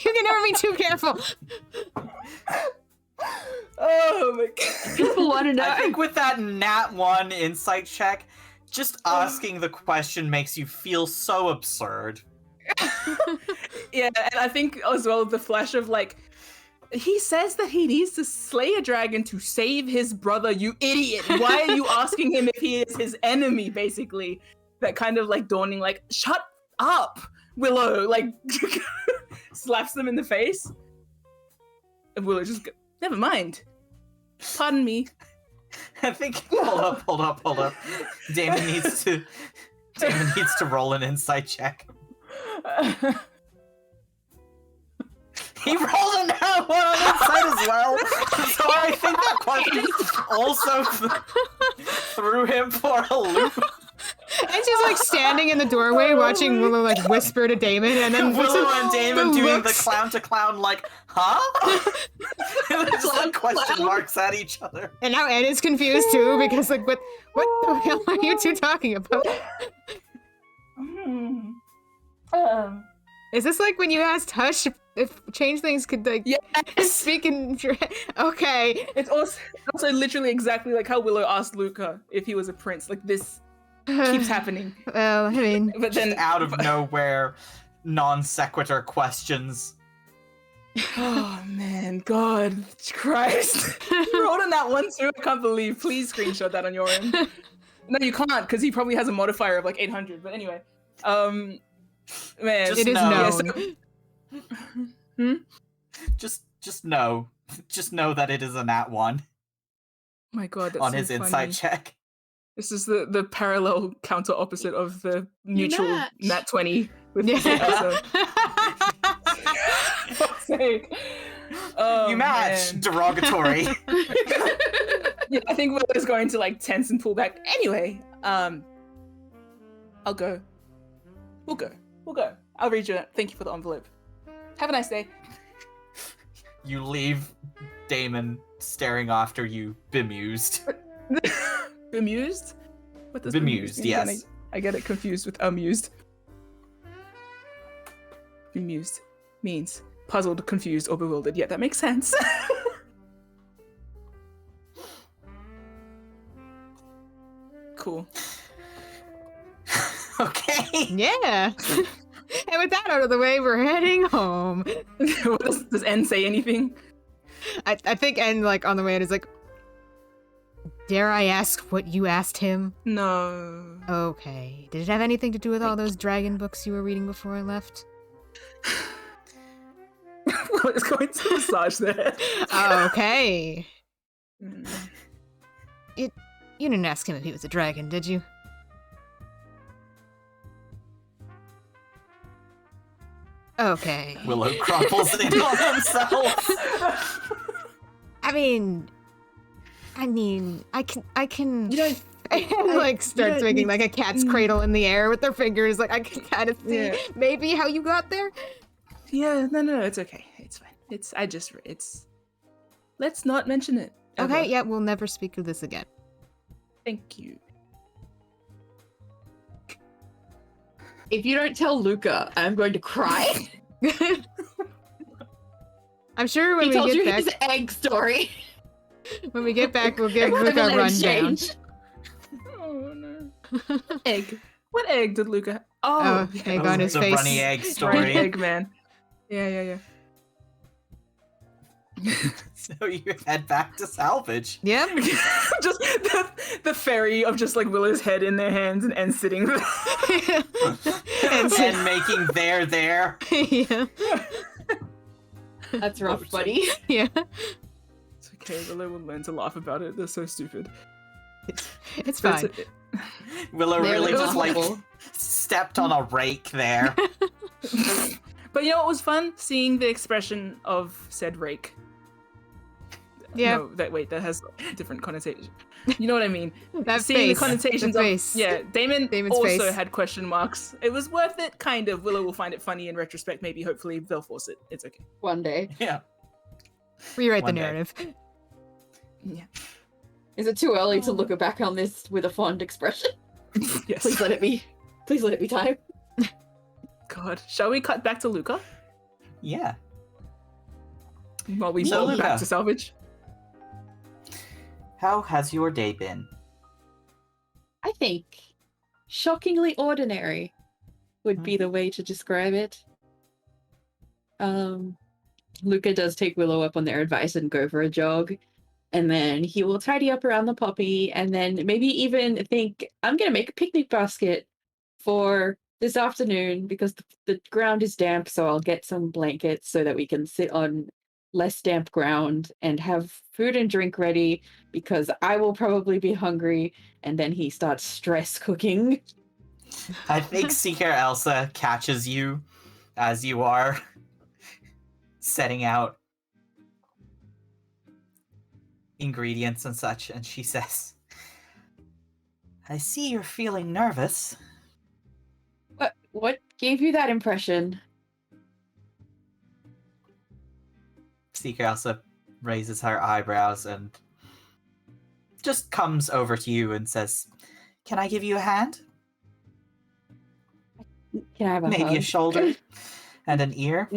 You can never be too careful. Oh my god. People want to know. I think with that nat 1 insight check, just asking the question makes you feel so absurd. Yeah, and I think as well the flash of like, he says that he needs to slay a dragon to save his brother, you idiot. Why are you asking him if he is his enemy, basically? That kind of like dawning, like, shut up, Willow, like, slaps them in the face. And Willow just go, never mind. Pardon me. I think, hold up. Damon needs to roll an insight check. He rolled a nat 1 on insight as well, so I think that question also threw him for a loop. And she's like standing in the doorway watching Willow like whisper to Damon, and then Willow and Damon doing the looks. clown to clown, like, huh? Just like question marks at each other. And now Ed is confused too because like what the hell are you two talking about? Is this like when you asked Hush if change things could like speak in okay. It's also literally exactly like how Willow asked Luca if he was a prince. Like this keeps happening. Well, I mean, But then Just out of nowhere, non sequitur questions. oh man, God Christ. You rolled on that one too, I can't believe. Please screenshot that on your end. No, you can't, because he probably has a modifier of like 800, but anyway. Man. Just it is know. known. Just know. Just know that it is a nat 1 My God, that's on so his funny. insight check. This is the parallel counter opposite of the neutral match. nat 20 with this episode. Fuck's sake. Oh, You match! man. Derogatory. Yeah, I think Willow's going to like tense and pull back. Anyway, I'll go. We'll go. I'll read you it. Thank you for the envelope. Have a nice day. You leave Damon staring after you, bemused. Bemused? What does Bemused, mean? yes. I get it confused with amused. Bemused means puzzled, confused, or bewildered. Yeah, that makes sense. Cool. Okay. Yeah. And with that out of the way, we're heading home. Does N say anything? I think N like on the way is like, dare I ask what you asked him? No. Okay. Did it have anything to do with all those dragon books you were reading before I left? What is going to massage there? Okay. Mm. You didn't ask him if he was a dragon, did you? Okay. Willow crumples in on himself. I mean, I can. You don't. And like starts making like a cat's cradle in the air with their fingers. Like I can kind of see Yeah. maybe how you got there. Yeah, no, it's okay. It's fine. Let's not mention it. Ever. Okay, yeah, we'll never speak of this again. Thank you. If you don't tell Luca, I'm going to cry. I'm sure when He we told get you back, his egg story. when we get back, we'll give We're Luca gonna a let him rundown. change. Egg. What egg did Luca? Oh, yeah, egg Oh, on his the face. runny egg Runny story. egg man. Yeah. So you head back to salvage. Yep. Just the fairy of just like Willow's head in their hands and sitting there. And making there. Yeah. That's rough, buddy. Yeah. It's okay, Willow will learn to laugh about it. They're so stupid. It's But fine. Willow They're really just like laughable. stepped on a rake there. But you know what was fun? Seeing the expression of said rake. Yeah. No, that has different connotations. You know what I mean? That Seeing face. the connotations The of face. yeah, Damon's also face. had question marks. It was worth it, kind of. Willow will find it funny in retrospect. Maybe, hopefully, they'll force it. It's okay. One day. Yeah. Rewrite the One day. narrative. Yeah. Is it too early to look back on this with a fond expression? Yes. Please let it be. Please let it be time. God, shall we cut back to Luca Yeah. while we So, go back Luca. to salvage? How has your day been? I think shockingly ordinary would be the way to describe it. Luca does take Willow up on their advice and go for a jog. And then he will tidy up around the puppy and then maybe even think, I'm going to make a picnic basket for this afternoon because the ground is damp. So I'll get some blankets so that we can sit on less damp ground and have food and drink ready because I will probably be hungry. And then he starts stress cooking. I think Seeker Elsa catches you as you are setting out ingredients and such, and she says, I see you're feeling nervous. What gave you that impression? Seeker Elsa raises her eyebrows and just comes over to you and says, Can I give you a hand? Can I have a Maybe hug? a shoulder and an ear?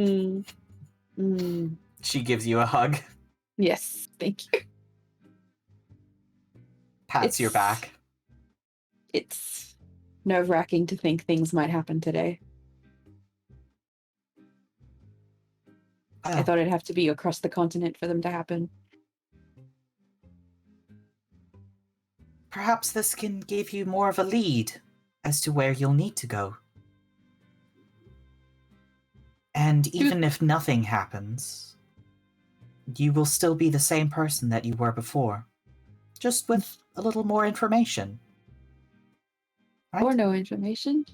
She gives you a hug, Yes, thank you. pats your back. It's nerve-wracking to think things might happen today. I Oh, thought it'd have to be across the continent for them to happen. perhaps this can give you more of a lead as to where you'll need to go. And even if nothing happens, you will still be the same person that you were before, just with a little more information. Right? Or no information.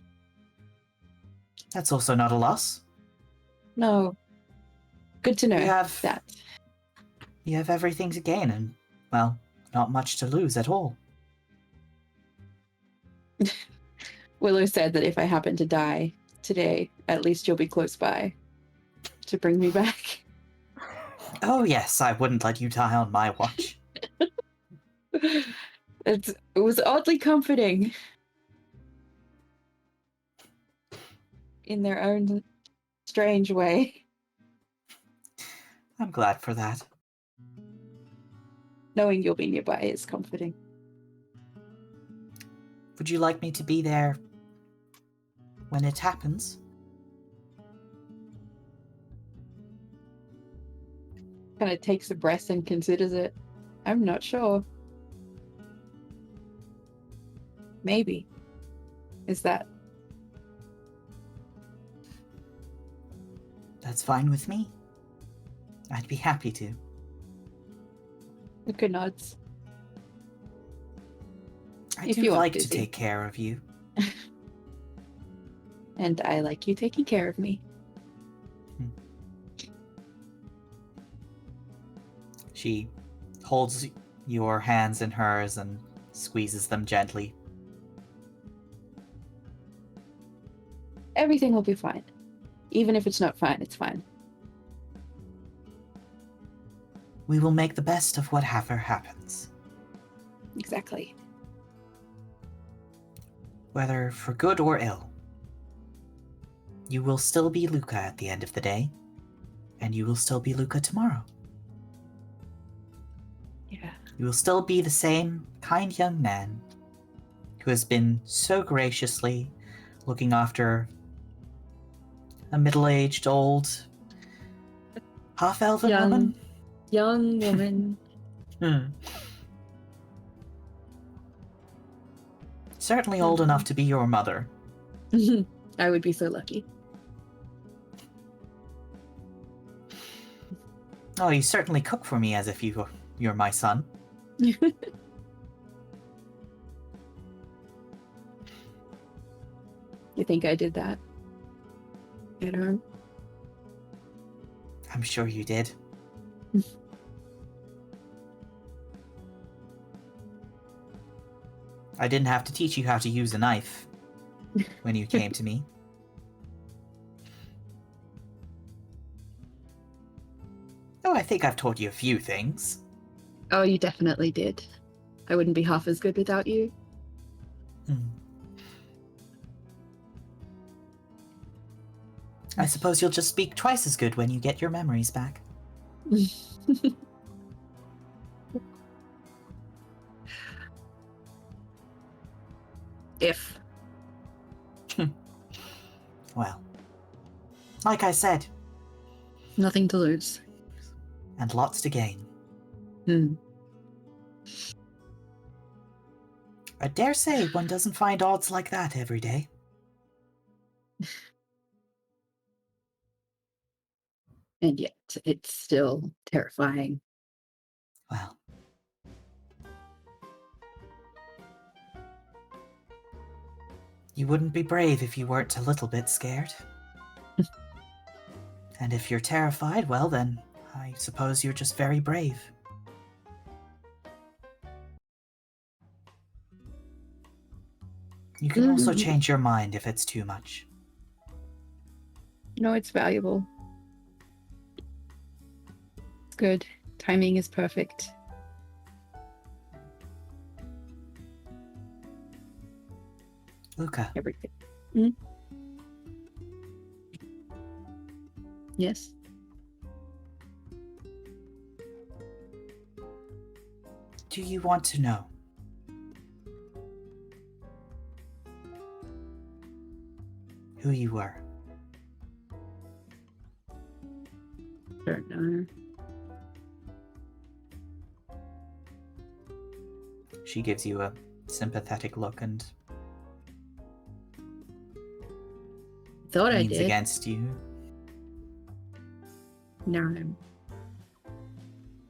That's also not a loss. No. Good to know You have that. You have everything to gain and, well, not much to lose at all. Willow said that if I happen to die today, at least you'll be close by to bring me back. Oh yes, I wouldn't let you die on my watch. It was oddly comforting. In their own strange way. I'm glad for that. Knowing you'll be nearby is comforting. Would you like me to be there when it happens? Kind of takes a breath and considers it. I'm not sure. Maybe. Is that? That's fine with me. I'd be happy to. Luca nods. I If do you are like to busy. take care of you. And I like you taking care of me. She holds your hands in hers and squeezes them gently. Everything will be fine. Even if it's not fine, it's fine. We will make the best of whatever happens. Exactly. Whether for good or ill. You will still be Luca at the end of the day, and you will still be Luca tomorrow. Yeah. You will still be the same kind young man who has been so graciously looking after a middle-aged, old, half-elven woman? Young woman. Certainly old enough to be your mother. I would be so lucky. Oh, you certainly cook for me as if you're my son. You think I did that? I don't. I'm sure you did. I didn't have to teach you how to use a knife when you came to me. Oh, I think I've taught you a few things. Oh, you definitely did. I wouldn't be half as good without you. I suppose you'll just speak twice as good when you get your memories back. If. Well, like I said, Nothing to lose. and lots to gain. I dare say one doesn't find odds like that every day. And yet, it's still terrifying. Well, you wouldn't be brave if you weren't a little bit scared. And if you're terrified, well then, I suppose you're just very brave. You can also change your mind if it's too much. No, it's valuable. It's good. Timing is perfect. Luca, Everything. Yes. do you want to know? Who you were? Don't know. She gives you a sympathetic look and Thought I leans did. against you. Now I'm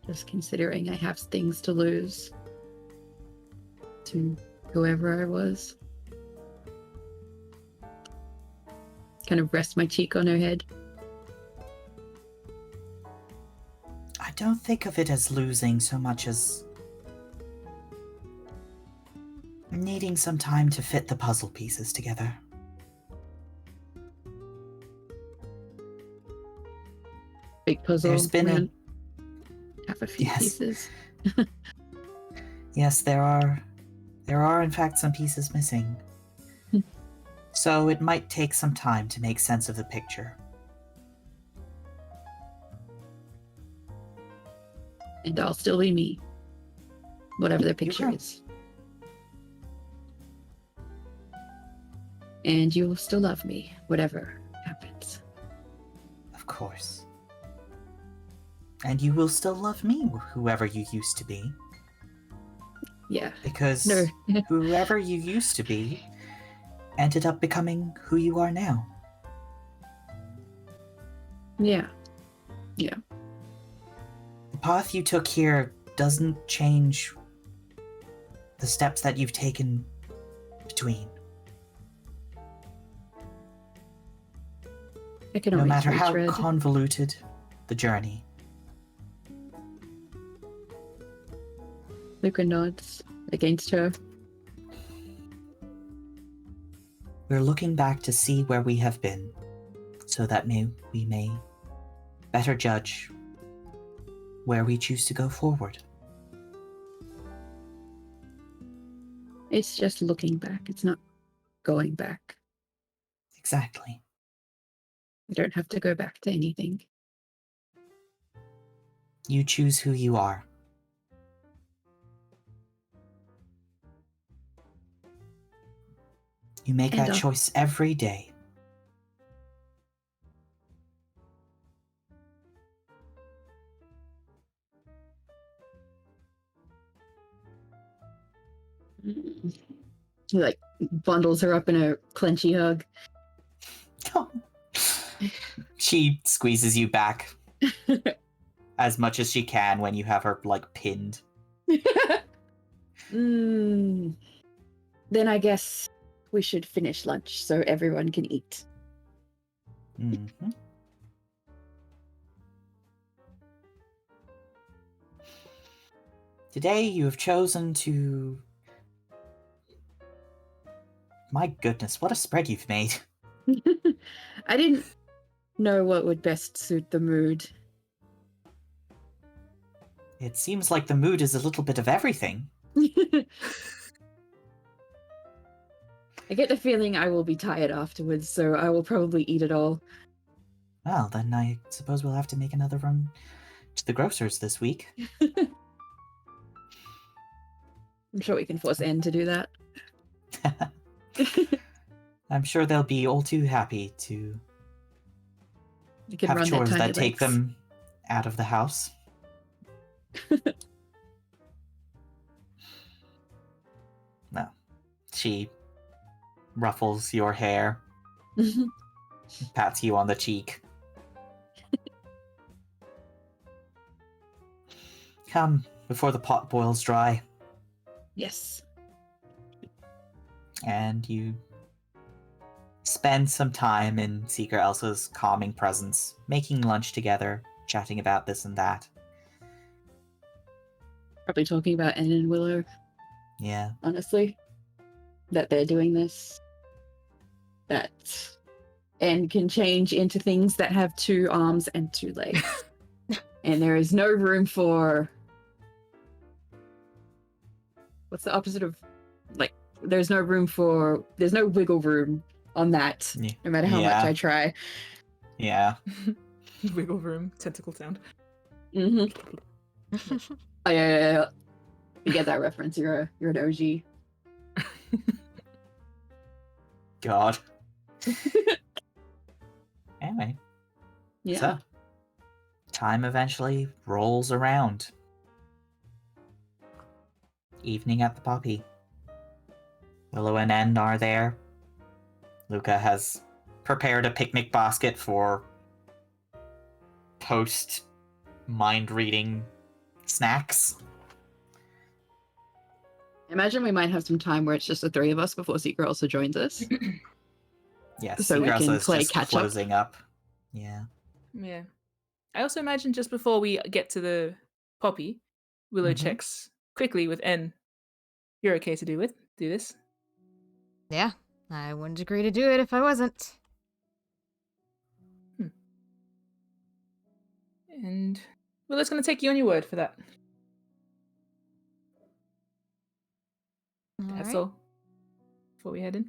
just considering I have things to lose to whoever I was. Kind of rest my cheek on her head. I don't think of it as losing so much as needing some time to fit the puzzle pieces together. Big puzzle. There's been around half a few Yes. pieces. Yes, there are in fact some pieces missing. So it might take some time to make sense of the picture. And I'll still be me. Whatever the picture will. is. And you will still love me, whatever happens. Of course. And you will still love me, whoever you used to be. Yeah. Because No. whoever you used to be ended up becoming who you are now. Yeah. The path you took here doesn't change the steps that you've taken between. I can No always matter how retread. convoluted the journey. Luca nods against her. We're looking back to see where we have been, so that we may better judge where we choose to go forward. It's just looking back. It's not going back. Exactly. I don't have to go back to anything. You choose who you are. You make And, that choice every day. He like bundles her up in a clenchy hug. She squeezes you back as much as she can when you have her, like, pinned. Then I guess we should finish lunch so everyone can eat. Mm-hmm. Today you have chosen to... My goodness, what a spread you've made. I didn't know what would best suit the mood. It seems like the mood is a little bit of everything. I get the feeling I will be tired afterwards, so I will probably eat it all. Well, then I suppose we'll have to make another run to the grocer's this week. I'm sure we can force En to do that. I'm sure they'll be all too happy to You can have run chores their tiny that take legs. them out of the house. No. She ruffles your hair, pats you on the cheek. Come, before the pot boils dry. Yes. And you spend some time in Seeker Elsa's calming presence, making lunch together, chatting about this and that. Probably talking about En and Willow, Yeah. honestly. That they're doing this. That En can change into things that have 2 arms and 2 legs. And there is no room for... What's the opposite of... Like, there's no wiggle room on that, no matter how much I try. Yeah. Wiggle room, tentacle sound. Mm-hmm. Oh, yeah. You get that reference, you're an OG. God. Anyway. Yeah. So, time eventually rolls around. Evening at the Poppy. Willow and En are there. Luca has prepared a picnic basket for post-mind-reading snacks. Imagine we might have some time where it's just the 3 of us before Seeker also joins us. Yes, So we Seeker can Elsa is play just catch up. closing up. Yeah. Yeah. I also imagine just before we get to the Poppy, Willow checks quickly with En. You're okay to do this? Yeah, I wouldn't agree to do it if I wasn't. And Willow's going to take you on your word for that. That's all. Before we head in.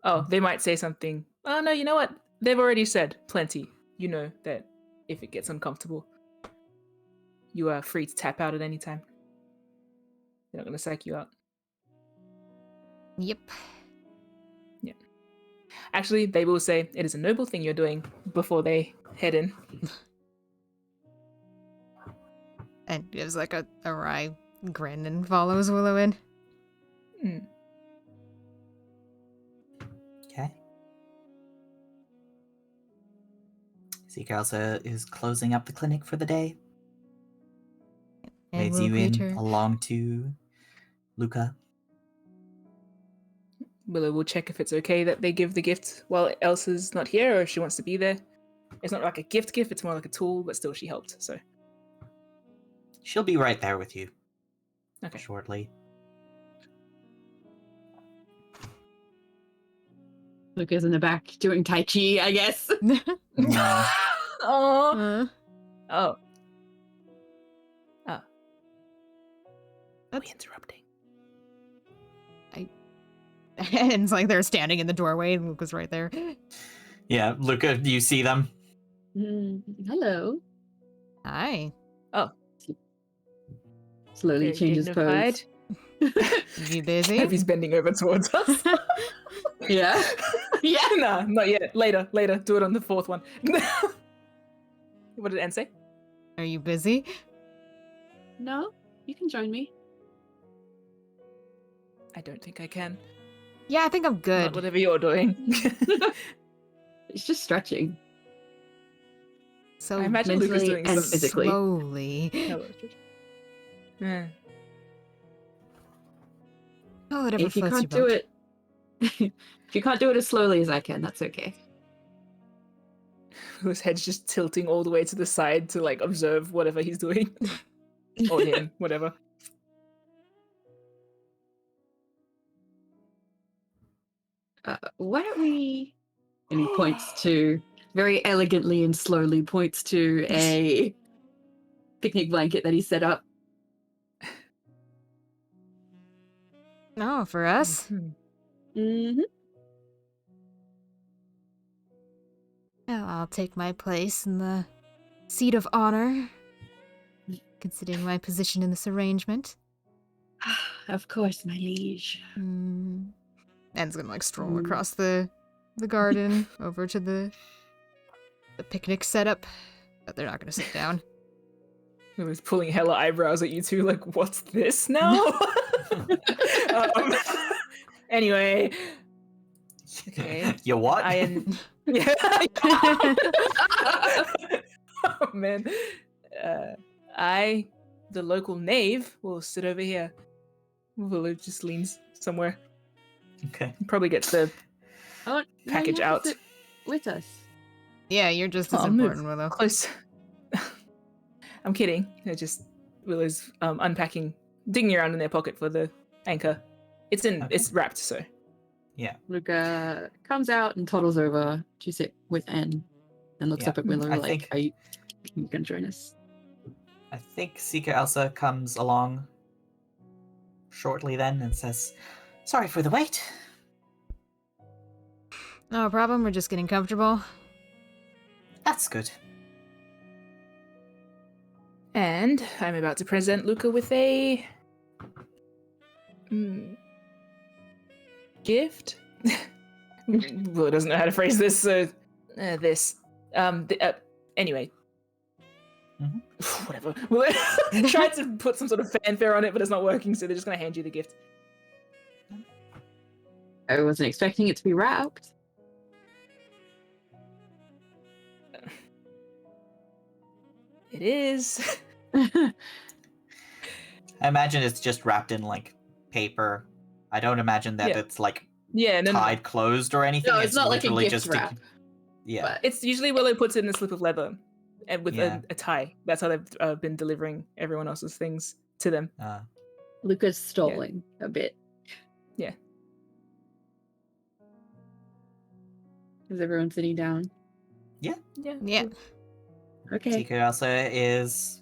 Oh, they might say something. Oh, no, you know what? They've already said plenty. You know that if it gets uncomfortable, you are free to tap out at any time. They're not going to psych you out. Yep. Yeah. Actually, they will say it is a noble thing you're doing before they head in. And gives like a wry grin and follows Willow in. Okay. Seeker Elsa is closing up the clinic for the day. And Leads we'll you greet in her. along to Luca. Willow will check if it's okay that they give the gift while Elsa's not here, or if she wants to be there. It's not like a gift, it's more like a tool, but still she helped, so. She'll be right there with you. Okay. Shortly. Luca's in the back doing Tai Chi, I guess. No. Oh. Oh. Are we interrupting? And it's like they're standing in the doorway and Luca's right there. Yeah, Luca, do you see them? Hello. Hi. Oh. Slowly Very changes dignified. pose. You busy? He's bending over towards us. Yeah. Yeah. No, not yet. Later. Do it on the fourth one. What did Anne say? Are you busy? No, you can join me. I don't think I can. Yeah, I think I'm Not good. whatever you're doing. It's just stretching. So I imagine Luke is mentally doing and some physically. slowly. Hello. Yeah. Oh, whatever If you floats can't your do boat. it, if you can't do it as slowly as I can, that's okay. Whose head's just tilting all the way to the side to like observe whatever he's doing. Or him, whatever. Why don't we? And he points to very elegantly and slowly points to a picnic blanket that he set up. No, for us? Mhm. Mm-hmm. Well, I'll take my place in the seat of honor, considering my position in this arrangement. Of course, my liege. Anne's gonna like stroll across the garden over to the picnic setup, but they're not gonna sit down. He was pulling hella eyebrows at you two, like, what's this now? Anyway. Okay. You what? Yeah. Oh man. The local knave, will sit over here. Willow just leans somewhere. Okay. Probably gets the Oh, no, package you have out. to sit with us. Yeah, you're just as I'll move important, Willow. close. I'm kidding. Willow's unpacking, digging around in their pocket for the anchor. It's wrapped, so. Luca comes out and toddles over to sit with Anne and looks Yeah. up at Willow I like, think- are you gonna join us? I think Seeker Elsa comes along shortly then and says, "Sorry for the wait." No problem, we're just getting comfortable. That's good. And I'm about to present Luca with a gift. Willow doesn't know how to phrase this, so anyway. Whatever. Willow tried to put some sort of fanfare on it, but it's not working, so they're just gonna hand you the gift. I wasn't expecting it to be wrapped. It is. I imagine it's just wrapped in like paper. I don't imagine that Yeah. it's like Yeah, no. tied closed or anything. No, it's not like a literally gift wrap. Yeah. But It's usually Willow puts it in a slip of leather, and with Yeah. a tie. That's how they've been delivering everyone else's things to them. Luca's stalling a bit. Yeah. Is everyone sitting down? Yeah. Yeah. Okay. Seeker Elsa is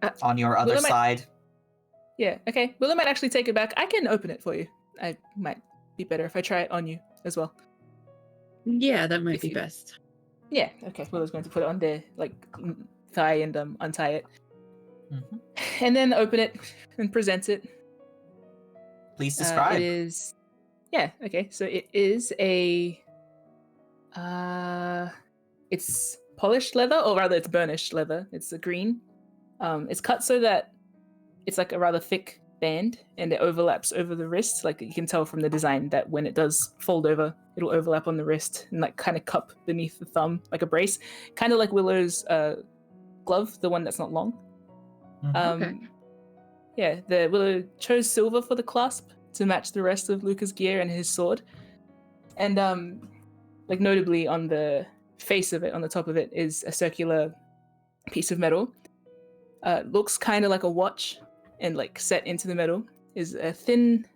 Uh, on your other Willow might- side. Yeah. Okay. Willow might actually take it back. I can open it for you. I might be better if I try it on you as well. Yeah, that might If be you- best. Yeah. Okay. Willow's going to put it on their thigh and untie it, Mhm. and then open it and present it. Please describe. It is. Yeah. Okay. So it is a. It's polished leather, or rather, it's burnished leather. It's a green. It's cut so that it's like a rather thick band, and it overlaps over the wrist. Like you can tell from the design that when it does fold over, it'll overlap on the wrist and like kind of cup beneath the thumb, like a brace, kind of like Willow's glove, the one that's not long. Mhm. Okay. Yeah, the Willow chose silver for the clasp to match the rest of Luca's gear and his sword. And like notably on the face of it, on the top of it, is a circular piece of metal. Looks kind of like a watch, and like set into the metal is a thin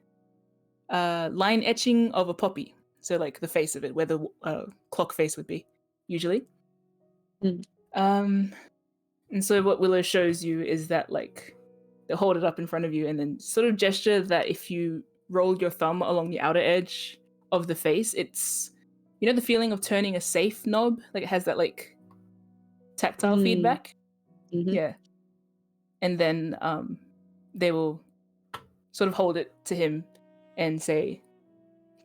line etching of a poppy. So like the face of it, where the clock face would be, usually. And so what Willow shows you is that like they hold it up in front of you and then sort of gesture that if you roll your thumb along the outer edge of the face, it's, you know, the feeling of turning a safe knob, like it has that like tactile feedback. Mhm. Yeah. And then they will sort of hold it to him and say,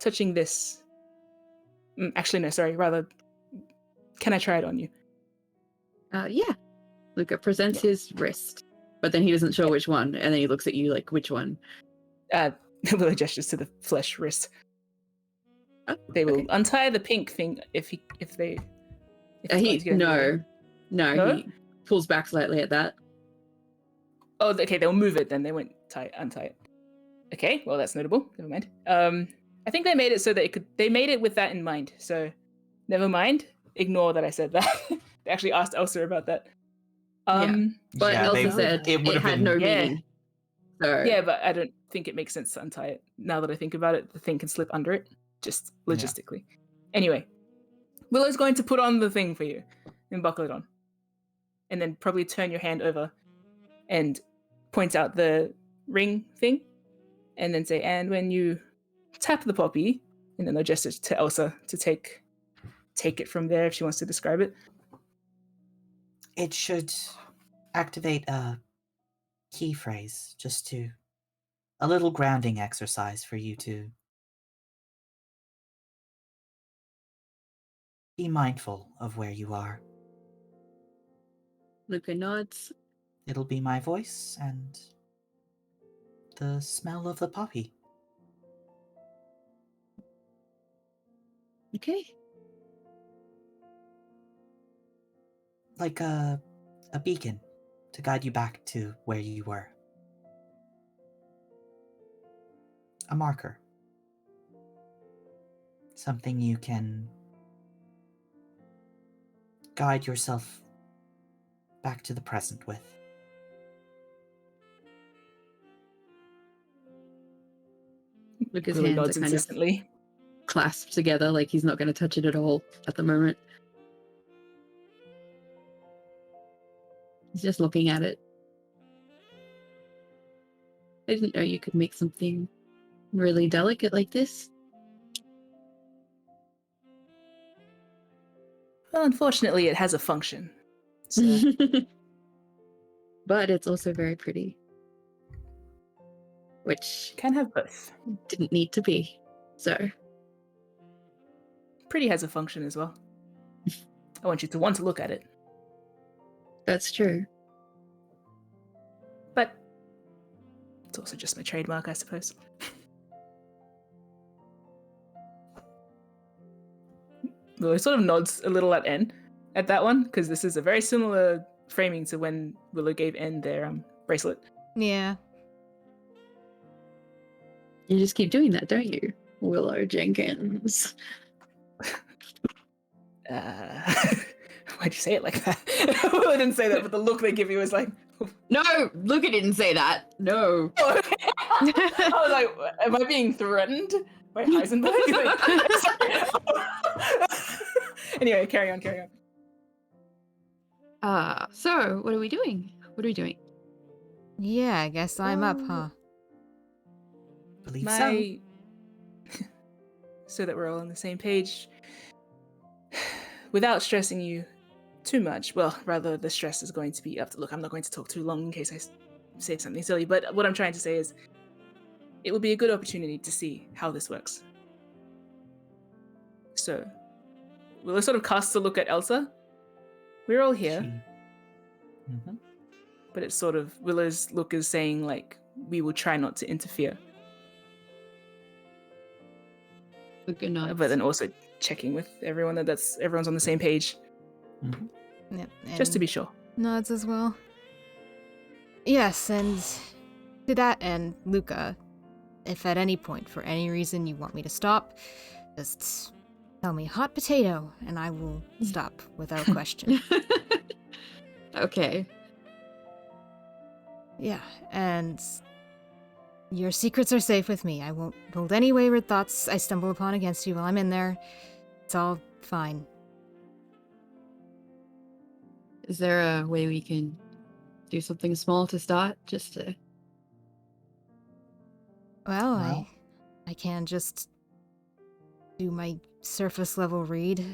touching this. Actually, no, sorry. Rather, can I try it on you? Yeah. Luca presents his wrist, but then he isn't sure which one, and then he looks at you like, which one? Willow gestures to the flesh wrist. Oh, They will okay. untie the pink thing if it's going to get in the way. No, he pulls back slightly at that. Oh, okay, they'll move it then. They won't untie it. Okay, well, that's notable. Never mind. I think they made it so that they made it with that in mind. So, never mind. Ignore that I said that. They actually asked Elsa about that. But Yeah, Elsa said it it would've had been- no Yeah. meaning. So Yeah, but I don't think it makes sense to untie it. Now that I think about it, the thing can slip under it, just logistically. Anyway, Willow's going to put on the thing for you and buckle it on. And then probably turn your hand over and point out the ring thing. And then say, and when you tap the poppy, and then they'll gesture to Elsa to take it from there if she wants to describe it. It should activate a key phrase, a little grounding exercise for you to be mindful of where you are. Luca nods. It'll be my voice and the smell of the poppy. Okay. Like a beacon to guide you back to where you were. A marker. Something you can guide yourself back to the present with. Luca's Willow hands nods are kind of insistently. clasped together, like he's not going to touch it at all at the moment. He's just looking at it. I didn't know you could make something really delicate like this. Well, unfortunately, it has a function. So, But it's also very pretty. Which can have both. didn't need to be. So, Pretty has a function as well. I want you to want to look at it. that's true. But it's also just my trademark, I suppose. Willow sort of nods a little at En at that one, because this is a very similar framing to when Willow gave En their bracelet. Yeah. You just keep doing that, don't you? Willow Jenkins. Why'd you say it like that? Willow didn't say that, but the look they give you is like, No, Luca didn't say that. No. oh, okay. I was like, am I being threatened by Heisenberg? Anyway, carry on. So what are we doing? Yeah, I guess I'm up, huh? Believe so. So that we're all on the same page, without stressing you too much. Well, rather, the stress is going to be up to. Look, I'm not going to talk too long in case I say something silly, but what I'm trying to say is it would be a good opportunity to see how this works. So, Willow sort of casts a look at Elsa. We're all here, Mhm. but it's sort of, Willow's look is saying, like, we will try not to interfere. Luca nods. But then also checking with everyone that everyone's on the same page, Mhm. Yep, just to and be sure. nods as well. Yes, and to that end, Luca, if at any point, for any reason, you want me to stop, just tell me hot potato, and I will stop without question. Okay. Yeah, and your secrets are safe with me. I won't hold any wayward thoughts I stumble upon against you while I'm in there. It's all fine. Is there a way we can do something small to start? Just to... Well, Well. I can just do my surface level read.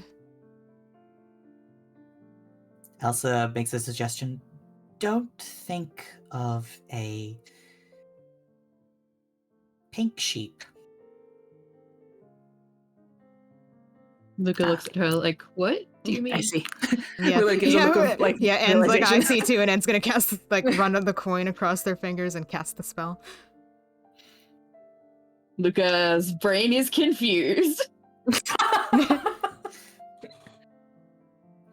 Elsa makes a suggestion. Don't think of a pink sheep. Luca looks at her like, what do you mean? I see. Yeah, Willow gives a look of, like, yeah, Anne's like, I realization. see too, and Anne's gonna cast, like, run the coin across their fingers and cast the spell. Luca's brain is confused.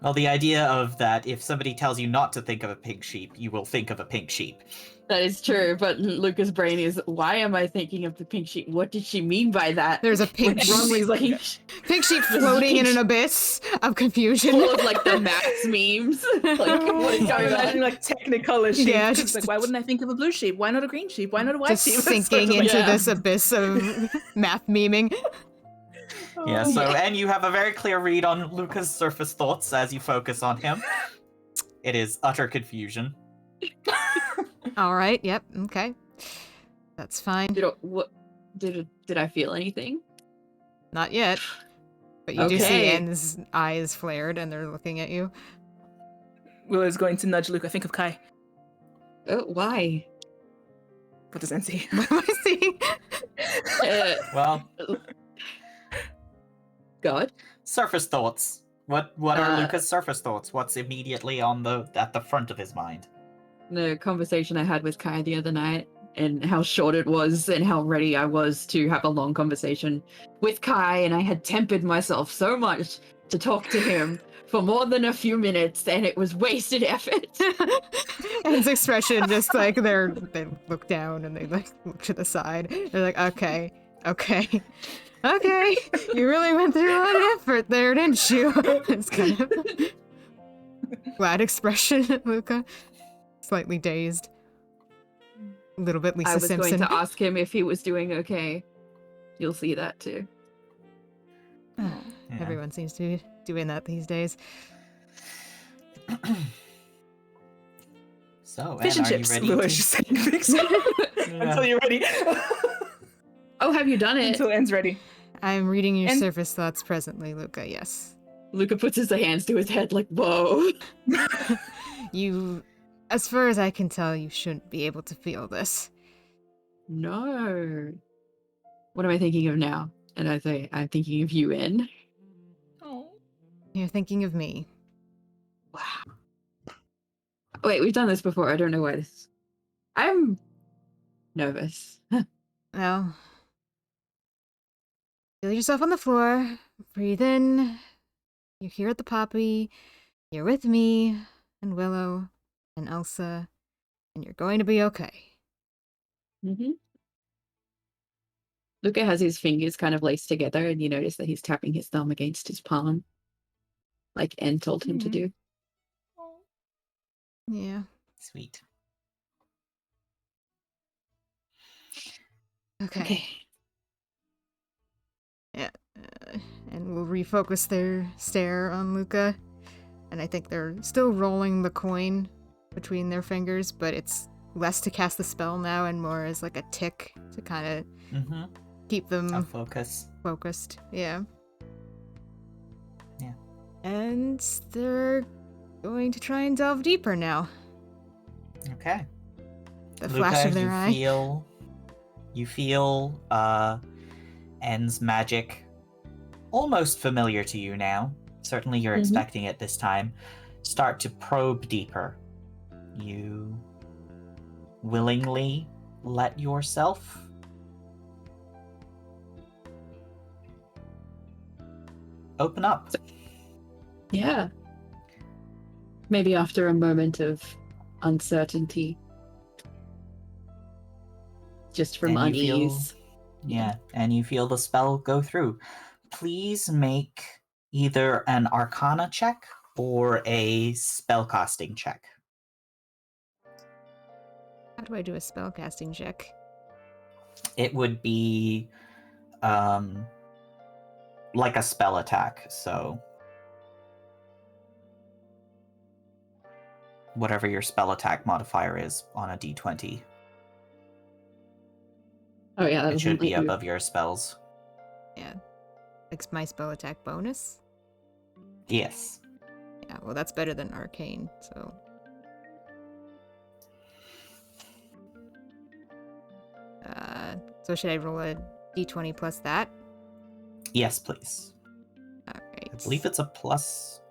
Well, the idea of that, if somebody tells you not to think of a pink sheep, you will think of a pink sheep. That is true, but Luca's brain is, why am I thinking of the pink sheep? What did she mean by that? There's a pink What's wrong with like- pink pink sheep There's floating in pink an abyss of confusion. full of like the Max memes? Like, what is I'm going imagining on? like Technicolor sheep. Yeah, It's just- like, why wouldn't I think of a blue sheep? Why not a green sheep? Why not a white Just sheep? sinking Like, into Yeah. this abyss of math memeing. Yeah, so, and you have a very clear read on Luca's surface thoughts as you focus on him. It is utter confusion. All right, yep, okay. That's fine. Did I feel anything? Not yet. But you do see Okay. Anne's eyes flared and they're looking at you. Willow's going to nudge Luca. Think of Kai. Oh, why? What does Anne see? What am I seeing? Well, God. surface thoughts. What are Uh, Luca's surface thoughts? What's immediately at the front of his mind? The conversation I had with Kai the other night, and how short it was, and how ready I was to have a long conversation with Kai, and I had tempered myself so much to talk to him for more than a few minutes, and it was wasted effort. Anne's expression just like they look down and they like look to the side. They're like, okay, you really went through a lot of effort there, didn't you? It's kind of flat expression, Luca. Slightly dazed. A little bit Lisa I was Simpson. going to ask him if he was doing okay. You'll see that too. Yeah. Everyone seems to be doing that these days. So, Fish Anne, and are you chips. ready? Willow's just saying things until you're ready. Oh, have you done it? Until Anne's ready. I'm reading your And- surface thoughts presently, Luca, yes. Luca puts his hands to his head like, whoa. You, as far as I can tell, you shouldn't be able to feel this. No. What am I thinking of now? And I say, I'm thinking of you, En. Oh. You're thinking of me. Wow. Wait, we've done this before. I don't know why this. I'm nervous. Well, feel yourself on the floor. Breathe in. You're here at the poppy. You're with me and Willow and Elsa, and you're going to be okay. Mm-hmm. Luca has his fingers kind of laced together, and you notice that he's tapping his thumb against his palm, like En told him to do. Yeah. Sweet. Okay. And we'll refocus their stare on Luca. And I think they're still rolling the coin between their fingers, but it's less to cast the spell now and more as like a tick to kind of Mm-hmm. keep them Of focus. focused. Yeah. Yeah. And they're going to try and delve deeper now. Okay. The flash of their eye. You feel En's magic almost familiar to you now. Certainly you're Mhm. expecting it this time. Start to probe deeper. You willingly let yourself open up. Yeah. Maybe after a moment of uncertainty. Just from And you feel- unease. Yeah, and you feel the spell go through. Please make either an Arcana check or a spellcasting check. How do I do a spellcasting check? It would be like a spell attack, so whatever your spell attack modifier is on a d20. Oh yeah, that It should be you. above your spells. Yeah. Like my spell attack bonus? Yes. Yeah, well, that's better than arcane, so. So should I roll a d20 plus that? Yes, please. All right. I believe it's a plus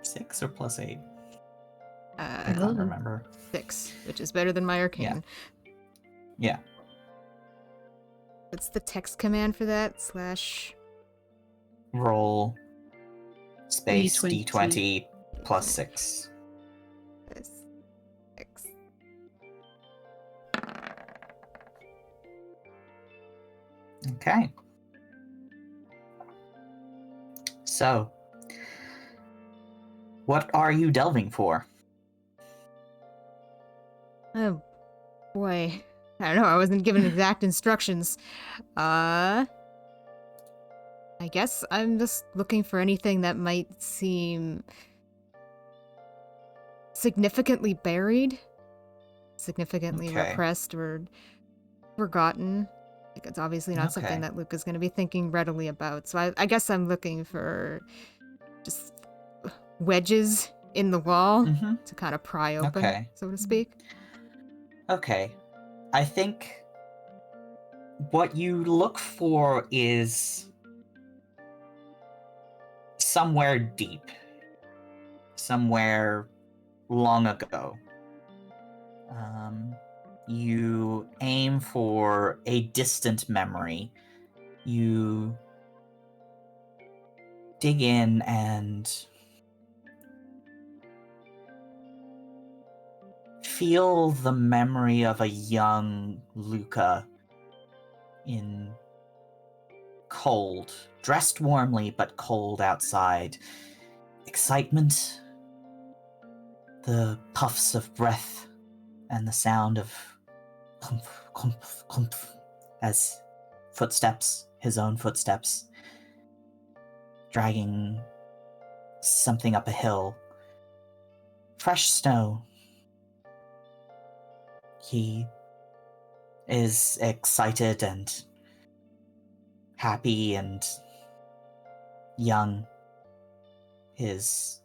6 or plus 8. I can't Oh. remember. 6, which is better than my arcane. Yeah. What's the text command for that? / Roll space D20. D20 plus 6. plus 6. Okay. So, what are you delving for? Oh boy. I don't know, I wasn't given exact instructions. I guess I'm just looking for anything that might seem significantly buried, significantly Okay. repressed or forgotten. Like, it's obviously not something Okay. that Luke is going to be thinking readily about. So I guess I'm looking for just wedges in the wall Mm-hmm. to kind of pry open, Okay. so to speak. Okay. I think what you look for is somewhere deep, somewhere long ago. You aim for a distant memory. You dig in and feel the memory of a young Luca in cold, dressed warmly but cold outside. Excitement, the puffs of breath, and the sound of clump, clump, clump, as footsteps, his own footsteps, dragging something up a hill. Fresh snow. He is excited and happy and young. His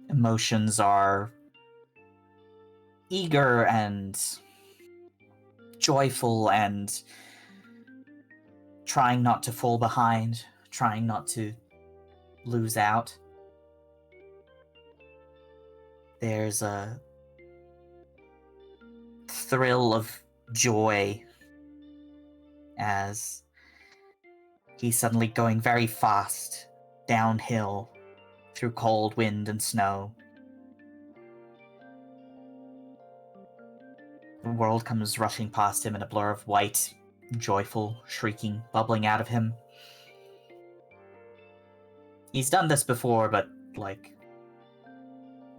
emotions are eager and joyful and trying not to fall behind, trying not to lose out. There's a thrill of joy as he's suddenly going very fast downhill through cold wind and snow. The world comes rushing past him in a blur of white, joyful, shrieking, bubbling out of him. He's done this before, but,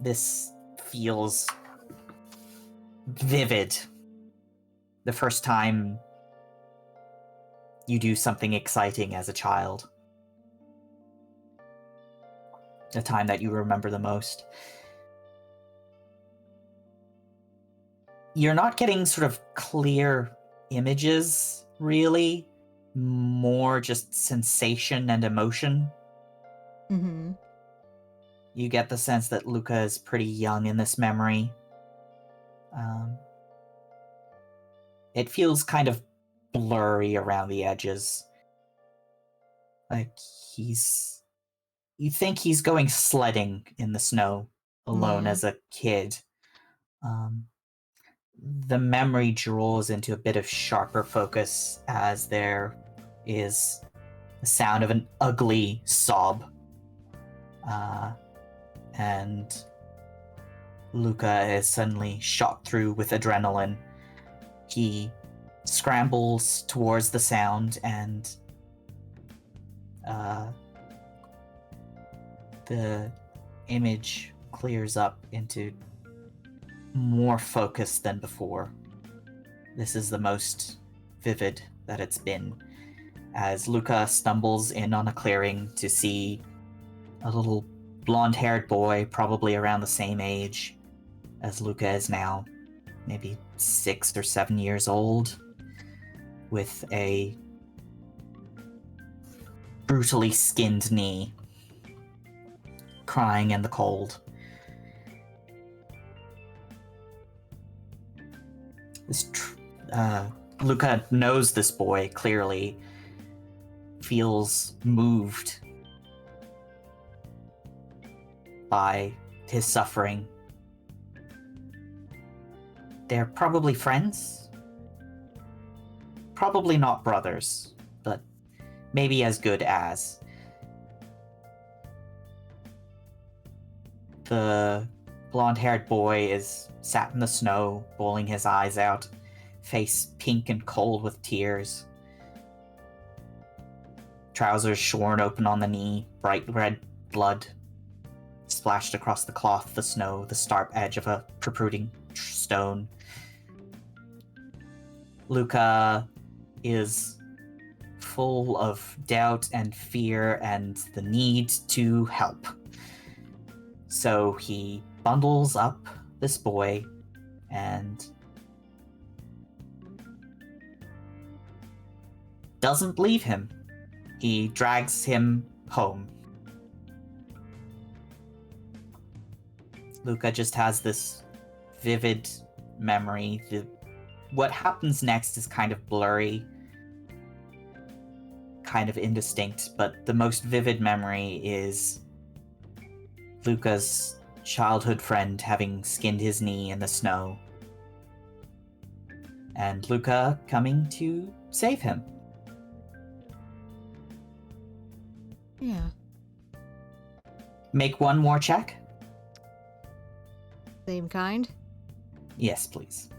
this feels vivid. The first time you do something exciting as a child. The time that you remember the most. You're not getting sort of clear images, really. More just sensation and emotion. Mm-hmm. You get the sense that Luca is pretty young in this memory. It feels kind of blurry around the edges. Like you think he's going sledding in the snow alone Yeah. as a kid. The memory draws into a bit of sharper focus as there is the sound of an ugly sob. And Luca is suddenly shot through with adrenaline. He scrambles towards the sound and the image clears up into more focus than before. This is the most vivid that it's been, as Luca stumbles in on a clearing to see a little blonde-haired boy, probably around the same age as Luca is now, maybe 6 or 7 years old, with a brutally skinned knee, crying in the cold. Luca knows this boy clearly, feels moved by his suffering. They're probably friends. Probably not brothers, but maybe as good as. The blonde-haired boy is sat in the snow, bawling his eyes out, face pink and cold with tears. Trousers shorn open on the knee, bright red blood splashed across the cloth, the snow, the sharp edge of a protruding stone. Luca is full of doubt and fear and the need to help. So he bundles up this boy and doesn't leave him. He drags him home. Luca just has this vivid memory. What happens next is kind of blurry, kind of indistinct, but the most vivid memory is Luca's childhood friend having skinned his knee in the snow, and Luca coming to save him. Yeah. Make one more check. Same kind? Yes, please.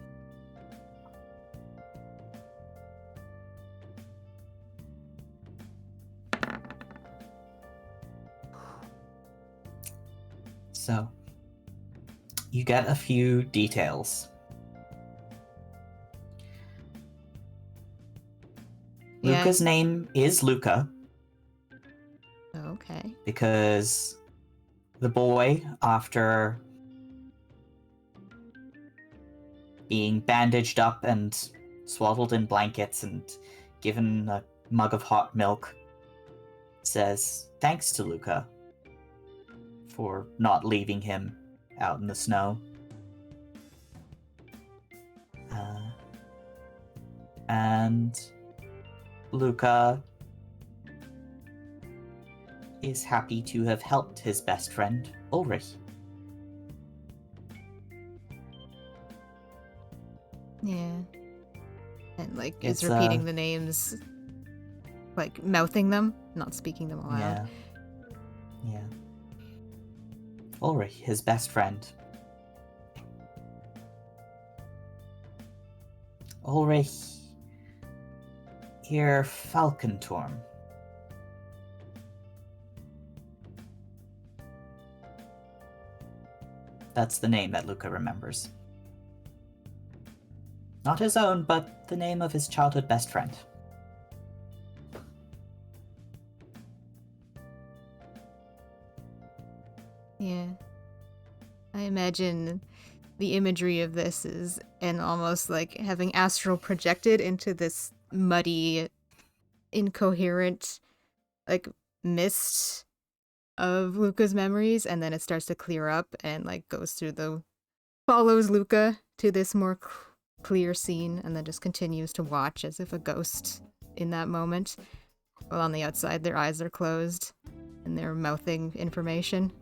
So, you get a few details. Yeah. Luca's name is Luca Okay. because the boy, after being bandaged up and swaddled in blankets and given a mug of hot milk, says thanks to Luca for not leaving him out in the snow. And Luca is happy to have helped his best friend, Ulrich. Yeah. And like It's, is repeating the names, like mouthing them, not speaking them aloud. Yeah. Yeah. Ulrich, his best friend. Ulrich, ihr Falkenturm. That's the name that Luca remembers. Not his own, but the name of his childhood best friend. Yeah. I imagine the imagery of this is and almost like having astral projected into this muddy, incoherent, like mist of Luca's memories, and then it starts to clear up and like follows Luca to this more clear scene, and then just continues to watch as if a ghost in that moment. While on the outside, their eyes are closed and they're mouthing information.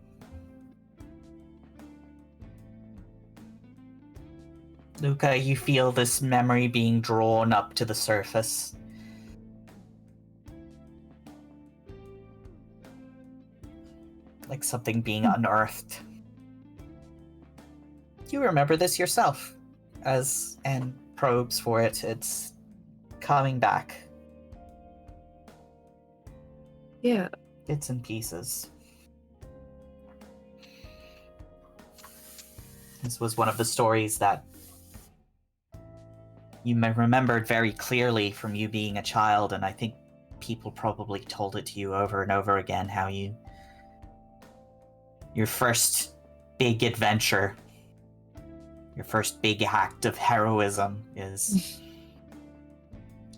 Luca, you feel this memory being drawn up to the surface. Like something being unearthed. You remember this yourself. As Anne probes for it, it's coming back. Yeah. Bits and pieces. This was one of the stories that you remembered very clearly from you being a child, and I think people probably told it to you over and over again, how your first big adventure, your first big act of heroism is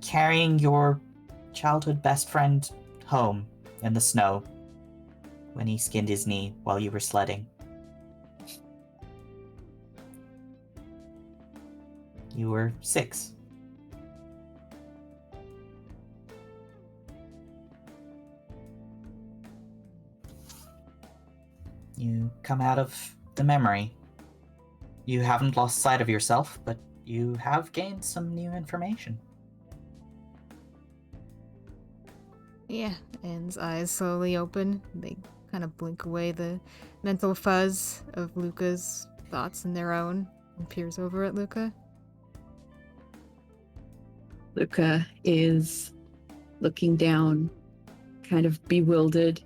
carrying your childhood best friend home in the snow when he skinned his knee while you were sledding. You were 6. You come out of the memory. You haven't lost sight of yourself, but you have gained some new information. Yeah, Anne's eyes slowly open. They kind of blink away the mental fuzz of Luca's thoughts and their own, and peers over at Luca. Luca is looking down, kind of bewildered.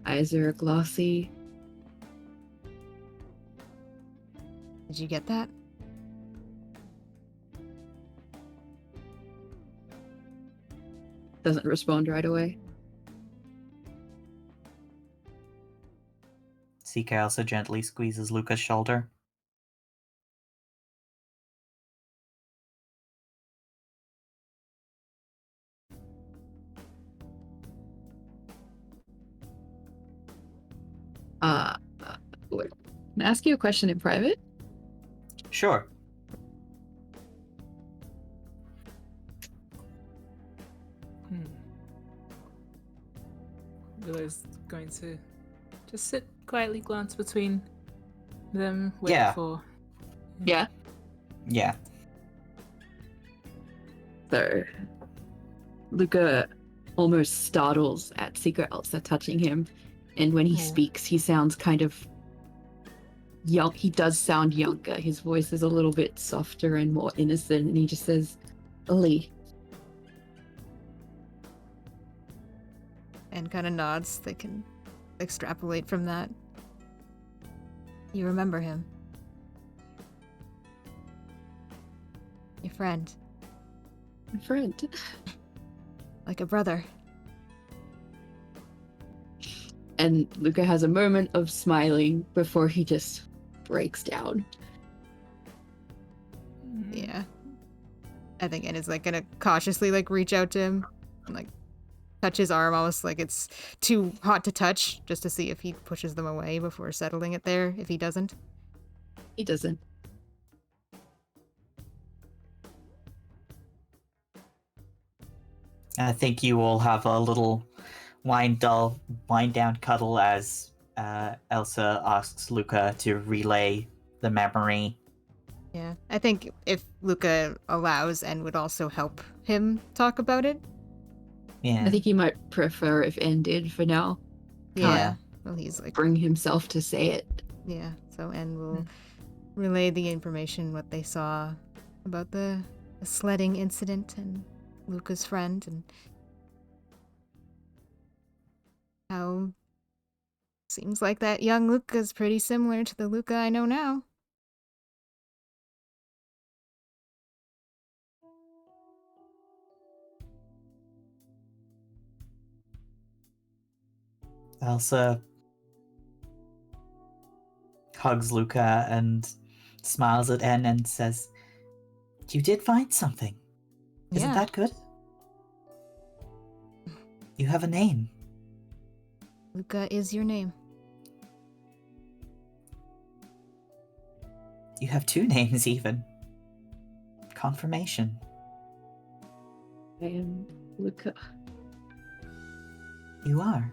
Eyes are glossy. Did you get that? Doesn't respond right away. Sika also gently squeezes Luca's shoulder. Wait. Can I ask you a question in private? Sure. Willow's going to just sit quietly, glance between them, wait Yeah. for. Yeah. Yeah. So, Luca almost startles at Secret Elsa touching him, and when he Aw. speaks, he sounds kind of young. He does sound younger. His voice is a little bit softer and more innocent, and he just says, "Oli." And kind of nods. They can extrapolate from that. You remember him. Your friend. My friend. Like a brother. And Luca has a moment of smiling before he just breaks down. Yeah. I think Anna's like gonna cautiously like reach out to him and like touch his arm almost like it's too hot to touch, just to see if he pushes them away before settling it there, if he doesn't. He doesn't. I think you will have a little wind down cuddle as Elsa asks Luca to relay the memory. Yeah. I think if Luca allows, N would also help him talk about it. Yeah. I think he might prefer if N did for now. Yeah. Well, he's like, Bring himself to say it. yeah. So N will relay the information, what they saw about the sledding incident and Luca's friend, and how seems like that young Luca's pretty similar to the Luca I know now. Elsa hugs Luca and smiles at En and says, "You did find something. Isn't Yeah. that good? You have a name." Luca is your name. You have 2 names even. Confirmation. I am Luca. You are.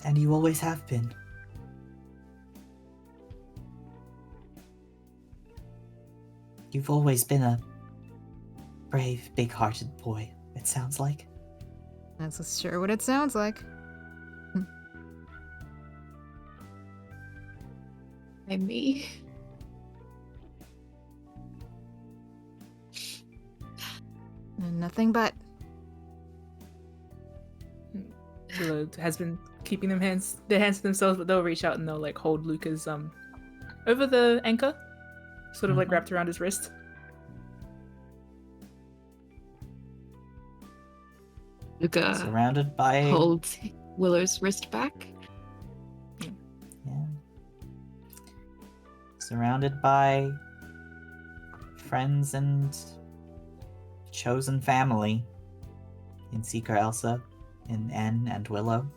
And you always have been. You've always been a brave, big-hearted boy, it sounds like. That's sure what it sounds like. I'm me. And nothing but. Willow has been keeping their hands to themselves, but they'll reach out and they'll like hold Luca's over the anchor, sort of like Mhm. wrapped around his wrist. Luca Surrounded by... holds Willow's wrist back. Yeah. Surrounded by friends and chosen family in Seeker Elsa, in En and Willow.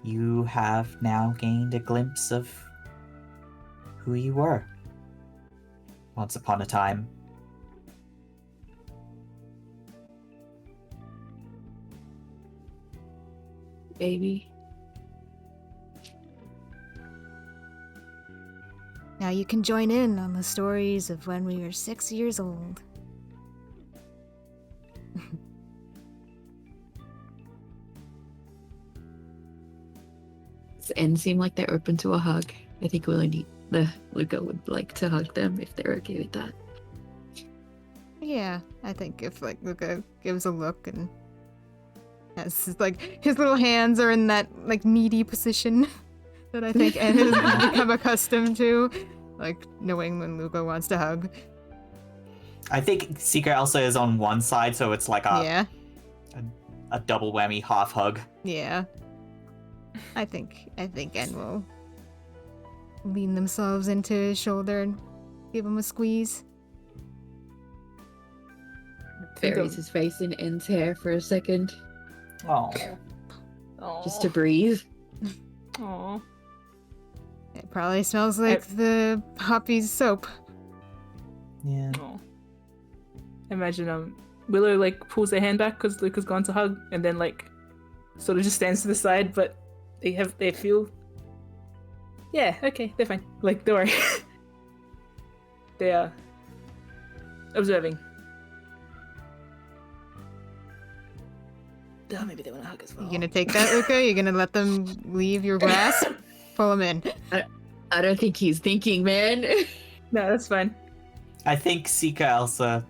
You have now gained a glimpse of who you were. once upon a time. Baby. Now you can join in on the stories of when we were 6 years old. Does N seem like they're open to a hug? I think Luca would like to hug them if they're okay with that. Yeah, I think if like Luca gives a look and has like his little hands are in that like needy position that I think Ed has become accustomed to, like knowing when Luca wants to hug. I think Secret Elsa is on one side, so it's like a double whammy half hug. Yeah. I think N will lean themselves into his shoulder and give him a squeeze. Buries his face in N's hair for a second, Oh, just to breathe. Aww. It probably smells like the Hoppy's soap. yeah. Aw. Imagine Willow like pulls their hand back because Luca's gone to hug, and then like sort of just stands to the side, but they feel. Yeah, okay, they're fine. Like, don't worry. They are observing. Oh, maybe they want to hug as well. You gonna take that, Luca? You gonna let them leave your grasp? Pull them in. I don't think he's thinking, man. No, that's fine. I think Secret Elsa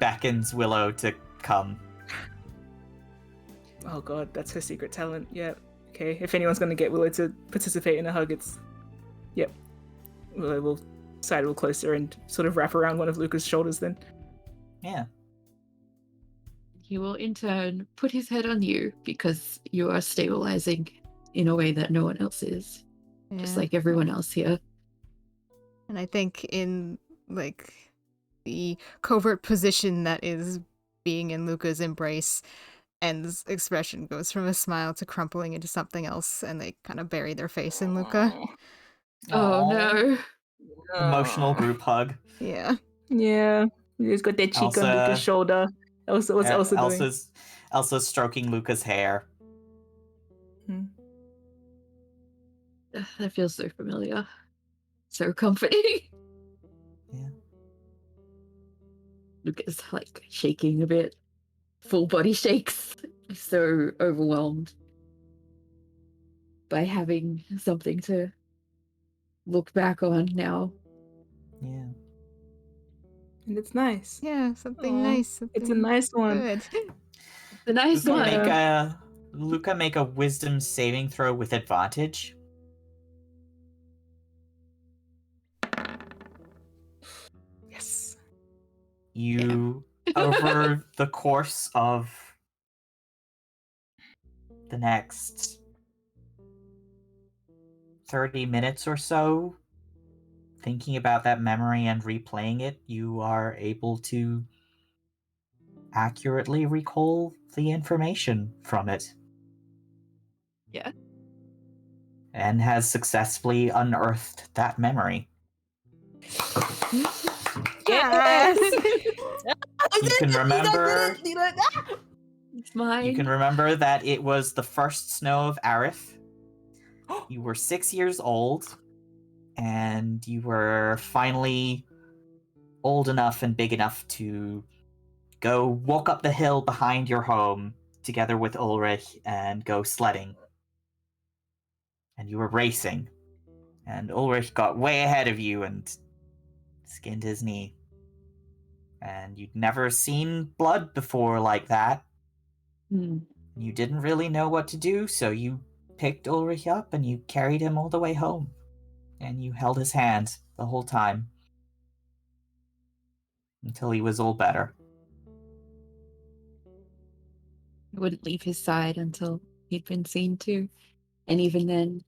beckons Willow to come. Oh god, that's her secret talent. Yeah. Okay. If anyone's gonna get Willow to participate in a hug, it's yep. Willow will sidle closer and sort of wrap around one of Luca's shoulders then. Yeah. He will in turn put his head on you because you are stabilizing in a way that no one else is. Just Yeah. like everyone else here. And I think in like the covert position that is being in Luca's embrace, N's expression goes from a smile to crumpling into something else, and they kind of bury their face in Luca. Oh Aw. no. Emotional group hug. Yeah. Yeah. He's got their cheek on Elsa- Luca's shoulder. Elsa, what's Elsa doing? Elsa's stroking Luca's hair. That feels so familiar. So comforting. Yeah. Luca's like shaking a bit. Full body shakes. So overwhelmed by having something to look back on now. Yeah. And it's nice. Yeah, something Aw, nice. It's a something nice one. Good. The nice Luca one. make a wisdom saving throw with advantage. Yes. You over the course of the next 30 minutes or so, thinking about that memory and replaying it, you are able to accurately recall the information from it. Yeah. And has successfully unearthed that memory. Yes. You can remember It's mine. You can remember that it was the first snow of Arif. You were 6 years old, and you were finally old enough and big enough to go walk up the hill behind your home together with Ulrich and go sledding. And you were racing, and Ulrich got way ahead of you and skinned his knee. And you'd never seen blood before like that. Hmm. You didn't really know what to do, so you picked Ulrich up and you carried him all the way home. And you held his hand the whole time. Until he was all better. I wouldn't leave his side until he'd been seen to. And even then.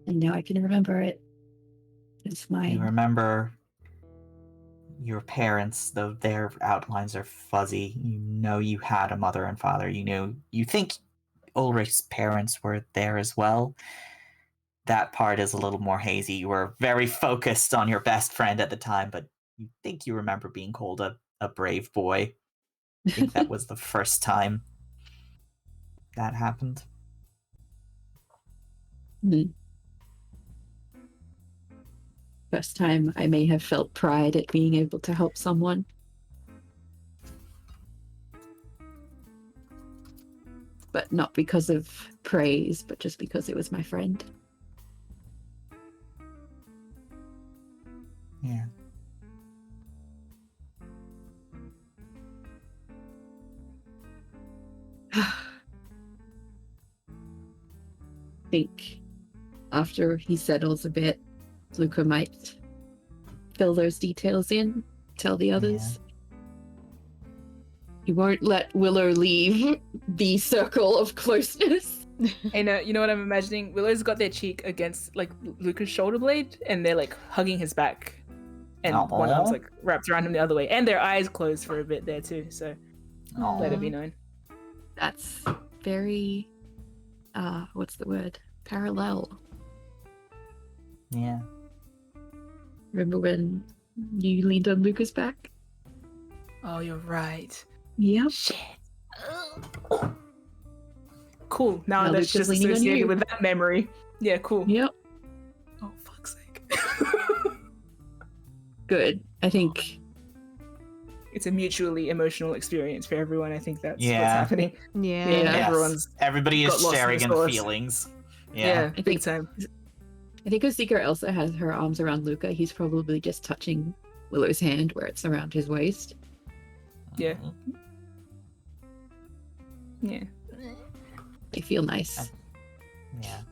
And now I can remember it. It's You mine. remember your parents, though their outlines are fuzzy. You know you had a mother and father. You think Ulrich's parents were there as well. That part is a little more hazy. You were very focused on your best friend at the time, but you think you remember being called a brave boy. I think that was the first time that happened. First time I may have felt pride at being able to help someone. But not because of praise, but just because it was my friend. Yeah. I think after he settles a bit, Luca might fill those details in, tell the others. He won't let Willow leave the circle of closeness. And you know what I'm imagining? Willow's got their cheek against like Luca's shoulder blade, and they're like hugging his back, and one arm's like wrapped around him the other way, and their eyes closed for a bit there too. So let it be known. That's very, what's the word? Parallel. Yeah. Remember when you leaned on Luca's back? Oh, you're right. Yep. Shit. Cool. Now Now that's Luca's just leaning on associated you. with that memory. Yeah, cool. Yep. Oh, fuck's sake. Good. I think It's a mutually emotional experience for everyone. I think that's what's Yeah. happening. Yeah. Yeah. Yes. Everyone's Everybody got is lost in sharing the in sauce. feelings. Yeah, Yeah. I big think- time. I think Osika Elsa has her arms around Luca. He's probably just touching Willow's hand where it's around his waist. Yeah. Mhm. Yeah. They feel nice. Yeah.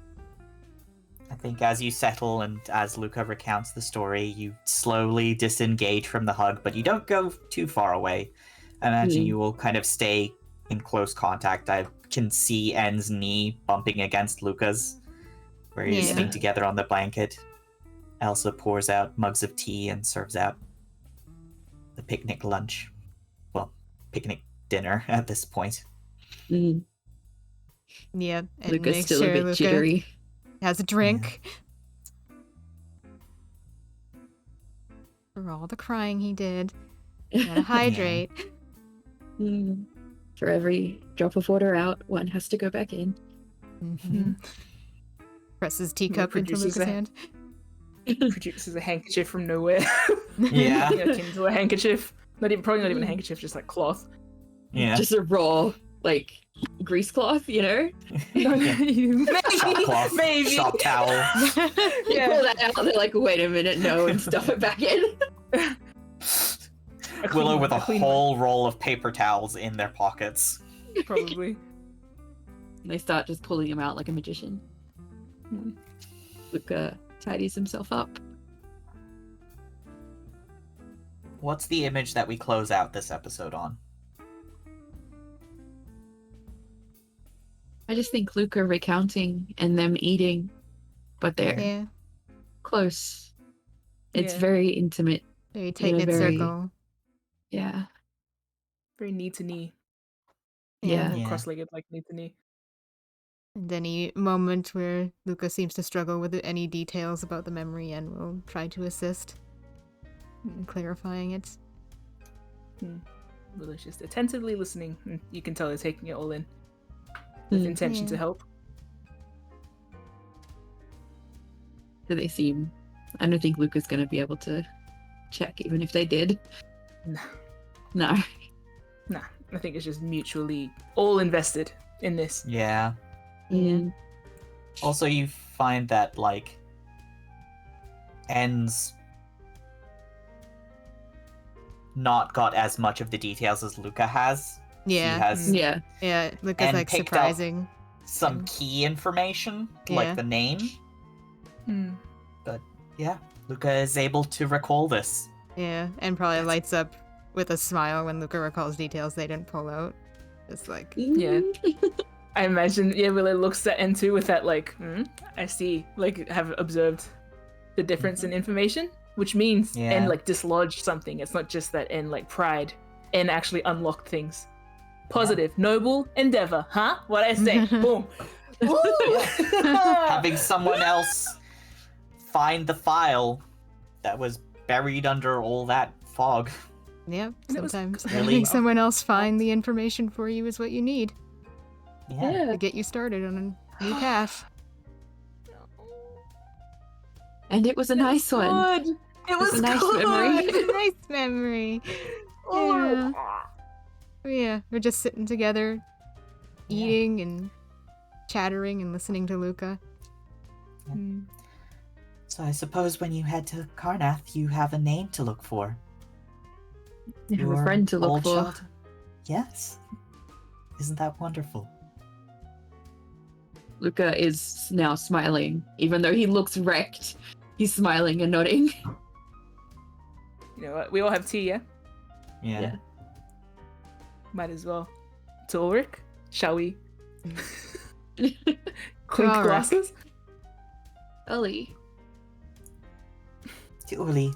I think as you settle and as Luca recounts the story, you slowly disengage from the hug, but you don't go too far away. I imagine you will kind of stay in close contact. I can see En's knee bumping against Luca's, where you're Yeah. sitting together on the blanket. Elsa pours out mugs of tea and serves out the picnic lunch. Well, picnic dinner at this point. Mm. Yeah. And Luca's make still sure a bit Luca jittery. has a drink. For all the crying he did. Gotta hydrate. Mm. For every drop of water out, one has to go back in. Mhm. Presses teacup into produces Luca's a- hand. Produces a handkerchief from nowhere. Yeah. Akin to a handkerchief. Probably not even a handkerchief, just like cloth. Yeah. Just a raw, like, grease cloth, you know? Shop cloth, Maybe. shop towel. You Yeah. pull that out, they're like, wait a minute, no, and stuff it back in. Willow with a clean whole roll of paper towels in their pockets. one, probably. And they start just pulling him out like a magician. Hmm. Luca tidies himself up. What's the image that we close out this episode on? I just think Luca recounting and them eating, but they're Yeah. close. It's Yeah. very intimate. Very tight knit very- circle. Yeah. Very knee to knee. Yeah. Yeah. Cross-legged, like knee to knee. And any moment where Luca seems to struggle with any details about the memory and will try to assist in clarifying it. Willow's just attentively listening. And you can tell they're taking it all in with intention to Yeah. help. Do they seem... I don't think Luca's going to be able to check, even if they did. No. No. Nah, I think it's just mutually all invested in this. Yeah. Mm. Also, you find that, like, En's not got as much of the details as Luca has. Yeah. He has Yeah. Yeah. Luca's And like picked up- surprising. some key information, Yeah. like the name. Yeah, Luca is able to recall this. Yeah. And probably lights up with a smile when Luca recalls details they didn't pull out. It's like, Yeah. I imagine, Willow looks at N2 with that, like, I see, like, have observed the difference in information, which means Yeah. N, like, dislodged something. It's not just that N, like, pried. N actually unlocked things. positive, noble endeavor, huh? What I say? Boom. Having someone else find the file that was buried under all that fog. Yep, And it was sometimes clearly- having someone else find the information for you is what you need Yeah. to get you started on a new path. And it was a nice one. Good. It was a nice good. memory. Nice memory. Oh. Yeah, we're just sitting together, eating and chattering and listening to Luca. So I suppose when you head to Karnath, you have a name to look for. You have a Your friend to look old for. childhood- Yes. Isn't that wonderful? Luca is now smiling, even though he looks wrecked. He's smiling and nodding. You know what? We all have tea, yeah? Yeah. Might as well. To Ulrich, shall we? Clink Ulrich. glasses? Ellie. To Uli,